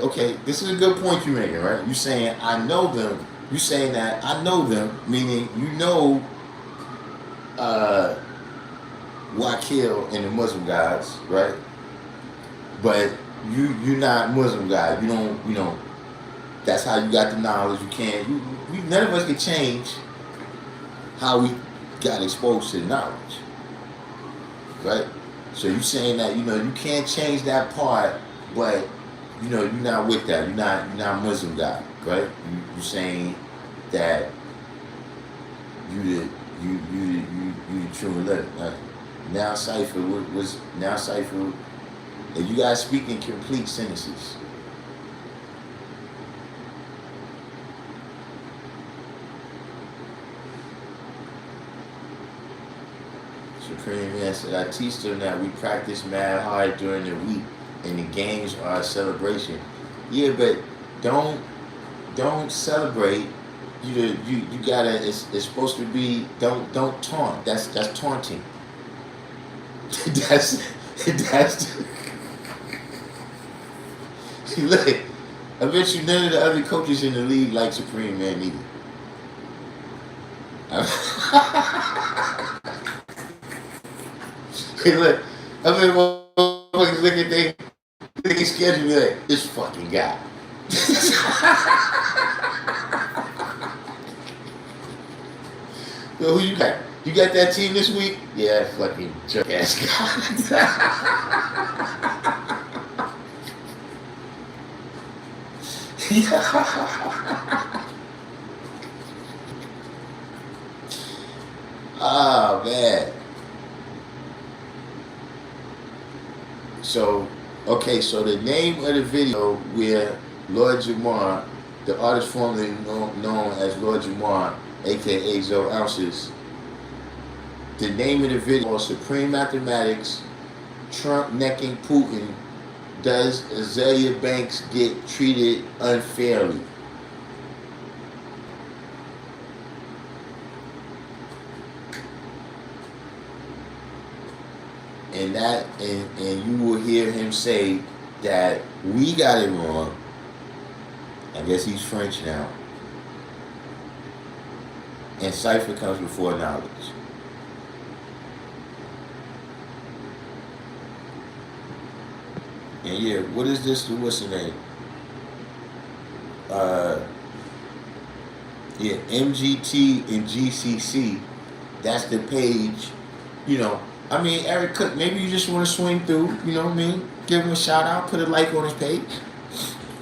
okay, this is a good point you're making, right? You saying I know them. You saying that I know them, meaning you know Wakil and the Muslim guys, right? But you're not Muslim guy. You don't. That's how you got the knowledge. You can't. None of us can change how we got exposed to the knowledge, right? So you saying that you can't change that part, but you're not with that. You're not Muslim guy, right? You saying that you the true elect. Right? Now Cipher was now Cipher. And you guys speak in complete sentences. Supreme Man said, I teach them that we practice mad hard during the week and the games are a celebration. Yeah, but don't celebrate. You gotta. It's supposed to be. Don't taunt. That's taunting. that's. Look, I bet you none of the other coaches in the league like Supreme Man either. Hey, look, I bet motherfuckers look at their schedule and be like, this fucking guy. Well, who you got? You got that team this week? Yeah, fucking jerk ass guy. Ah, man. So the name of the video where Lord Jamar, the artist formerly known as Lord Jamar, aka Zo Ounces, The name of the video is Supreme Mathematics, Trump necking Putin. Does Azalea Banks get treated unfairly? And you will hear him say that we got it wrong. I guess he's French now. And cipher comes before knowledge. And yeah, what is this? What's the name? Yeah, MGT and GCC. That's the page. You know, I mean, Eric Cook, maybe you just want to swing through, you know what I mean? Give him a shout out, put a like on his page.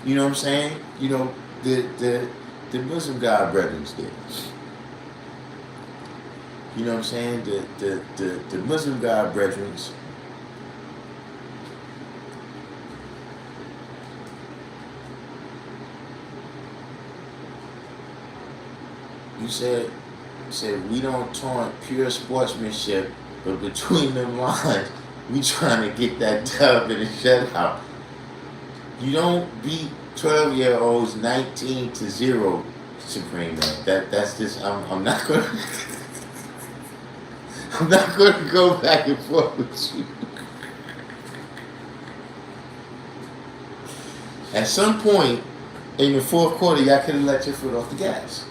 You know what I'm saying? You know, the Muslim God brethrens there. You know what I'm saying? The Muslim God brethrens. You said we don't taunt pure sportsmanship, but between them lines, we trying to get that dub in the shutout. You don't beat 12-year-olds 19-0, Supreme Man. That's just I'm not gonna I'm not gonna go back and forth with you. At some point in the fourth quarter, y'all could have let your foot off the gas.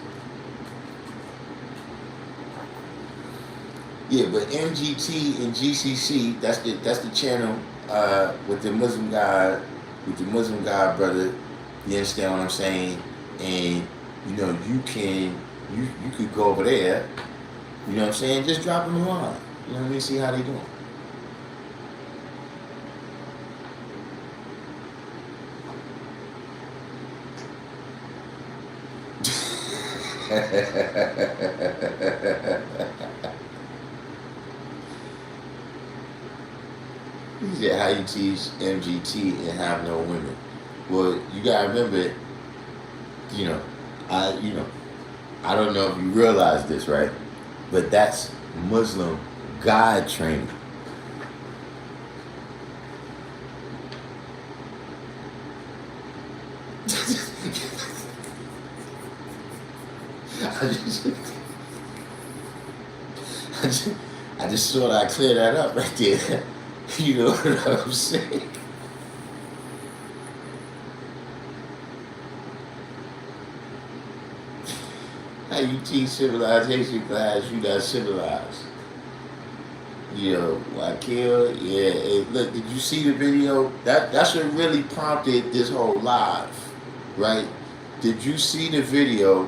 Yeah, but MGT and GCC, that's the channel with the Muslim God brother. You understand what I'm saying? And you know you could go over there. You know what I'm saying? Just drop them a line. You know what I mean? See how they doing. He said, how you teach MGT and have no women? Well, you gotta remember, I don't know if you realize this, right? But that's Muslim God training. I just thought I'd clear that up right there. You know what I'm saying? How you teach civilization class, you got civilized. You know, Wakil, yeah. Hey, look, did you see the video? That's what really prompted this whole live, right? Did you see the video?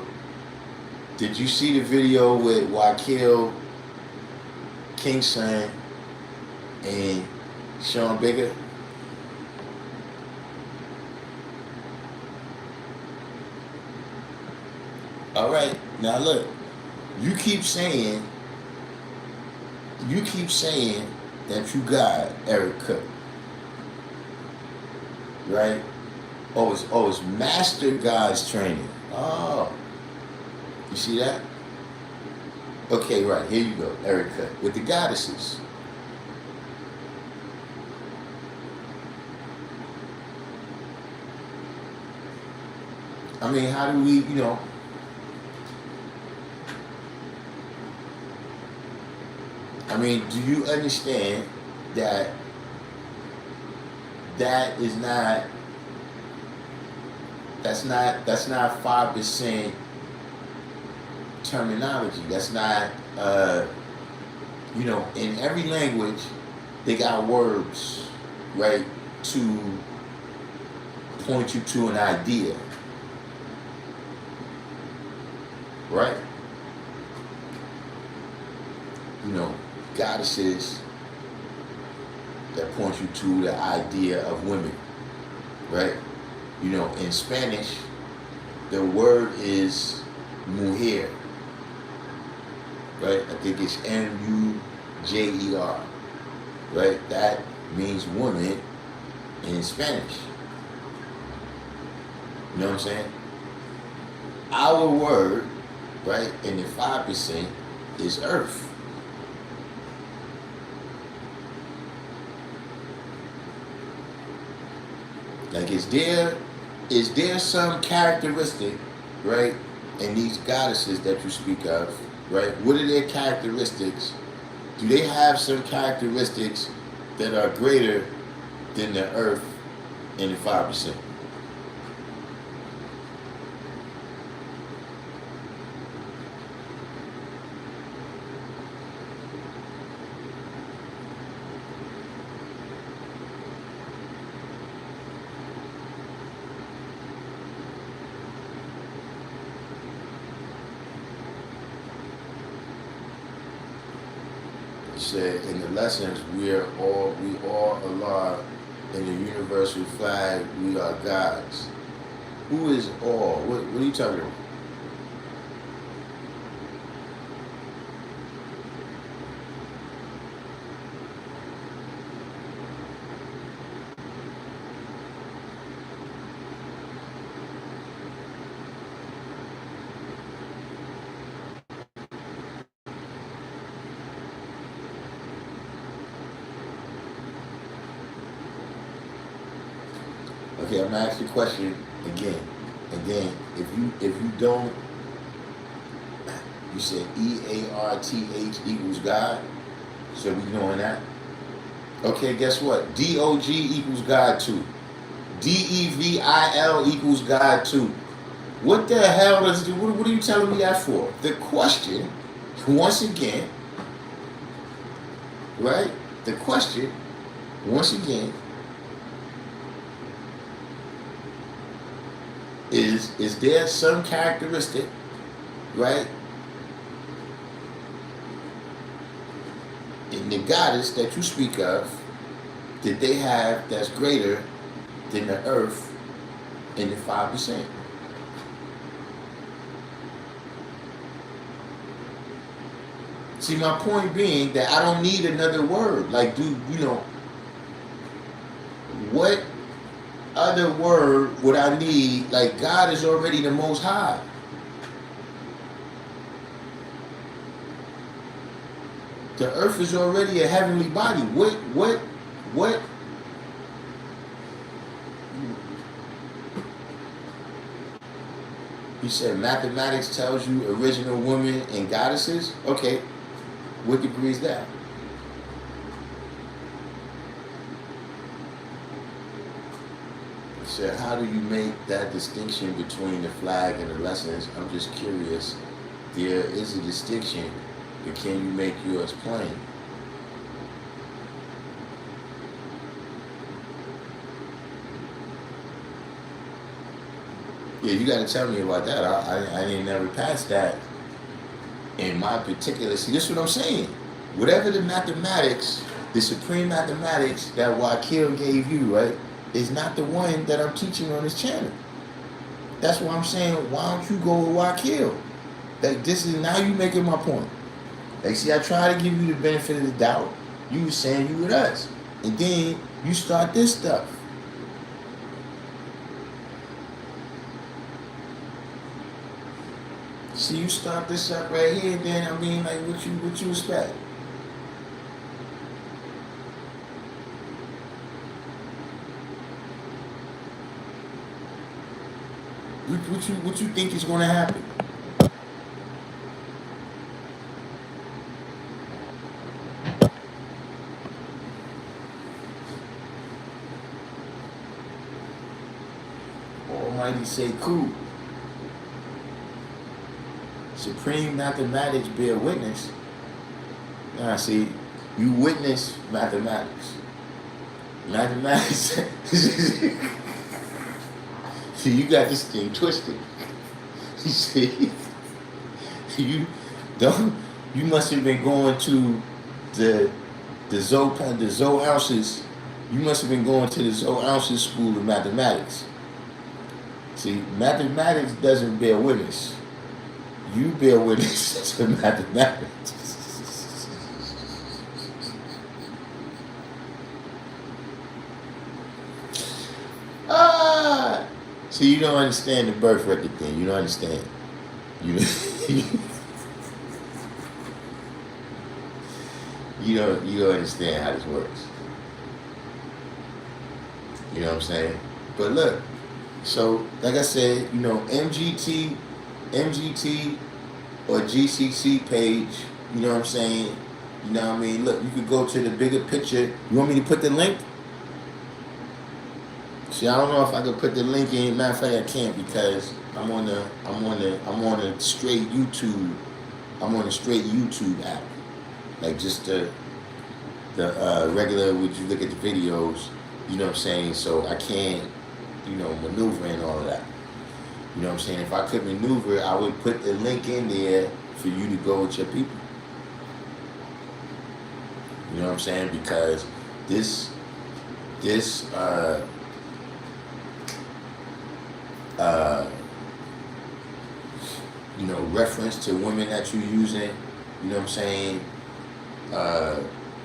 Did you see the video with Wakil, Kingston, and Sean Bigger? All right, now look, you keep saying that you got Eric Cook, right? Oh, it's Master God's training. Oh, you see that? Okay, right, here you go, Eric Cook, with the goddesses. I mean, how do we, I mean, do you understand that is not, that's not 5% terminology. That's not, in every language, they got words, right, to point you to an idea. Right? Goddesses that point you to the idea of women. Right? In Spanish, the word is mujer. Right? I think it's M-U-J-E-R. Right? That means woman in Spanish. You know what I'm saying? Our word, right, and the 5% is earth. Like, is there some characteristic, right, in these goddesses that you speak of, right? What are their characteristics? Do they have some characteristics that are greater than the earth and the 5%? Said in the lessons, we all Allah in the universal flag, we are gods. Who is all? What are you talking about? Okay, I'm gonna ask you a question again. Again, if you don't, you said EARTH equals God. So we knowing that. Okay, guess what? DOG equals God too. DEVIL equals God too. What the hell does it? What are you telling me that for? The question, once again, right? The question, once again, is there some characteristic, right, in the goddess that you speak of that they have that's greater than the earth and the 5%? See, my point being that I don't need another word. Like, what other word would I need? Like, God is already the Most High. The earth is already a heavenly body. What? He said mathematics tells you original women and goddesses. Okay, what degree is that? Said, how do you make that distinction between the flag and the lessons? I'm just curious. There is a distinction, but can you make yours plain? Yeah, you got to tell me about that. I ain't never passed that in my particular. See, this is what I'm saying. Whatever the mathematics, the supreme mathematics that Wakil gave you, right, is not the one that I'm teaching on this channel. That's why I'm saying, why don't you go with Wakil? Like, this is, now you making my point. Like, see, I try to give you the benefit of the doubt. You was saying you with us. And then you start this stuff. See, you start this up right here, and then, I mean, like, what you expect? What you think is going to happen? Almighty say, cool. Supreme mathematics bear witness. Now, see, you witness mathematics. Mathematics. See, you got this thing twisted. You see, you must have been going to the Zoe Ounces. You must have been going to the Zoe Ounces school of mathematics. See, mathematics doesn't bear witness. You bear witness to mathematics. See, you don't understand the birth record thing. You don't understand. You don't understand how this works. You know what I'm saying? But look, so like I said, MGT or GCC page, you know what I'm saying? You know what I mean? Look, you could go to the bigger picture. You want me to put the link? See, I don't know if I could put the link in. Matter of fact, I can't because I'm on a straight YouTube. I'm on a straight YouTube app, like just the regular. Would you look at the videos? You know what I'm saying? So I can't, maneuver and all of that. You know what I'm saying? If I could maneuver, I would put the link in there for you to go with your people. You know what I'm saying? Because this reference to women that you're using, you know what I'm saying?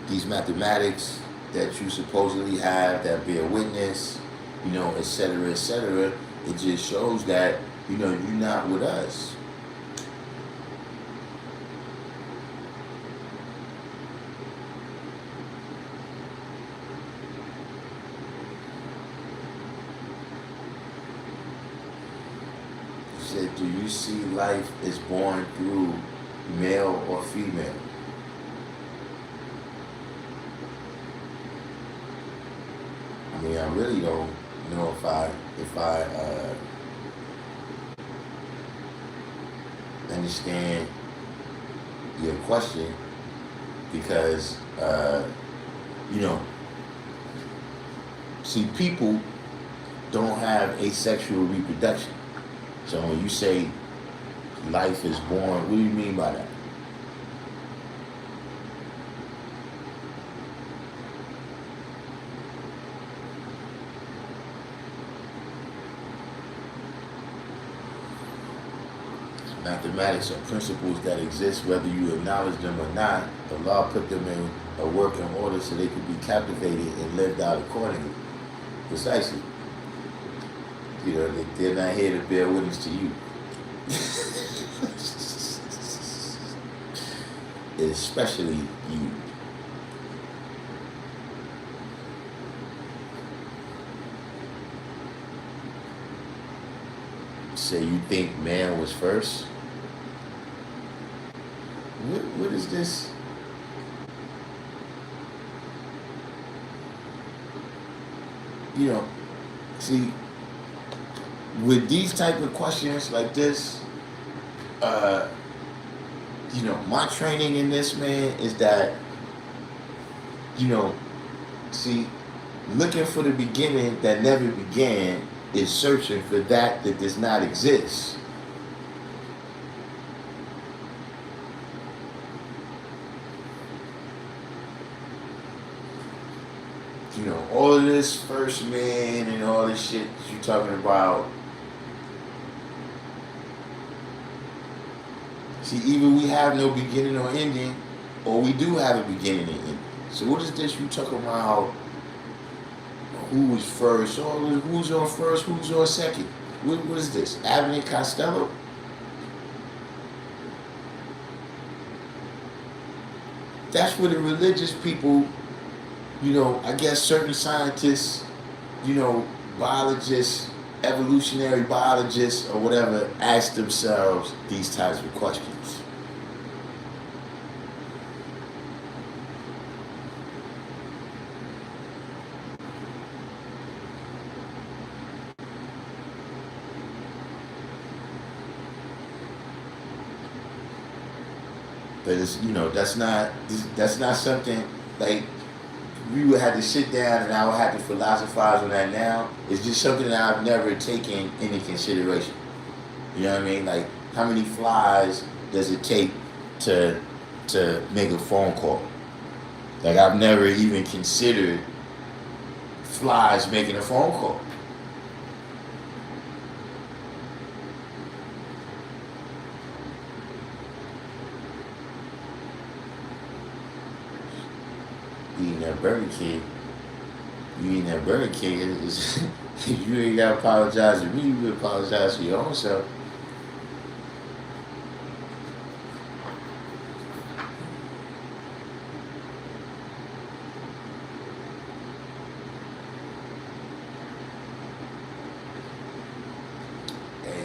These mathematics that you supposedly have that bear witness, et cetera, it just shows that, you're not with us. Said, do you see life is born through male or female? I mean, I really don't know if I understand your question because see, people don't have asexual reproduction. So when you say life is born, what do you mean by that? Mathematics are principles that exist whether you acknowledge them or not. The law put them in a working order so they could be captivated and lived out accordingly. Precisely. They're not here to bear witness to you. Especially you. Say you think man was first? What is this? See, with these type of questions like this, my training in this, man, is that, see, looking for the beginning that never began is searching for that does not exist. All of this first man and all this shit you're talking about. See, either we have no beginning or ending, or we do have a beginning and ending. So what is this you talking about? Who was first? Or who's on first? Who's on second? What is this? Abbott and Costello? That's where the religious people, I guess certain scientists, biologists, evolutionary biologists or whatever, ask themselves these types of questions. But it's, that's not something like we would have to sit down and I would have to philosophize on that now. It's just something that I've never taken into consideration. You know what I mean? Like, how many flies does it take to make a phone call? Like, I've never even considered flies making a phone call. Eating that Burger King, is you ain't gotta apologize to me, you apologize to your own self.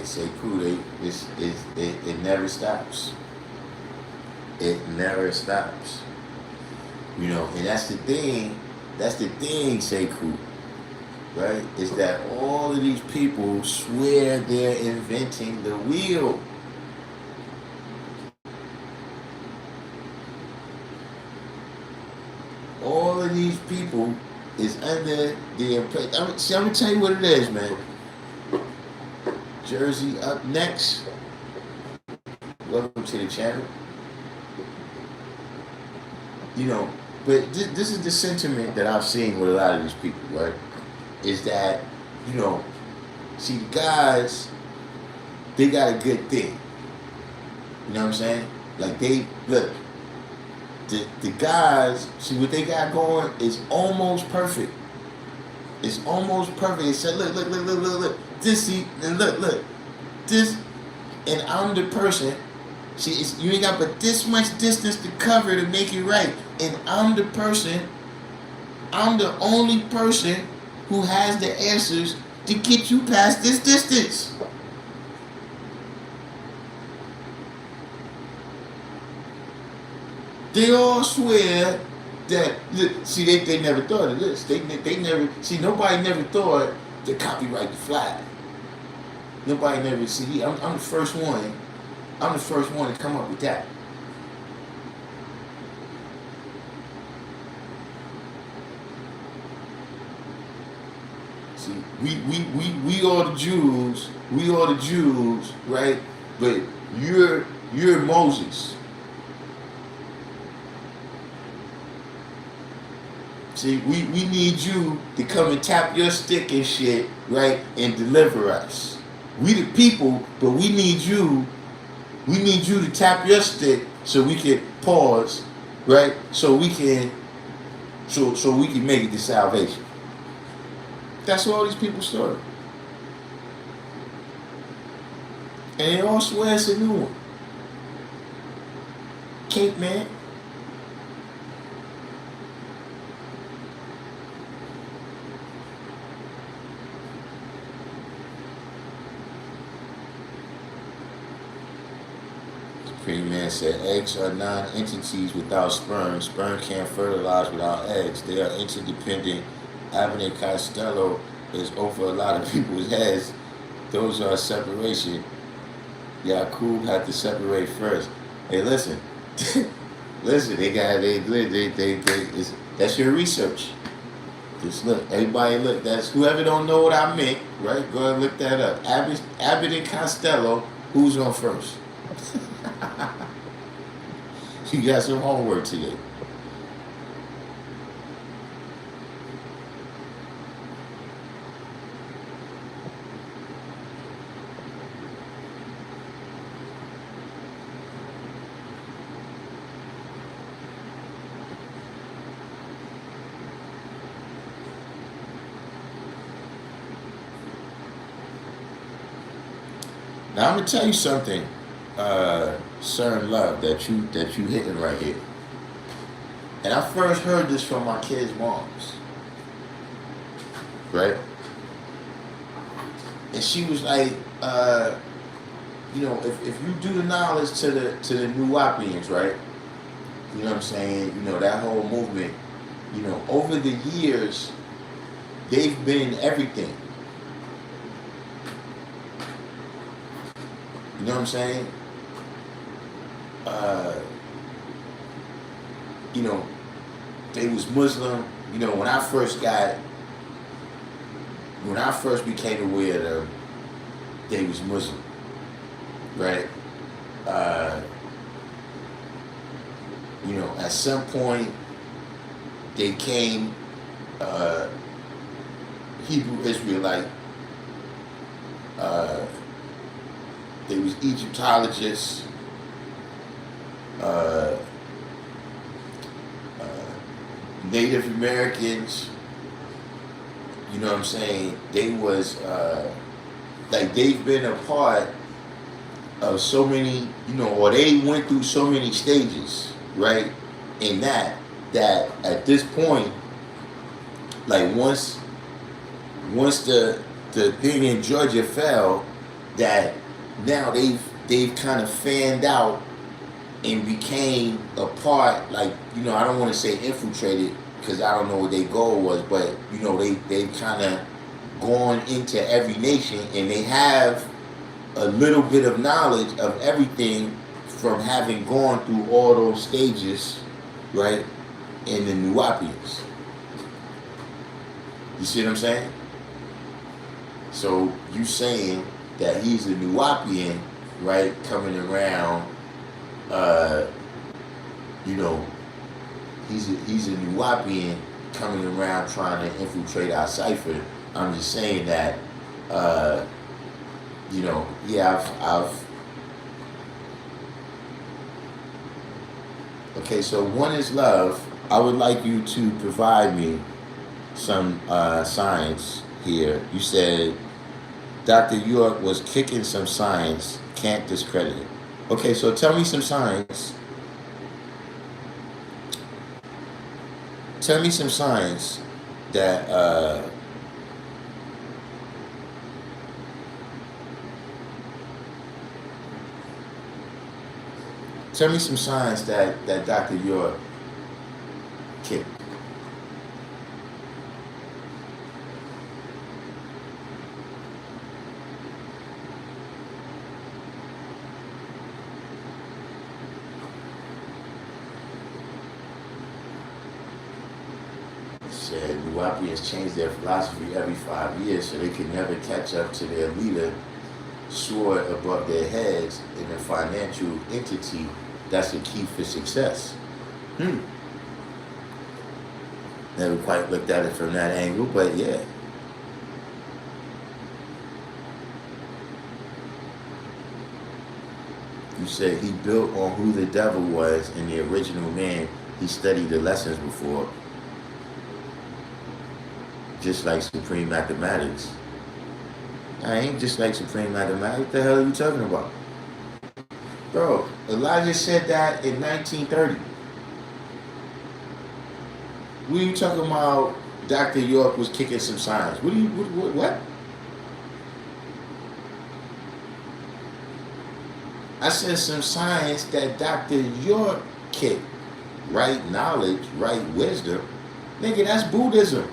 they say cool. It never stops. It never stops. You know, and that's the thing. That's the thing, say cool. Right? Is that all of these people swear they're inventing the wheel. All of these people is under the impression. I'm gonna tell you what it is, man. Jersey up next. Welcome to the channel. You know, but this is the sentiment that I've seen with a lot of these people, right? Is that, you know, see, the guys, they got a good thing. You know what I'm saying? Like, they, look, the guys, see, what they got going is almost perfect. It's almost perfect. It said, look. This, see, and look. This, and I'm the person, see, you ain't got but this much distance to cover to make it right. And I'm the person, I'm the only person who has the answers to get you past this distance. They all swear that, see, they never thought of this. They never, see, nobody never thought to copyright the flag. Nobody never, see, I'm the first one. I'm the first one to come up with that. See, we are the Jews. We are the Jews, right? But you're Moses. See, we need you to come and tap your stick and shit, right, and deliver us. We the people, but we need you. We need you to tap your stick so we can pause, right? So we can make it to salvation. That's all these people story. And they all swear it's a new one. Cape Man. Supreme Man said eggs are non-entities without sperm. Sperm can't fertilize without eggs. They are interdependent. Abbott and Costello is over a lot of people's heads. Those are separation. Yaqub had to separate first. Hey, listen. Listen, that's your research. Just look, everybody look, that's whoever don't know what I meant, right? Go ahead and look that up. Abbott and Costello, who's on first? You got some homework today. Now I'm gonna tell you something, Sir Love, that you hitting right here. And I first heard this from my kids' moms, right? And she was like, you know, if you do the knowledge to the Nuwapians, right? You know what I'm saying? You know, that whole movement, you know, over the years, they've been everything. You know what I'm saying? You know, they was Muslim. You know, when I first became aware of them, they was Muslim, right? You know, at some point, they came Hebrew Israelite. They was Egyptologists. Native Americans. You know what I'm saying? They was like they've been a part of so many, you know, or they went through so many stages, right? In that at this point, like once the thing in Georgia fell, that now they've kind of fanned out and became a part, like, I don't want to say infiltrated because I don't know what their goal was, but they've kind of gone into every nation and they have a little bit of knowledge of everything from having gone through all those stages, right, in the Nuwapians. You see what I'm saying? So you saying that he's a Nuwapian, right, coming around, he's a Nuwapian coming around trying to infiltrate our cipher. I'm just saying that, I've okay, so one is love. I would like you to provide me some science here. You said Dr. York was kicking some science, can't discredit it. Okay, so tell me some science. Tell me some science that tell me some science that Dr. York kicked. Said Nuwapians change their philosophy every 5 years so they can never catch up to their leader, soar above their heads in a financial entity. That's the key for success. Never quite looked at it from that angle, but yeah. You said he built on who the devil was and the original man he studied the lessons before. Just like supreme mathematics. I ain't just like supreme mathematics. What the hell are you talking about? Bro, Elijah said that in 1930. What are you talking about? Dr. York was kicking some science. What? I said some science that Dr. York kicked. Right knowledge, right wisdom. Nigga, that's Buddhism.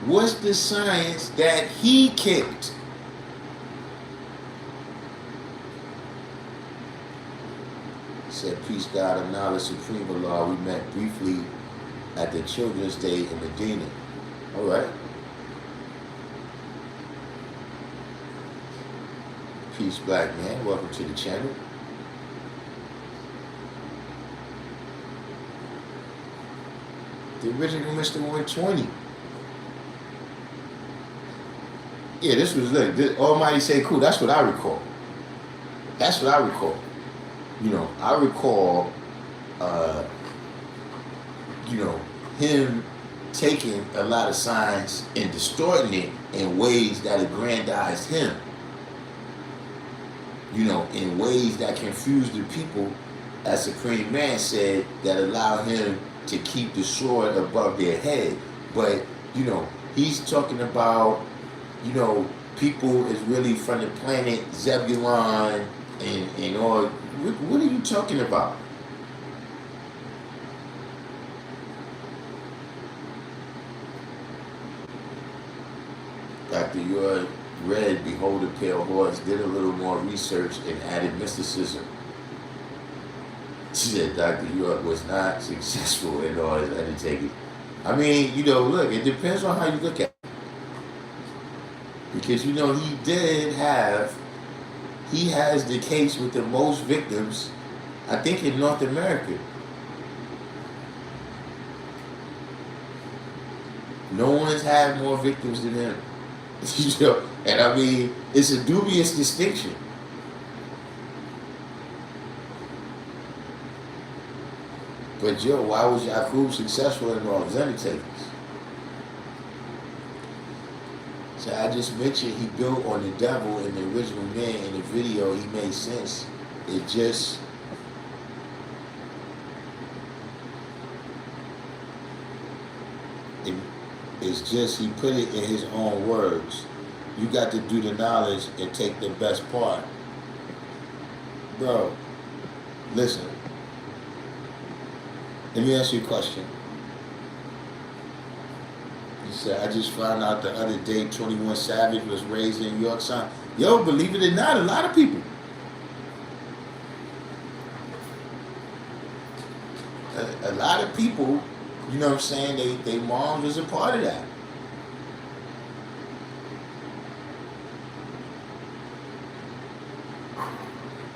What's the science that he kicked? Said, peace, God, of knowledge, supreme Allah. We met briefly at the Children's Day in Medina. All right. Peace, black man. Welcome to the channel. The original Mr. 120. Yeah, this was lit. This, Almighty say cool. That's what I recall. That's what I recall. I recall, him taking a lot of science and distorting it in ways that aggrandized him. In ways that confused the people, as Supreme Man said, that allowed him to keep the sword above their head. But, he's talking about, people is really from the planet Zebulon and all. What are you talking about? Dr. York read Behold the Pale Horse, did a little more research and added mysticism. She said Dr. York was not successful in all his undertakings. I mean, look, it depends on how you look at it. Because, he has the case with the most victims, I think, in North America. No one's had more victims than him. And I mean, it's a dubious distinction. But why was Yaqub successful in all his undertakings? So I just mentioned he built on the devil and the original man in the video. He made sense. It just it, it's just he put it in his own words. You got to do the knowledge and take the best part. Bro, listen. Let me ask you a question. You said, I just found out the other day 21 Savage was raised in York Son. Yo, believe it or not, a lot of people. A lot of people, you know what I'm saying, they mom was a part of that.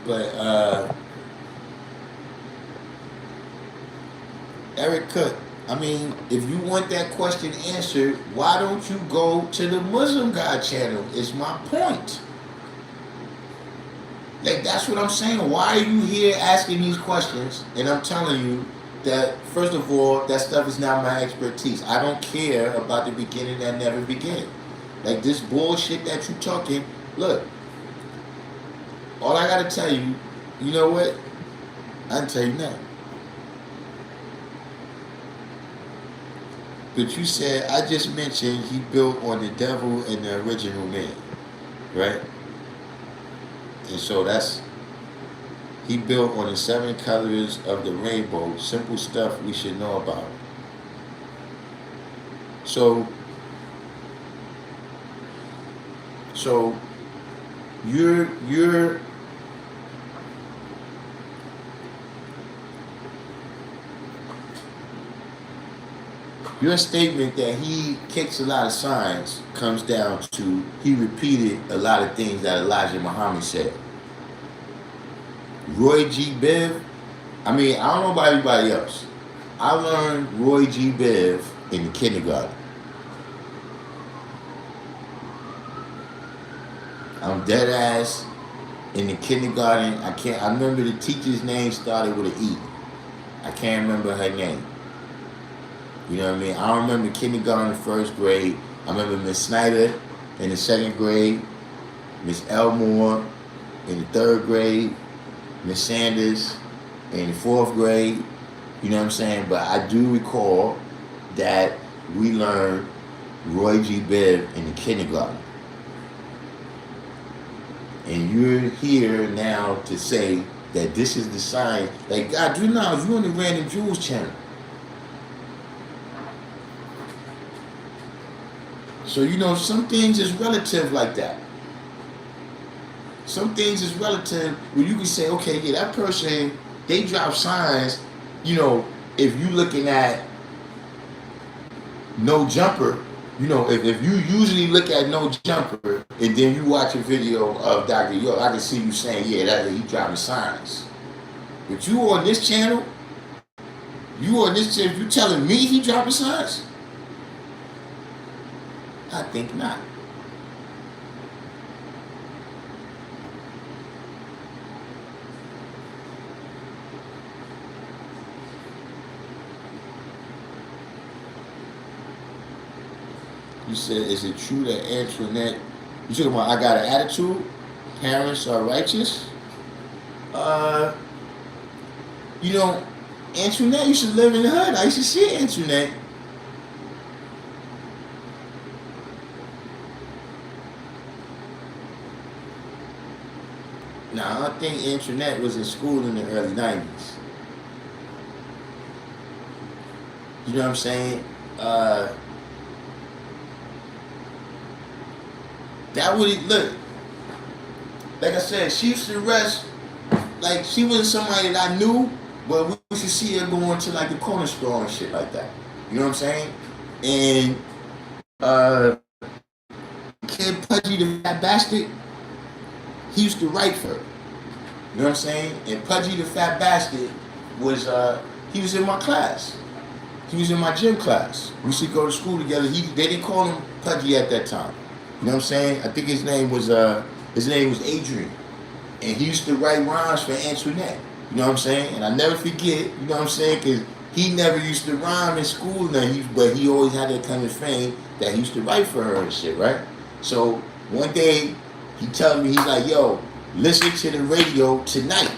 But Eric Cook, I mean, if you want that question answered, why don't you go to the Muslim God channel? Is my point. Like, that's what I'm saying. Why are you here asking these questions? And I'm telling you that, first of all, that stuff is not my expertise. I don't care about the beginning that never began. Like, this bullshit that you talking, look, all I gotta tell you, you know what? I can tell you now. But you said, I just mentioned he built on the devil and the original man, right? And so he built on the 7 colors of the rainbow, simple stuff we should know about. So your statement that he kicks a lot of signs comes down to he repeated a lot of things that Elijah Muhammad said. Roy G. Biv, I mean, I don't know about everybody else. I learned Roy G. Biv in the kindergarten. I'm dead ass in the kindergarten. I remember the teacher's name started with an E. I can't remember her name. You know what I mean? I don't remember kindergarten, first grade. I remember Miss Snyder in the 2nd grade, Miss Elmore in the 3rd grade, Miss Sanders in the 4th grade. You know what I'm saying? But I do recall that we learned Roy G. Biv in the kindergarten. And you're here now to say that this is the science. Like, God, you know, you're on the Random Jewels channel. So, you know, some things is relative like that. Some things is relative where you can say, okay, yeah, that person, they drop signs, you know, if you looking at No Jumper, you know, if you usually look at No Jumper and then you watch a video of Dr. York, I can see you saying, yeah, that he dropping signs. But you on this channel, you telling me he dropping signs? I think not. You said, is it true that Antoinette, you talking about I got an attitude? Parents are righteous? You know, Antoinette used to live in the hood. I used to see Antoinette. Now, I think Antoinette was in school in the early 90s. You know what I'm saying? That would look. Like I said, she used to rest. Like, she wasn't somebody that I knew, but we used to see her going to like the corner store and shit like that. You know what I'm saying? And Kid Pudgy the Fat Bastard, he used to write for her. You know what I'm saying? And Pudgy the Fat Bastard was he was in my class. He was in my gym class. We used to go to school together. They didn't call him Pudgy at that time. You know what I'm saying? I think his name was Adrian. And he used to write rhymes for Antoinette. You know what I'm saying? And I never forget, you know what I'm saying? Because he never used to rhyme in school, but he always had that kind of fame that he used to write for her and shit, right? So one day, he telling me, he's like, yo, listen to the radio tonight.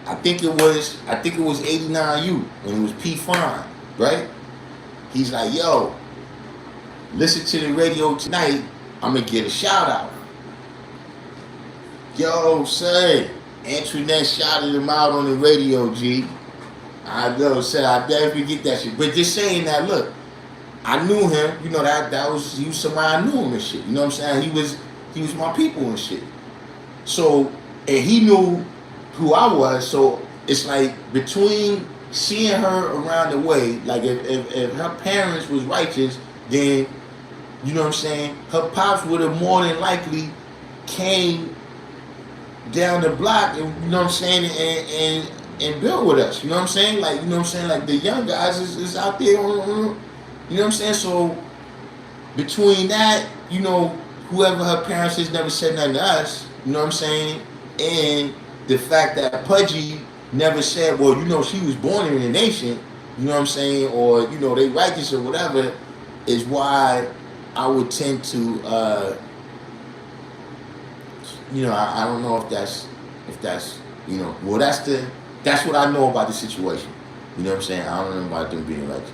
I think it was 89U, when it was P Fine, right? He's like, yo, listen to the radio tonight, I'm gonna get a shout out. Yo, say, Antoinette shouted him out on the radio, G. I know, say, I definitely get that shit. But just saying that, look, I knew him, you know, he was somebody I knew him and shit. You know what I'm saying? He was my people and shit. So, and he knew who I was, so it's like between seeing her around the way, like if her parents was righteous, then, you know what I'm saying, her pops would have more than likely came down the block, and you know what I'm saying, and built with us. You know what I'm saying? Like, you know what I'm saying? Like the young guys is out there on, you know what I'm saying? So between that, you know, whoever her parents is never said nothing to us, you know what I'm saying? And the fact that Pudgy never said, well, you know, she was born in a nation, you know what I'm saying, or, you know, they righteous or whatever, is why I would tend to, you know, I don't know if that's, you know, well, that's what I know about the situation. You know what I'm saying? I don't know about them being righteous.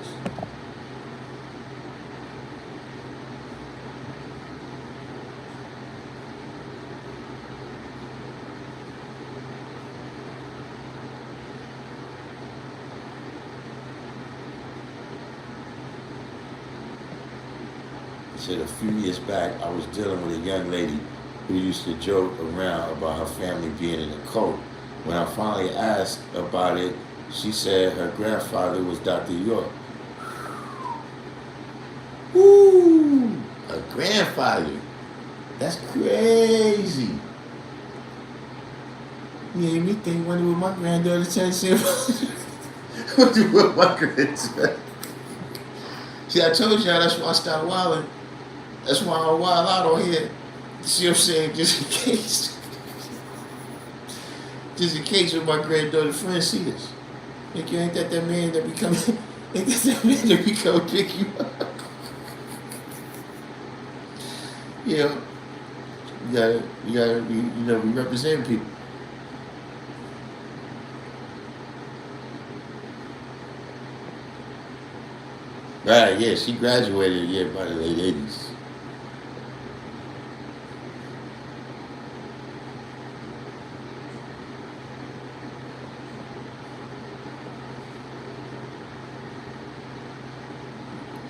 Said a few years back, I was dealing with a young lady who used to joke around about her family being in a cult. When I finally asked about it, she said her grandfather was Dr. York. Woo! A grandfather. That's crazy. You made me think, wonder what my granddaughter said. Wonder what my granddaughter. See, I told y'all that's why I started wilding. That's why I wild out on here. See what I'm saying? Just in case. Just in case when my granddaughter friends see this. Think you ain't that man that become ain't that man that become pick you up. Yeah. You gotta be, you know, we represent people. Right, yeah, she graduated, yeah, by the late 80s.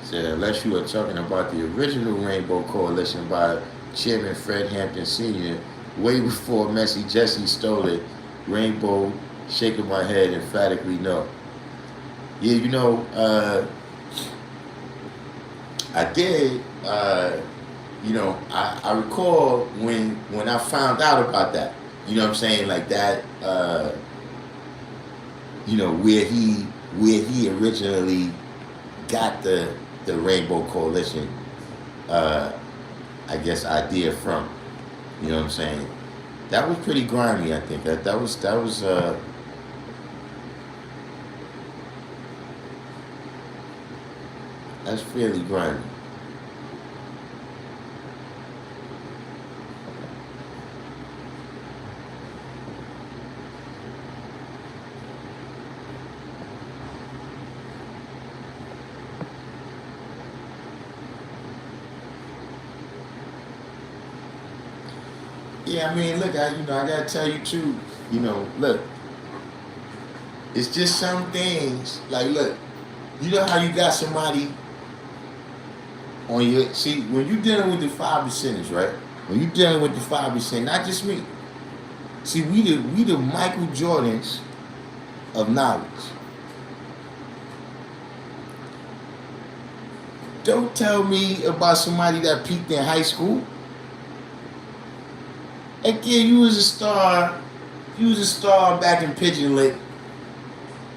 Said, unless you are talking about the original Rainbow Coalition by Chairman Fred Hampton Sr., way before Messy Jesse stole it, Rainbow, shaking my head emphatically no. Yeah, you know, I did, you know, I recall when I found out about that, you know what I'm saying, like that, you know, where he originally got the Rainbow Coalition, I guess, idea from, you know what I'm saying. That was pretty grimy, I think. That was that's fairly grimy. Yeah, I mean, look, I gotta tell you too, you know, look, it's just some things, like, look, you know how you got somebody on your, see, when you dealing with the 5%ers, right? When you dealing with the 5%, not just me. See, we the Michael Jordans of knowledge. Don't tell me about somebody that peaked in high school. Again, you was a star. You was a star back in Pigeon Lake.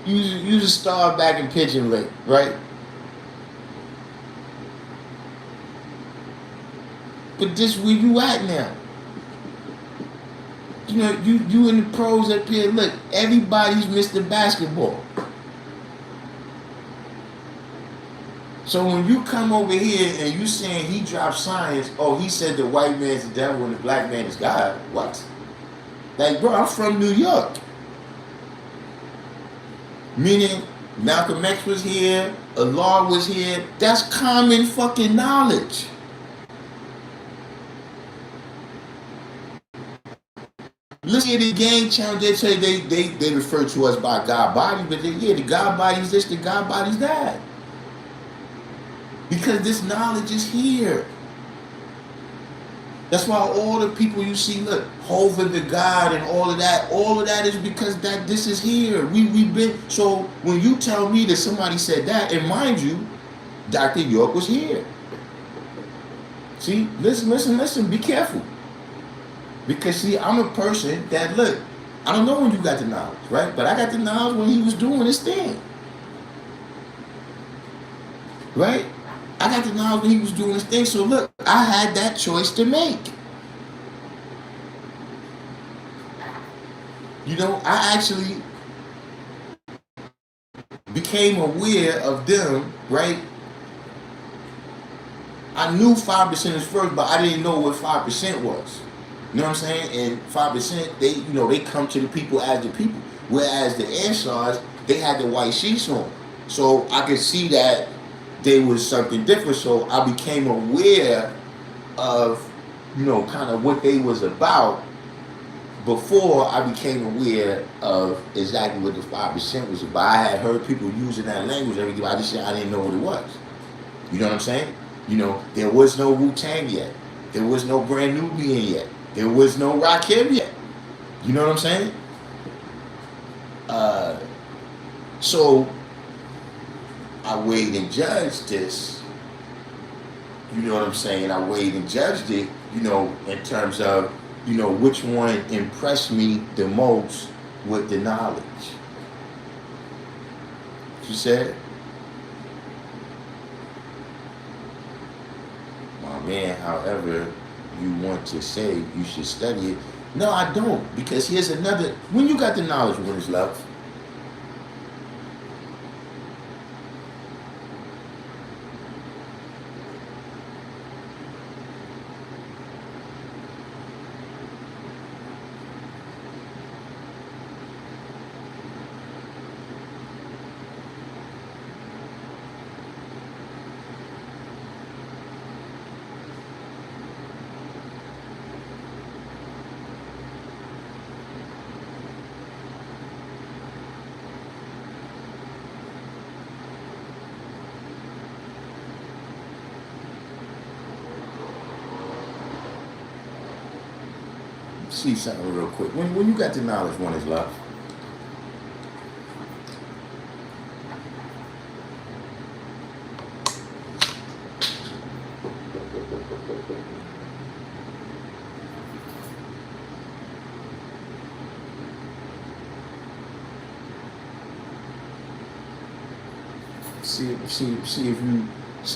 You was a star back in Pigeon Lake, right? But this where you at now. You know, you in the pros up here. Look, everybody's Mr. Basketball. So when you come over here and you saying he dropped science, oh, he said the white man's the devil and the black man is God. What? Like, bro, I'm from New York. Meaning Malcolm X was here, Allah was here. That's common fucking knowledge. Listen to the gang challenge. They say they refer to us by God bodies, but the God bodies this, the God bodies that. Because this knowledge is here. That's why all the people you see, look, Hova the God and all of that is because that this is here. We've been, so when you tell me that somebody said that, and mind you, Dr. York was here. See, listen, be careful. Because see, I'm a person that, look, I don't know when you got the knowledge, right? But I got the knowledge when he was doing his thing. Right? I got the knowledge when he was doing his thing. So look, I had that choice to make. You know, I actually became aware of them, right? I knew 5% is first, but I didn't know what 5% was. You know what I'm saying? And 5%, they come to the people as the people. Whereas the Ansars, they had the white sheets on. So I could see that there was something different. So I became aware of, kind of what they was about before I became aware of exactly what the 5% was about. I had heard people using that language everything. I just said I didn't know what it was. You know what I'm saying? There was no Wu-Tang yet. There was no Brand Nubian yet. There was no Rakim yet. You know what I'm saying? So I weighed and judged this. You know what I'm saying? I weighed and judged it, in terms of, which one impressed me the most with the knowledge. She said, my man, however you want to say you should study it. No, I don't. Because here's another, when you got the knowledge, when it's love. See something real quick. When you got the knowledge, one is love. See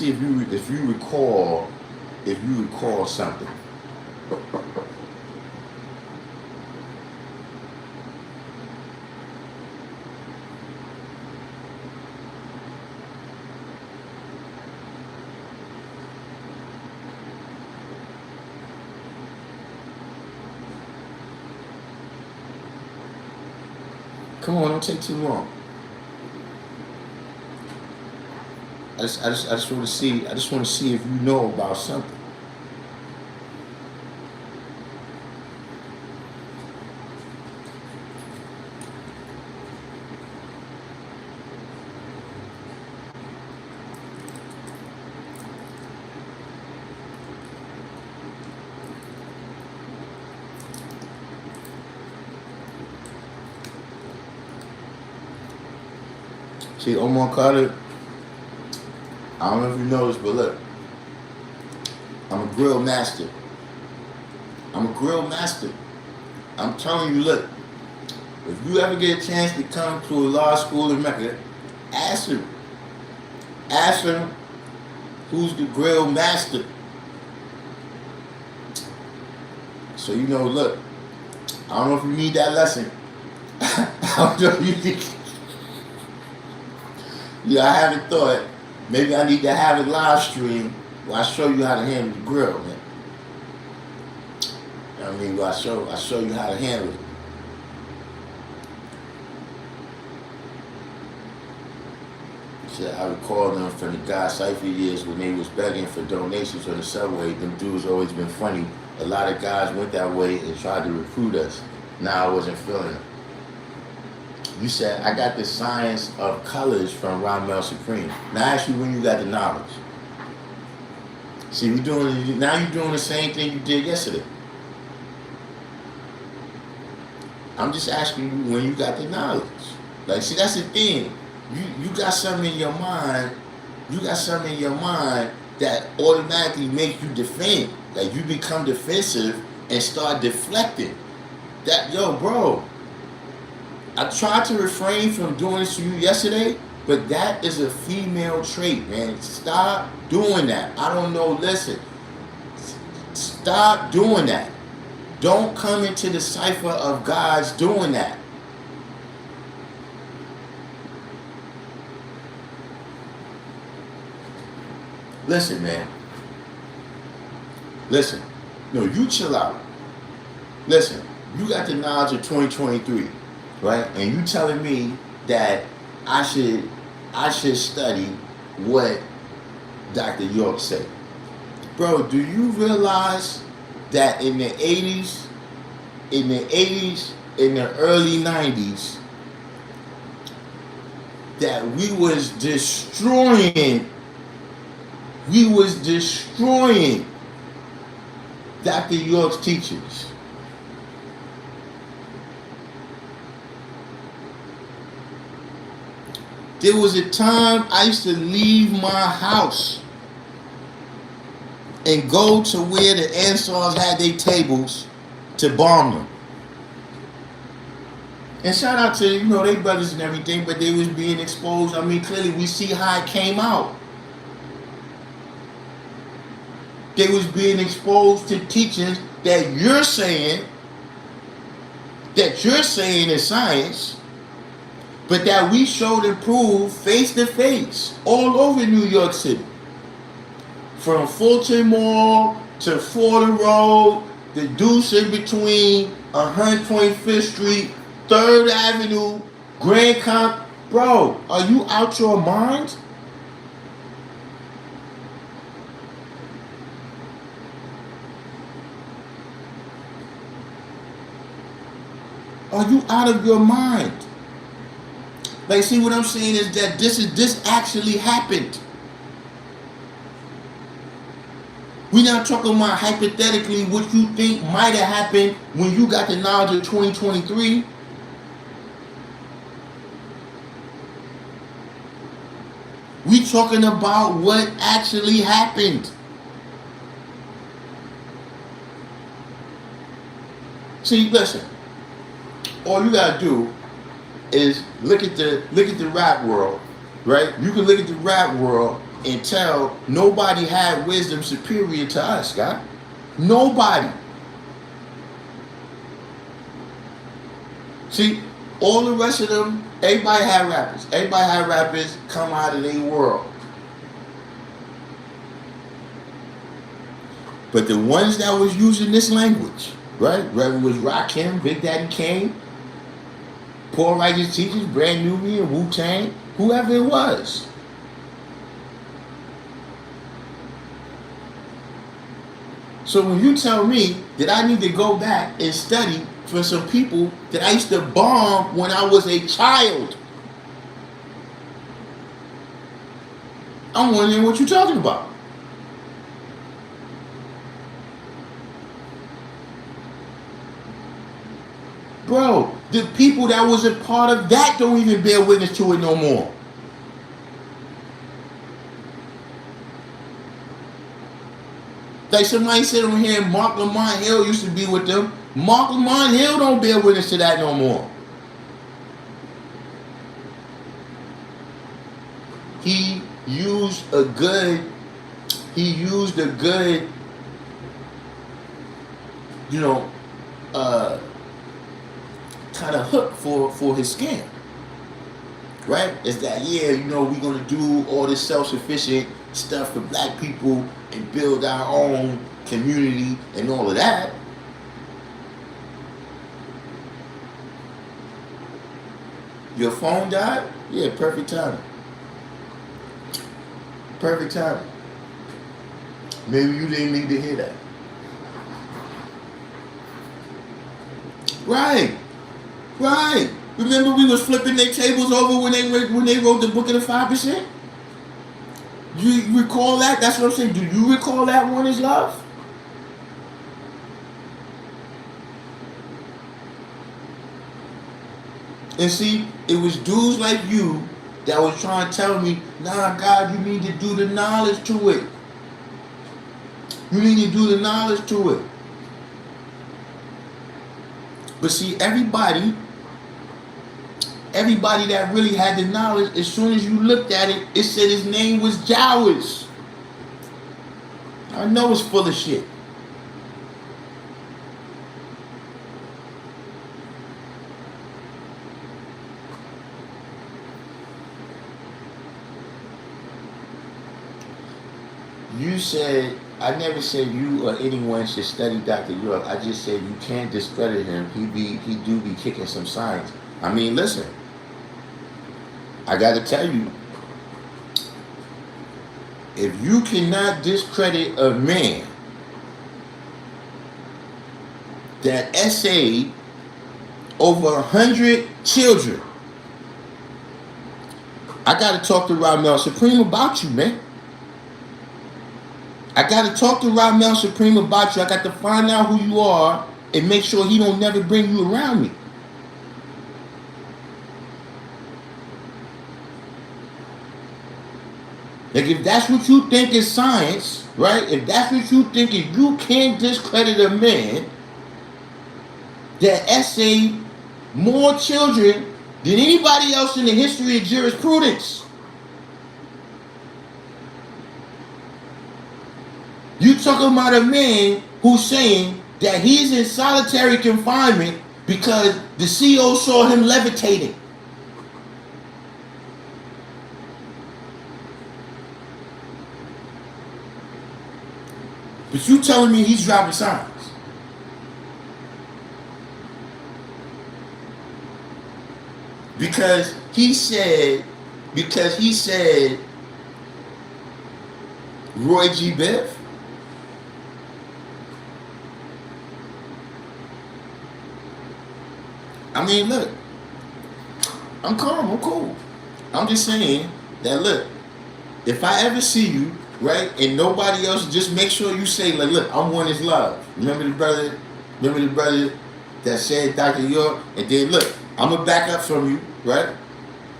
if you recall something. Come on, don't take too long. I just want to see. I just want to see if you know about something. See, Omar Carter, I don't know if you noticed, but look, I'm a grill master. I'm telling you, look, if you ever get a chance to come to a law school in Mecca, ask him who's the grill master. So, look, I don't know if you need that lesson. I don't know if you need. I haven't thought. Maybe I need to have a live stream where I show you how to handle the grill, man. Where I show you how to handle it. said, I recall them from the God Cypher years when they was begging for donations on the subway. Them dudes always been funny. A lot of guys went that way and tried to recruit us. Now I wasn't feeling it. You said, I got the science of colors from Ramel Supreme. Now I ask you when you got the knowledge. See, now you're doing the same thing you did yesterday. I'm just asking you when you got the knowledge. Like, see, that's the thing. You got something in your mind. You got something in your mind that automatically makes you defend. Like, you become defensive and start deflecting. That, yo, bro, I tried to refrain from doing this to you yesterday, but that is a female trait, man. Stop doing that. I don't know, listen. Stop doing that. Don't come into the cipher of God's doing that. Listen, man. Listen. No, you chill out. Listen, you got the knowledge of 2023, right? And you telling me that I should study what Dr. York said. Bro, do you realize that in the 80s, in the early 90s, that we was destroying Dr. York's teachings? There was a time I used to leave my house and go to where the Ansars had their tables to bomb them. And shout out to, they brothers and everything, but they was being exposed. I mean, clearly we see how it came out. They was being exposed to teachings that you're saying is science, but that we showed and proved face to face all over New York City. From Fulton Mall to Fordham Road, the deuce in between 125th Street, 3rd Avenue, Grand Comp. Bro, are you out your mind? Are you out of your mind? Like, see, what I'm saying is that this actually happened. We're not talking about hypothetically what you think might have happened when you got the knowledge of 2023. We talking about what actually happened. See, listen. All you gotta do is look at the rap world, right? You can look at the rap world and tell nobody had wisdom superior to us, Scott. Nobody. See, all the rest of them, everybody had rappers. Everybody had rappers come out of their world. But the ones that was using this language, right? Whether it was Rakim, Big Daddy Kane, Poor Righteous Teachers, Brand Nubian, Wu-Tang, whoever it was. So when you tell me that I need to go back and study for some people that I used to bomb when I was a child, I'm wondering what you're talking about. Bro, the people that was a part of that don't even bear witness to it no more. Like somebody said on here, Mark Lamont Hill used to be with them. Mark Lamont Hill don't bear witness to that no more. He used a good, kind of hook for his scam. Right? It's that, we're going to do all this self-sufficient stuff for black people and build our own community and all of that. Your phone died? Yeah, perfect timing. perfect timing. Maybe you didn't need to hear that. Right. Right. Remember we was flipping their tables over when they wrote the book of the 5%? You recall that? That's what I'm saying. Do you recall that one is love? And see, it was dudes like you that was trying to tell me, nah, God, you need to do the knowledge to it. You need to do the knowledge to it. But see, everybody that really had the knowledge, as soon as you looked at it, it said his name was Jowers. I know it's full of shit. You said, I never said you or anyone should study Dr. York. I just said you can't discredit him. He do be kicking some science. I mean, listen. I got to tell you, if you cannot discredit a man that essayed over 100 children, I got to talk to Ramel Supreme about you, man. I got to talk to Ramel Supreme about you. I got to find out who you are and make sure he don't never bring you around me. Like, if that's what you think is science, right? If that's what you think is, you can't discredit a man that essayed more children than anybody else in the history of jurisprudence. You talking about a man who's saying that he's in solitary confinement because the CO saw him levitating. But you telling me he's dropping signs. Because he said Roy G. Biv. I mean, look, I'm calm, I'm cool. I'm just saying that, look, if I ever see you, right, and nobody else, just make sure you say, like, look, I'm one is love. Remember the brother that said Dr. York, and then look, I'm gonna back up from you, right?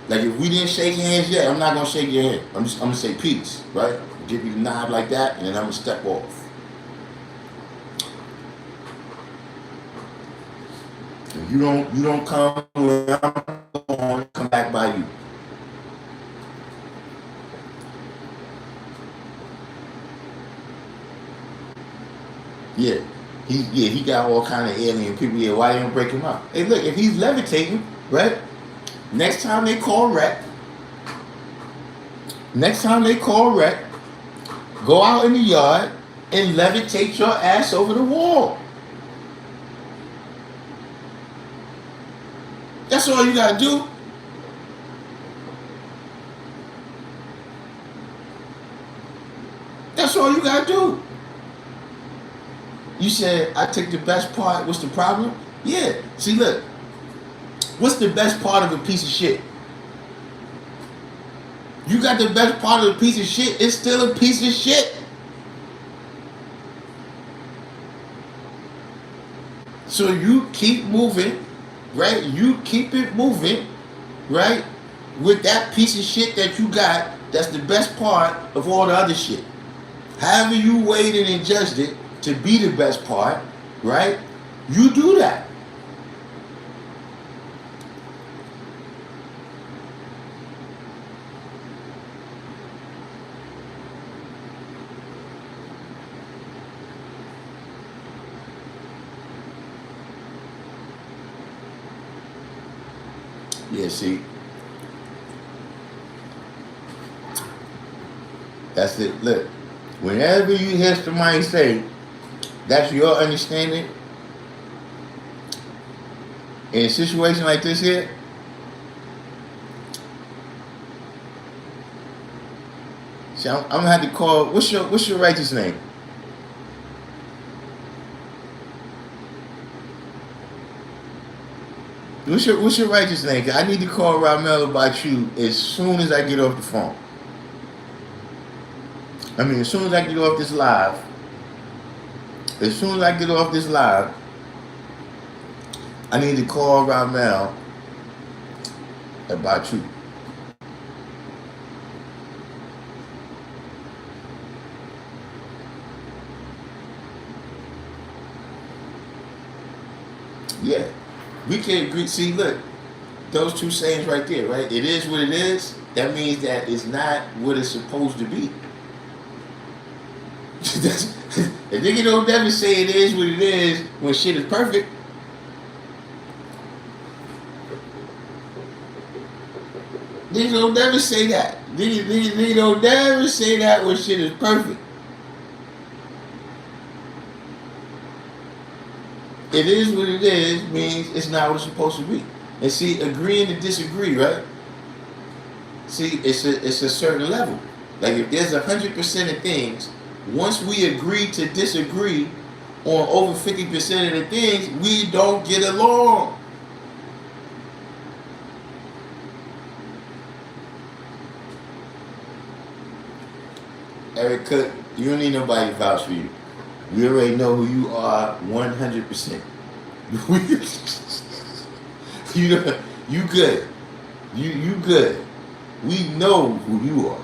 Like, if we didn't shake hands yet, I'm not gonna shake your hand. I'm gonna say peace, right? Give you the nod like that, and then I'm gonna step off. If you don't come where I'm going, come back by you. Yeah, he got all kind of alien people. Yeah, why you don't break him up? Hey, look, if he's levitating, right? Next time they call rec, go out in the yard and levitate your ass over the wall. That's all you gotta do. That's all you gotta do. You said, I take the best part. What's the problem? Yeah. See, look. What's the best part of a piece of shit? You got the best part of a piece of shit. It's still a piece of shit. So you keep moving, right? You keep it moving, right? With that piece of shit that you got, that's the best part of all the other shit. However you weighed it and judged it to be the best part, right? You do that. Yeah, see, that's it. Look, whenever you hear somebody say, that's your understanding, in a situation like this here, See, I'm gonna have to call. What's your righteous name? What's your righteous name? 'Cause I need to call Ramel about you as soon as I get off the phone. I mean, as soon as I get off this live. As soon as I get off this live, I need to call Ramel about you. Yeah, we can agree. See, look, those two sayings right there, right? It is what it is. That means that it's not what it's supposed to be. A nigga don't never say it is what it is when shit is perfect. Niggas don't never say that. Niggas don't never say that when shit is perfect. It is what it is means it's not what it's supposed to be. And see, agreeing to disagree, right? See, it's a certain level. Like if there's 100% of things, once we agree to disagree on over 50% of the things, we don't get along. Eric Cook, you don't need nobody to vouch for you. We already know who you are 100%. You good. You good. We know who you are.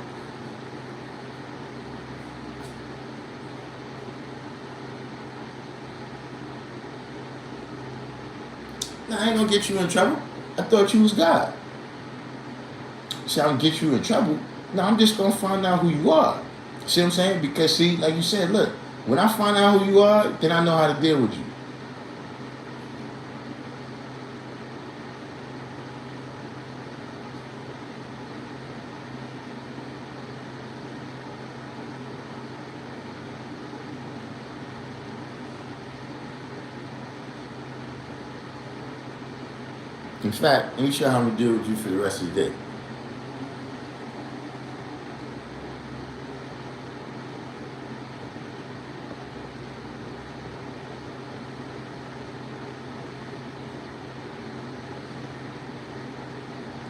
Nah, I ain't gonna get you in trouble. I thought you was God. So I'm gonna get you in trouble. No, I'm just gonna find out who you are. See what I'm saying? Because see, like you said, look, when I find out who you are, then I know how to deal with you. In fact, let me show you how I'm gonna deal with you for the rest of the day.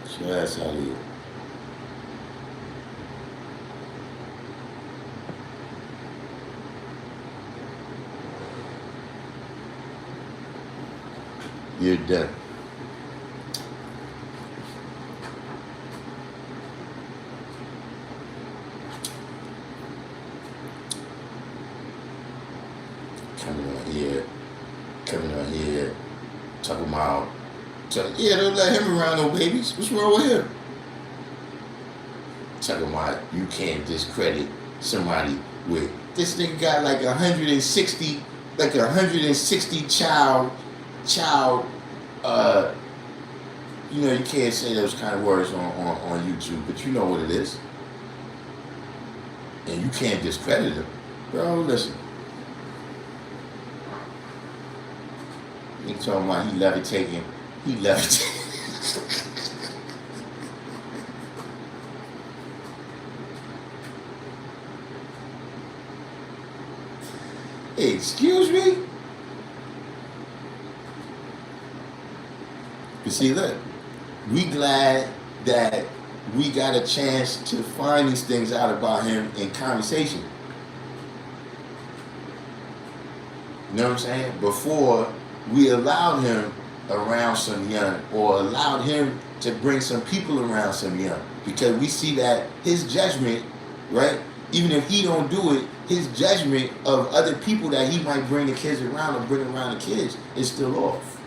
So that's how it is. You're done. Coming on here, talking about, yeah, don't let him around no babies. What's wrong with him? Talking about you can't discredit somebody with this nigga got like 160 child. You know you can't say those kind of words on YouTube, but you know what it is, and you can't discredit him, bro. Listen. He talking about he levitating. He levitating. Hey, excuse me? You see, look, we glad that we got a chance to find these things out about him in conversation. You know what I'm saying? Before we allowed him around some young, or allowed him to bring some people around some young, because we see that his judgment, right? Even if he don't do it, his judgment of other people that he might bring the kids around or bring around the kids is still off.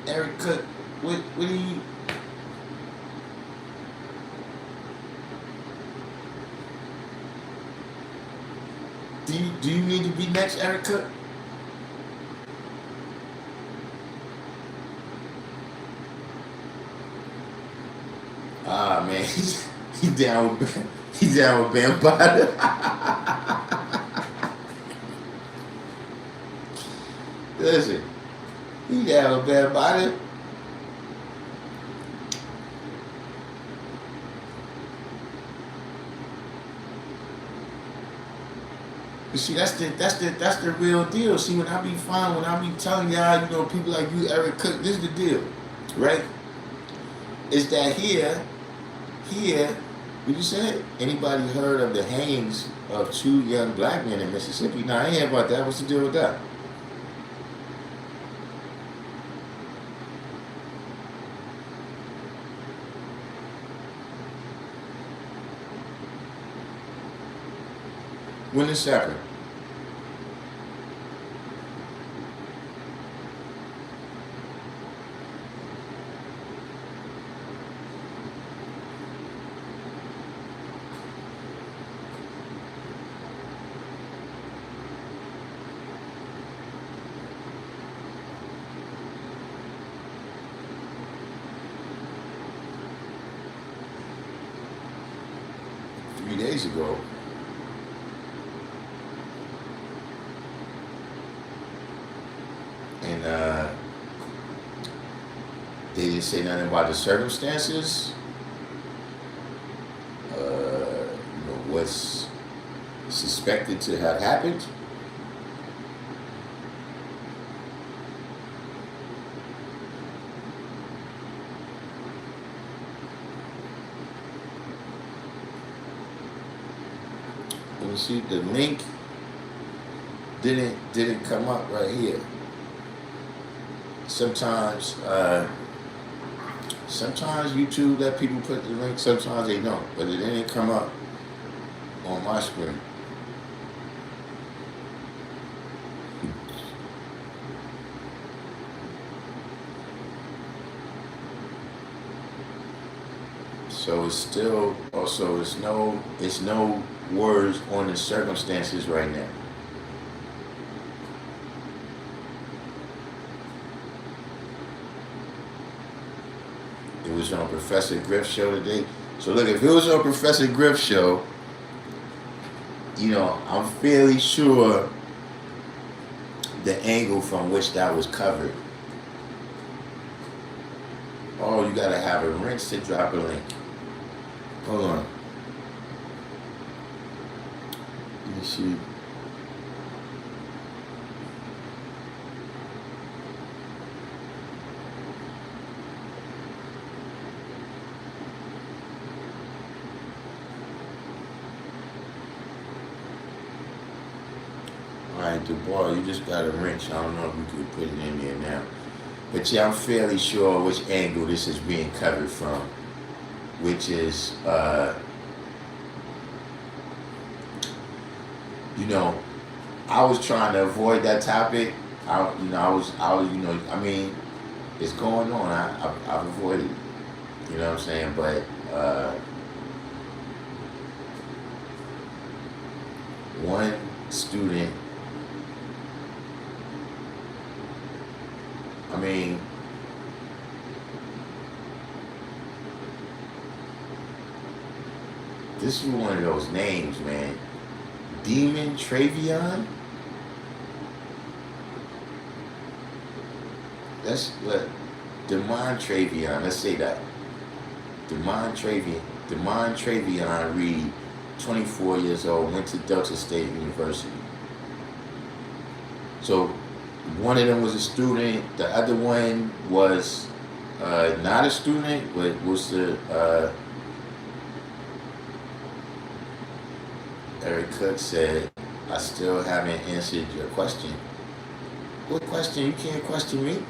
Eric Cook, what do you? Do you need to be next, Eric Cook? Ah man, he down with Bam Bada. Listen, he down with Bam Bada. But see, that's the real deal. See, when I be telling y'all, people like you, Eric Cook, this is the deal, right? Is that here, what you said? Anybody heard of the hangings of 2 young black men in Mississippi? Nah, I ain't heard about that. What's the deal with that? When this happened? Days ago. And they didn't say nothing about the circumstances. What's suspected to have happened. You see, the link didn't come up right here. Sometimes YouTube let people put the link, sometimes they don't, but it didn't come up on my screen. So it's still also it's no words on the circumstances right now. It was on Professor Griff's show today. So look, if it was on Professor Griff's show, I'm fairly sure the angle from which that was covered. Oh, you gotta have a rinse to drop a link. Hold on. Let me see. Alright, DeBar, you just got a wrench. I don't know if you could put it in there now. But yeah, I'm fairly sure which angle this is being covered from. Which is, I was trying to avoid that topic. It's going on. I've avoided it. You know what I'm saying? But one student, this is one of those names, man. Demon Travion? That's what Demon Travion, let's say that. Demon Travion Reed, 24 years old, went to Delta State University. So one of them was a student, the other one was not a student, but was the Eric Cook said, I still haven't answered your question. What question? You can't question me.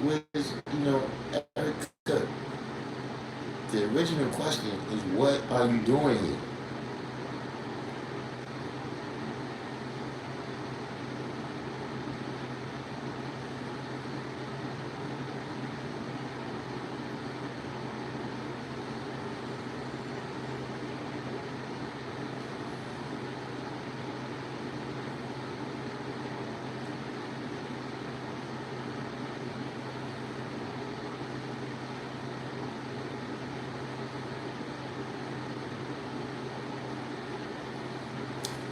What is, Eric Cook? The original question is, what are you doing here?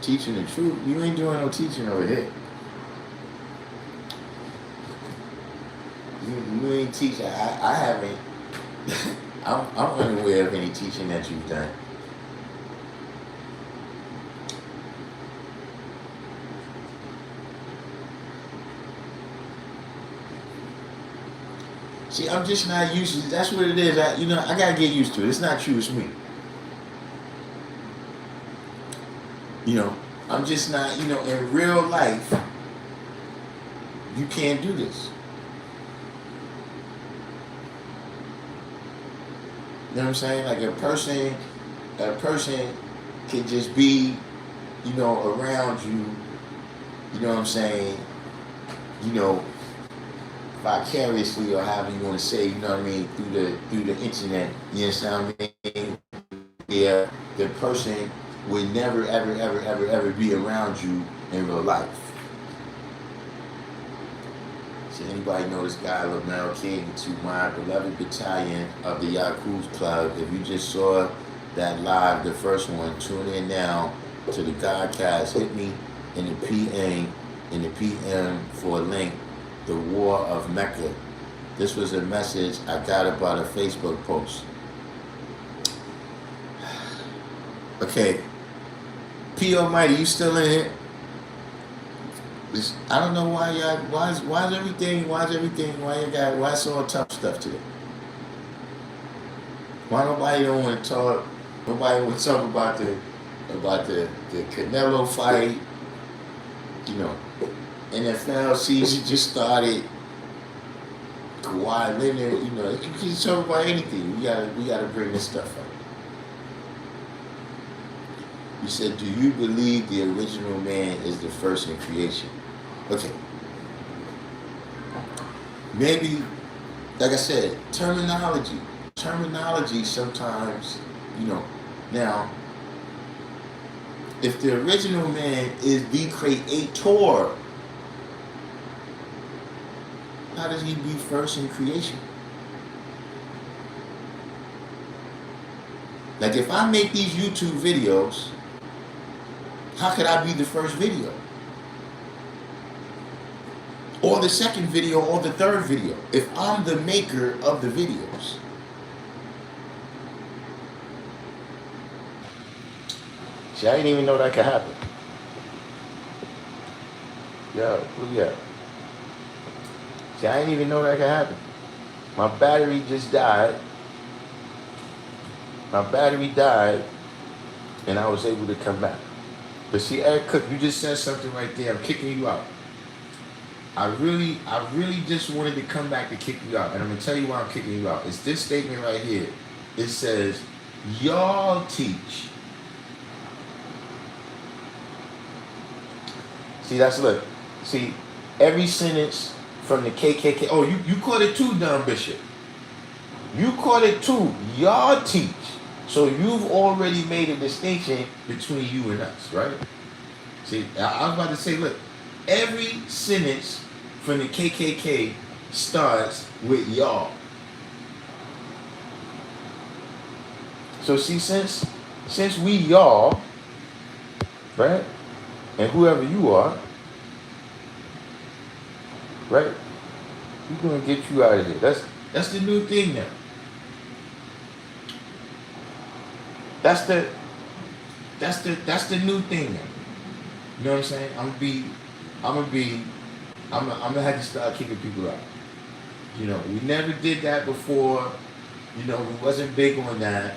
Teaching the truth. You ain't doing no teaching over here. You ain't teaching. I haven't. I'm unaware of any teaching that you've done. See, I'm just not used to it. That's what it is. I gotta get used to it. It's not you, it's me. I'm just not, in real life, you can't do this. You know what I'm saying? Like a person can just be, around you, you know what I'm saying, vicariously, or however you want to say, you know what I mean, through the internet, you understand what I mean? Yeah, the person would never, ever, ever, ever, ever be around you in real life. So anybody know this guy, Lamel King, to my beloved battalion of the Yakuza Club? If you just saw that live, the first one, tune in now to the Godcast. Hit me in the PM for a link. The War of Mecca. This was a message I got about a Facebook post. Okay, P Almighty, you still in here? I don't know why y'all. Why it's all tough stuff today? Why nobody don't want to talk? Nobody want to talk about the Canelo fight. NFL season just started. Kawhi Leonard, you can talk about anything. We gotta bring this stuff up. You said, do you believe the original man is the first in creation? Okay. Maybe, like I said, terminology sometimes, now, if the original man is the creator, how does he be first in creation? Like if I make these YouTube videos, how could I be the first video? Or the second video, or the third video, if I'm the maker of the videos? See, I didn't even know that could happen. Yeah. See, I didn't even know that could happen. My battery just died. And I was able to come back. But see, Eric Cook, you just said something right there. I'm kicking you out. I really just wanted to come back to kick you out. And I'm going to tell you why I'm kicking you out. It's this statement right here. It says, y'all teach. See, every sentence from the KKK. Oh, you caught it too, Don Bishop. You caught it too. Y'all teach. So you've already made a distinction between you and us, right? See, I was about to say, look, every sentence from the KKK starts with y'all. So see, since we y'all, right, and whoever you are, right, we're gonna get you out of here. That's the new thing now. That's the new thing now. You know what I'm saying? I'm gonna have to start kicking people out. We never did that before. We wasn't big on that.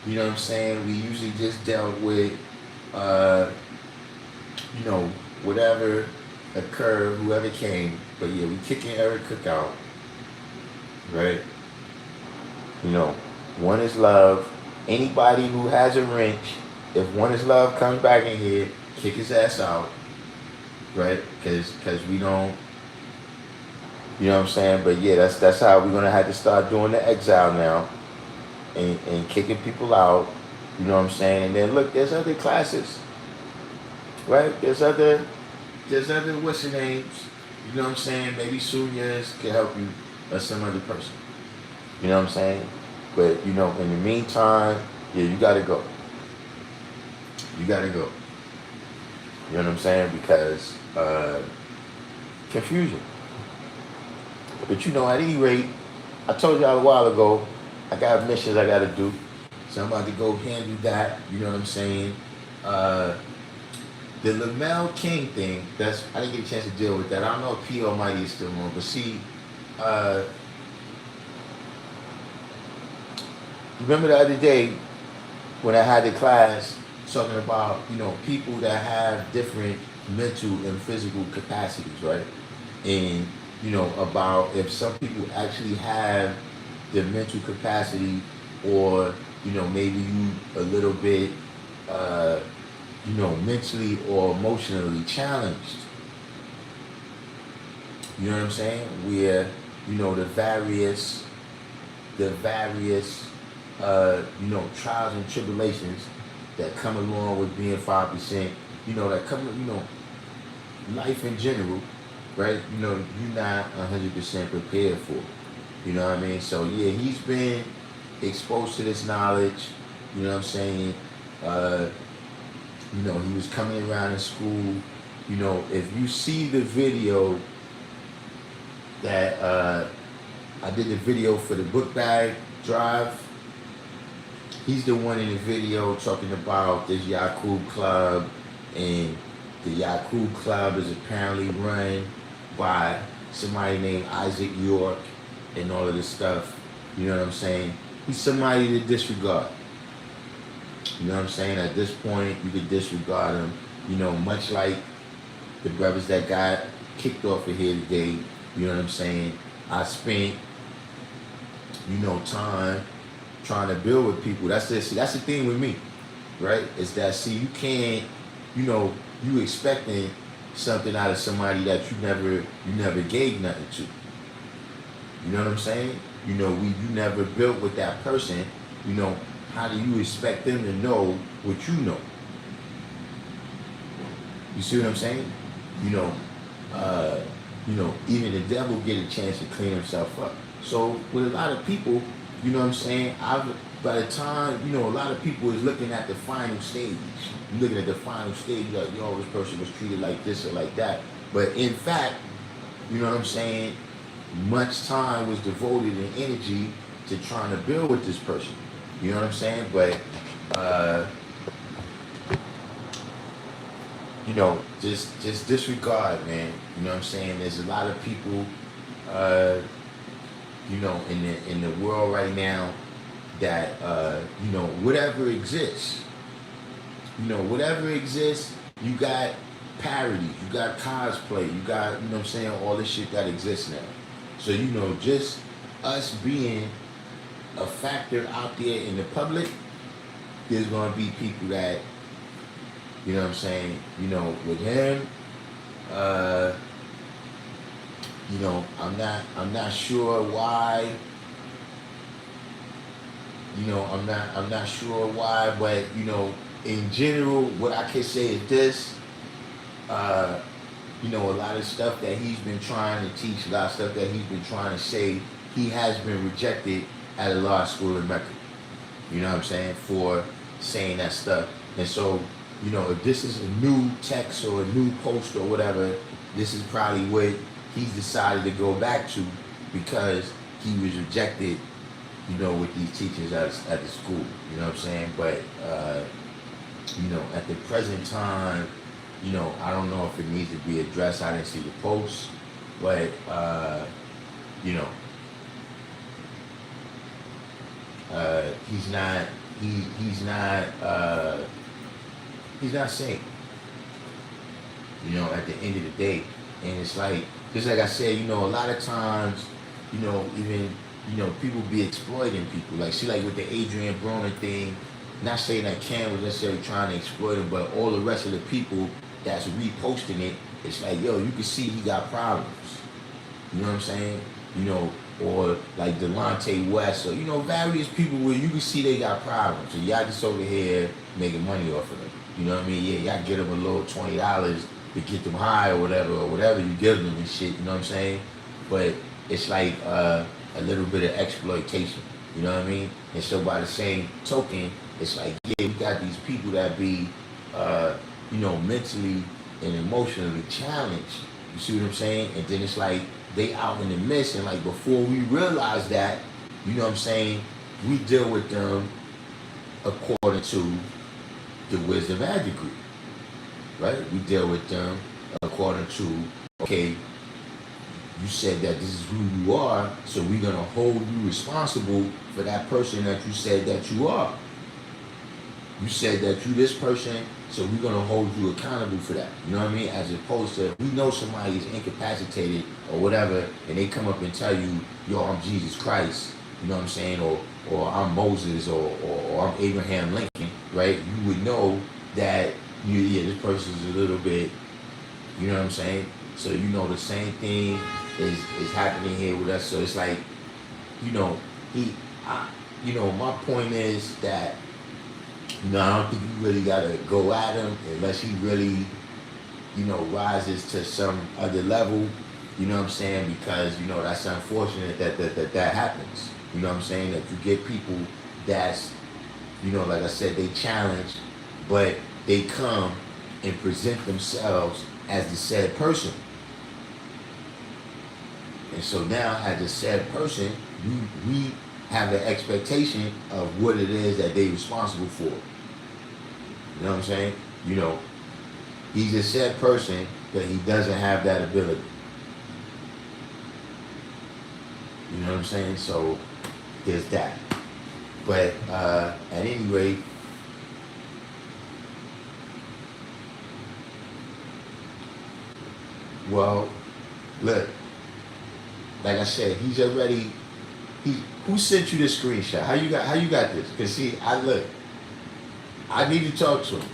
You know what I'm saying? We usually just dealt with, whatever occurred, whoever came. But yeah, we kicking Eric Cook out. Right? One is love. Anybody who has a wrench, if One is Love comes back in here, kick his ass out. Right? Because we don't, you know what I'm saying? But yeah, that's how we're going to have to start doing the exile now. And kicking people out. You know what I'm saying? And then look, there's other classes. Right? There's other what's the names? You know what I'm saying? Maybe Sunya's can help you, or some other person. You know what I'm saying? But, in the meantime, yeah, you got to go. You got to go. You know what I'm saying? Because confusion. But, at any rate, I told y'all a while ago, I got missions I gotta do. So I'm about to go handle that. You know what I'm saying? The Lamel King thing, I didn't get a chance to deal with that. I don't know if P Almighty is still on, but see, remember the other day when I had the class talking about, people that have different mental and physical capacities, right? And, about if some people actually have the mental capacity or, maybe you a little bit, mentally or emotionally challenged. You know what I'm saying? Where, the various, trials and tribulations that come along with being 5%, that come, life in general, right? You're not 100% prepared for. You know what I mean? So yeah, he's been exposed to this knowledge. You know what I'm saying? He was coming around in school. If you see the video that I did the video for the book bag drive, he's the one in the video talking about this Yaqub Club, and the Yaqub Club is apparently run by somebody named Isaac York and all of this stuff. You know what I'm saying? He's somebody to disregard. You know what I'm saying? At this point, you could disregard him. Much like the brothers that got kicked off of here today. You know what I'm saying? I spent, time trying to build with people. That's the thing with me, right? Is that, you can't, you expecting something out of somebody that you never gave nothing to. You know what I'm saying? You never built with that person. How do you expect them to know what you know? You see what I'm saying? Even the devil get a chance to clean himself up. So with a lot of people, you know what I'm saying? By the time, a lot of people is looking at the final stage. You're looking at the final stage, like, this person was treated like this or like that. But in fact, you know what I'm saying? Much time was devoted and energy to trying to build with this person. You know what I'm saying? But, just disregard, man. You know what I'm saying? There's a lot of people, in the world right now that, whatever exists, you got parody, you got cosplay, you got, all this shit that exists now. So, just us being a factor out there in the public, there's going to be people that, with him, I'm not sure why, I'm not sure why, but, in general, what I can say is this, a lot of stuff that he's been trying to teach, a lot of stuff that he's been trying to say, he has been rejected at a law school in Mecca. You know what I'm saying? For saying that stuff. And so, if this is a new text or a new post or whatever, this is probably what he's decided to go back to, because he was rejected, with these teachers at the school. You know what I'm saying? But, at the present time, I don't know if it needs to be addressed. I didn't see the post, but, he's not safe. At the end of the day. And it's like, just like I said, a lot of times, even, people be exploiting people. Like, see, like with the Adrian Broner thing, not saying that Cam was necessarily trying to exploit him, but all the rest of the people that's reposting it, it's like, yo, you can see he got problems. You know what I'm saying? Or like Delonte West, or, various people where you can see they got problems. So y'all just over here making money off of them. You know what I mean? Yeah, y'all get them a little $20 to get them high or whatever you give them and shit, you know what I'm saying? But it's like a little bit of exploitation, you know what I mean? And so by the same token, it's like, yeah, we got these people that be, mentally and emotionally challenged. You see what I'm saying? And then it's like, they out in the midst, and like before we realize that, you know what I'm saying, we deal with them according to the wisdom and degree, right? We deal with them according to, okay, you said that this is who you are, so we're gonna hold you responsible for that person that you said that you are. You said that you this person, so we're gonna hold you accountable for that. You know what I mean? As opposed to, we know somebody is incapacitated or whatever, and they come up and tell you, yo, I'm Jesus Christ, you know what I'm saying, or I'm Moses, or I'm Abraham Lincoln, right? You would know that yeah, this person's a little bit, you know what I'm saying? So you know the same thing is happening here with us. So it's like, you know, my point is that, I don't think you really gotta go at him unless he really, rises to some other level. You know what I'm saying? Because that's unfortunate that happens. You know what I'm saying? That you get people that's, like I said, they challenge, but they come and present themselves as the said person. And so now, as a said person, we have an expectation of what it is that they're responsible for. You know what I'm saying? He's a said person, but he doesn't have that ability. You know what I'm saying? So there's that. But at any rate, well, look, like I said, he's already. Who sent you this screenshot? How you got this? Cause see, I need to talk to him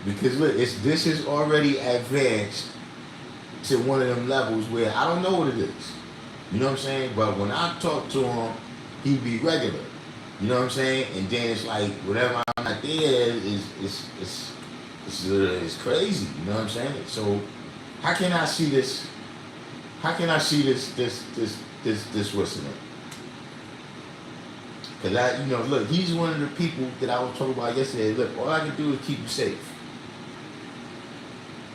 because look, this is already advanced to one of them levels where I don't know what it is. You know what I'm saying? But when I talk to him, he be regular. You know what I'm saying? And then it's like whatever I'm not there it's crazy. You know what I'm saying? So how can I see this? How can I see this what's in it? Because look, he's one of the people that I was talking about yesterday. Look, all I can do is keep you safe.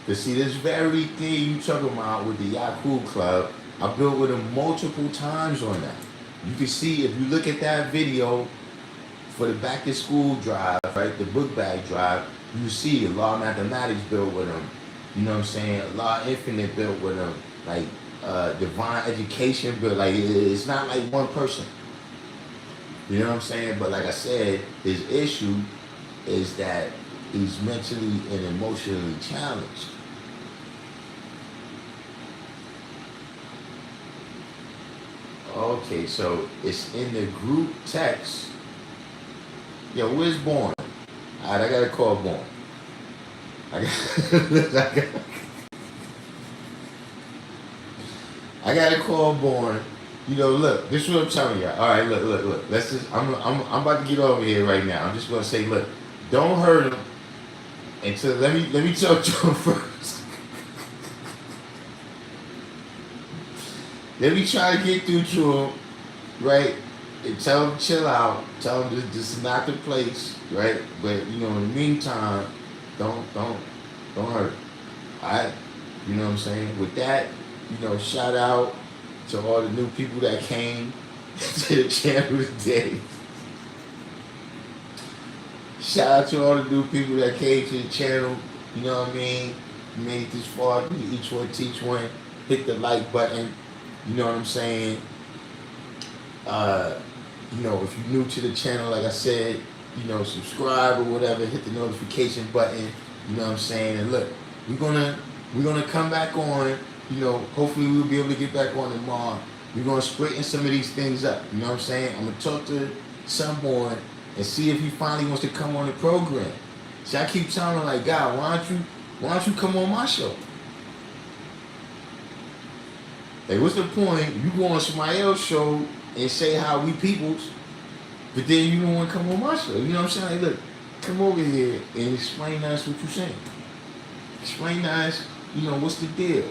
To see this very thing you talking about with the Yahoo Club, I built with him multiple times on that. You can see if you look at that video for the back to school drive, right, the book bag drive, you see a lot of mathematics built with him. You know what I'm saying? A lot of infinite built with him, like divine education built. Like it's not like one person. You know what I'm saying? But like I said, his issue is that he's mentally and emotionally challenged. Okay, so it's in the group text. Yo, where's Born? Alright, I gotta call Born. I gotta call Born. Look, this is what I'm telling you. All right, look. Let's just. I'm about to get over here right now. I'm just gonna say, look, don't hurt him until let me talk to him first. Let me try to get through to him, right? And tell him chill out. Tell him this is not the place, right? But in the meantime, don't hurt him. All right, you know what I'm saying? With that, shout out to all the new people that came to the channel today. Shout out to all the new people that came to the channel. You know what I mean? You made it this far. Each one teach one. Hit the like button. You know what I'm saying? If you're new to the channel, like I said, subscribe or whatever. Hit the notification button. You know what I'm saying? And look, we're gonna come back on. Hopefully we'll be able to get back on tomorrow. We're going to straighten some of these things up. You know what I'm saying? I'm going to talk to someone and see if he finally wants to come on the program. See, I keep telling him, like, God, why don't you come on my show? Like, what's the point? You go on somebody else's show and say how we peoples, but then you don't want to come on my show. You know what I'm saying? Like, look, come over here and explain to us what you're saying. Explain to us, what's the deal?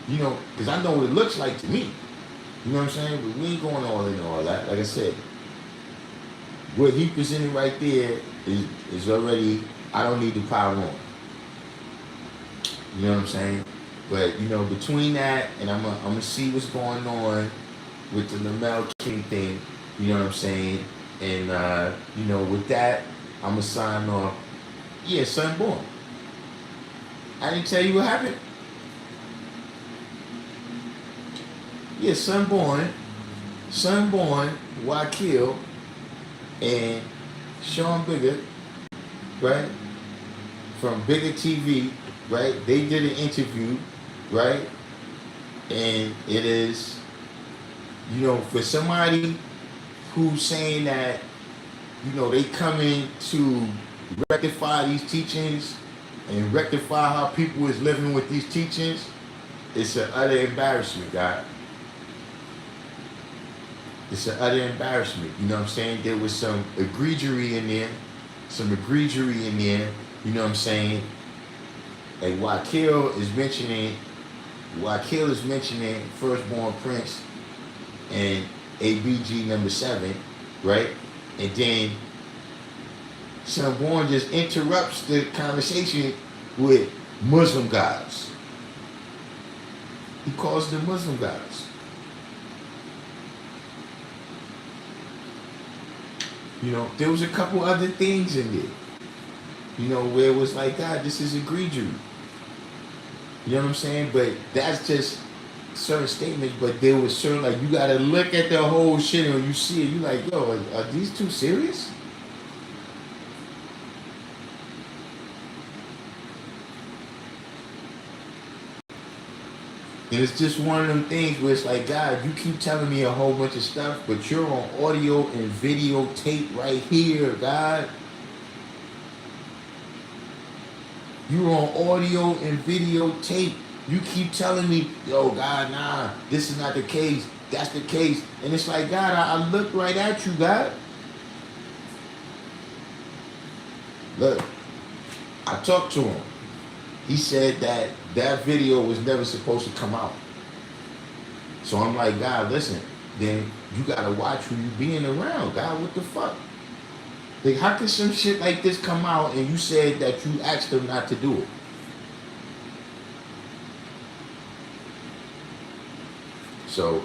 Because I know what it looks like to me. You know what I'm saying? But we ain't going all in all that. Like I said, what he presented right there is already, I don't need to pile on. You know what I'm saying? But, between that and I'm gonna see what's going on with the Lamel King thing, you know what I'm saying? And with that, I'ma sign off. Yeah, son born. I didn't tell you what happened. Yeah, son born, Wakil, and Sean Bigger, right? From Bigger TV, right? They did an interview, right? And it is, for somebody who's saying that, they come in to rectify these teachings and rectify how people is living with these teachings, it's an utter embarrassment, God. It's an utter embarrassment. You know what I'm saying? There was some egregery in there. You know what I'm saying? And Wakil is mentioning Firstborn Prince and ABG number 7, right? And then Sunborn just interrupts the conversation with Muslim gods. He calls them Muslim gods. There was a couple other things in there. Where it was like, God, this is egregious. You know what I'm saying? But that's just certain statements. But there was certain, like, you gotta look at the whole shit, and when you see it, you like, yo, are these two serious? And it's just one of them things where it's like, God, you keep telling me a whole bunch of stuff, but you're on audio and video tape right here, God. You're on audio and video tape. You keep telling me, yo, God, nah, this is not the case. That's the case. And it's like, God, I look right at you, God. Look, I talked to him. He said that video was never supposed to come out. So I'm like, God, listen, then you gotta watch who you being around, God. What the fuck? Like, how could some shit like this come out and you said that you asked them not to do it? So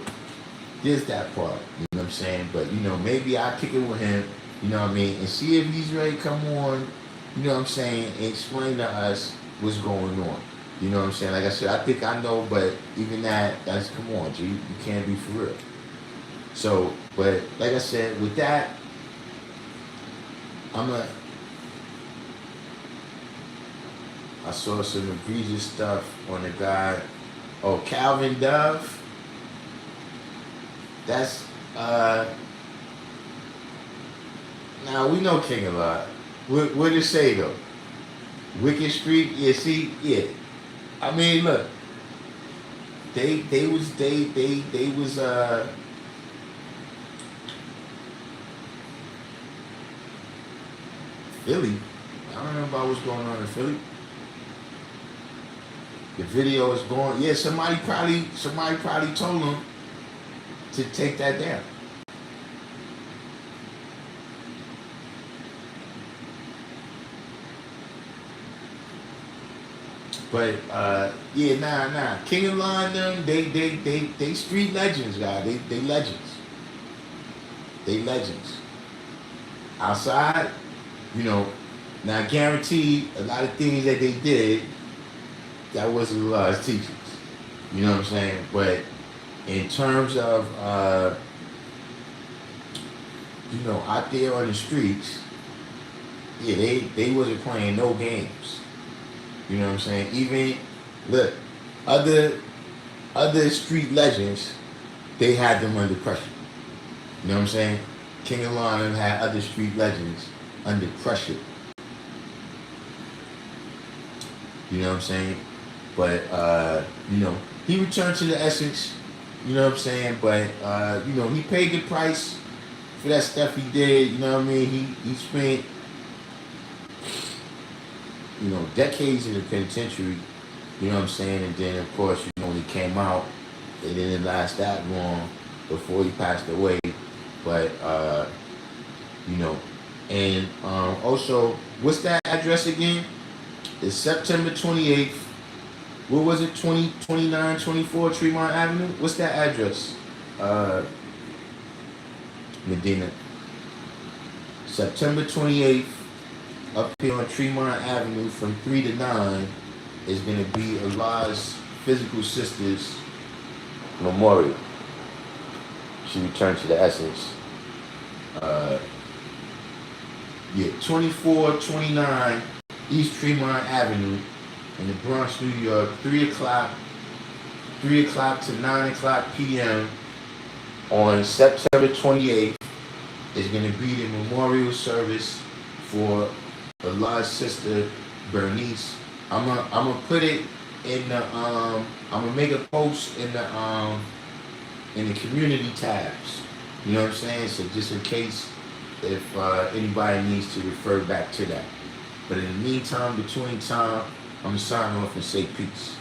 there's that part, you know what I'm saying? But maybe I'll kick it with him, you know what I mean, and see if he's ready to come on, you know what I'm saying, and explain to us what's going on. You know what I'm saying? Like I said, I think I know, but even that's, come on, G, you can't be for real. So, but like I said, with that, I saw some egregious stuff on the guy. Oh, Calvin Dove. That's, now we know King of Lot. What did it say though? Wicked Street, yeah, see, yeah. I mean, look, they was Philly. I don't know about what's going on in Philly. The video is going. Yeah, somebody probably told them to take that down. But yeah, nah. King of Line, them, they street legends, guys. They legends. They legends. Outside, now guaranteed a lot of things that they did, that wasn't a lot of teachings. You know what I'm saying? But in terms of out there on the streets, yeah, they wasn't playing no games. You know what I'm saying? Even, look, other street legends, they had them under pressure. You know what I'm saying? King of Lion had other street legends under pressure. You know what I'm saying? But, he returned to the essence. You know what I'm saying? But, he paid the price for that stuff he did. You know what I mean? He spent, decades in the penitentiary, you know what I'm saying? And then, of course, when he came out, it didn't last that long before he passed away. But, and also, what's that address again? It's September 28th. What was it? 29, 24 Tremont Avenue? What's that address? Medina. September 28th, up here on Tremont Avenue from 3 to 9, is going to be Allah's Physical Sisters Memorial. She returned to the essence. 2429 East Tremont Avenue in the Bronx, New York, 3 o'clock to 9 o'clock p.m. on September 28th is going to be the memorial service for Allah's sister Bernice. I'm gonna put it in the I'm gonna make a post in the community tabs. You know what I'm saying? So just in case if anybody needs to refer back to that. But in the meantime, between time, I'm gonna sign off and say peace.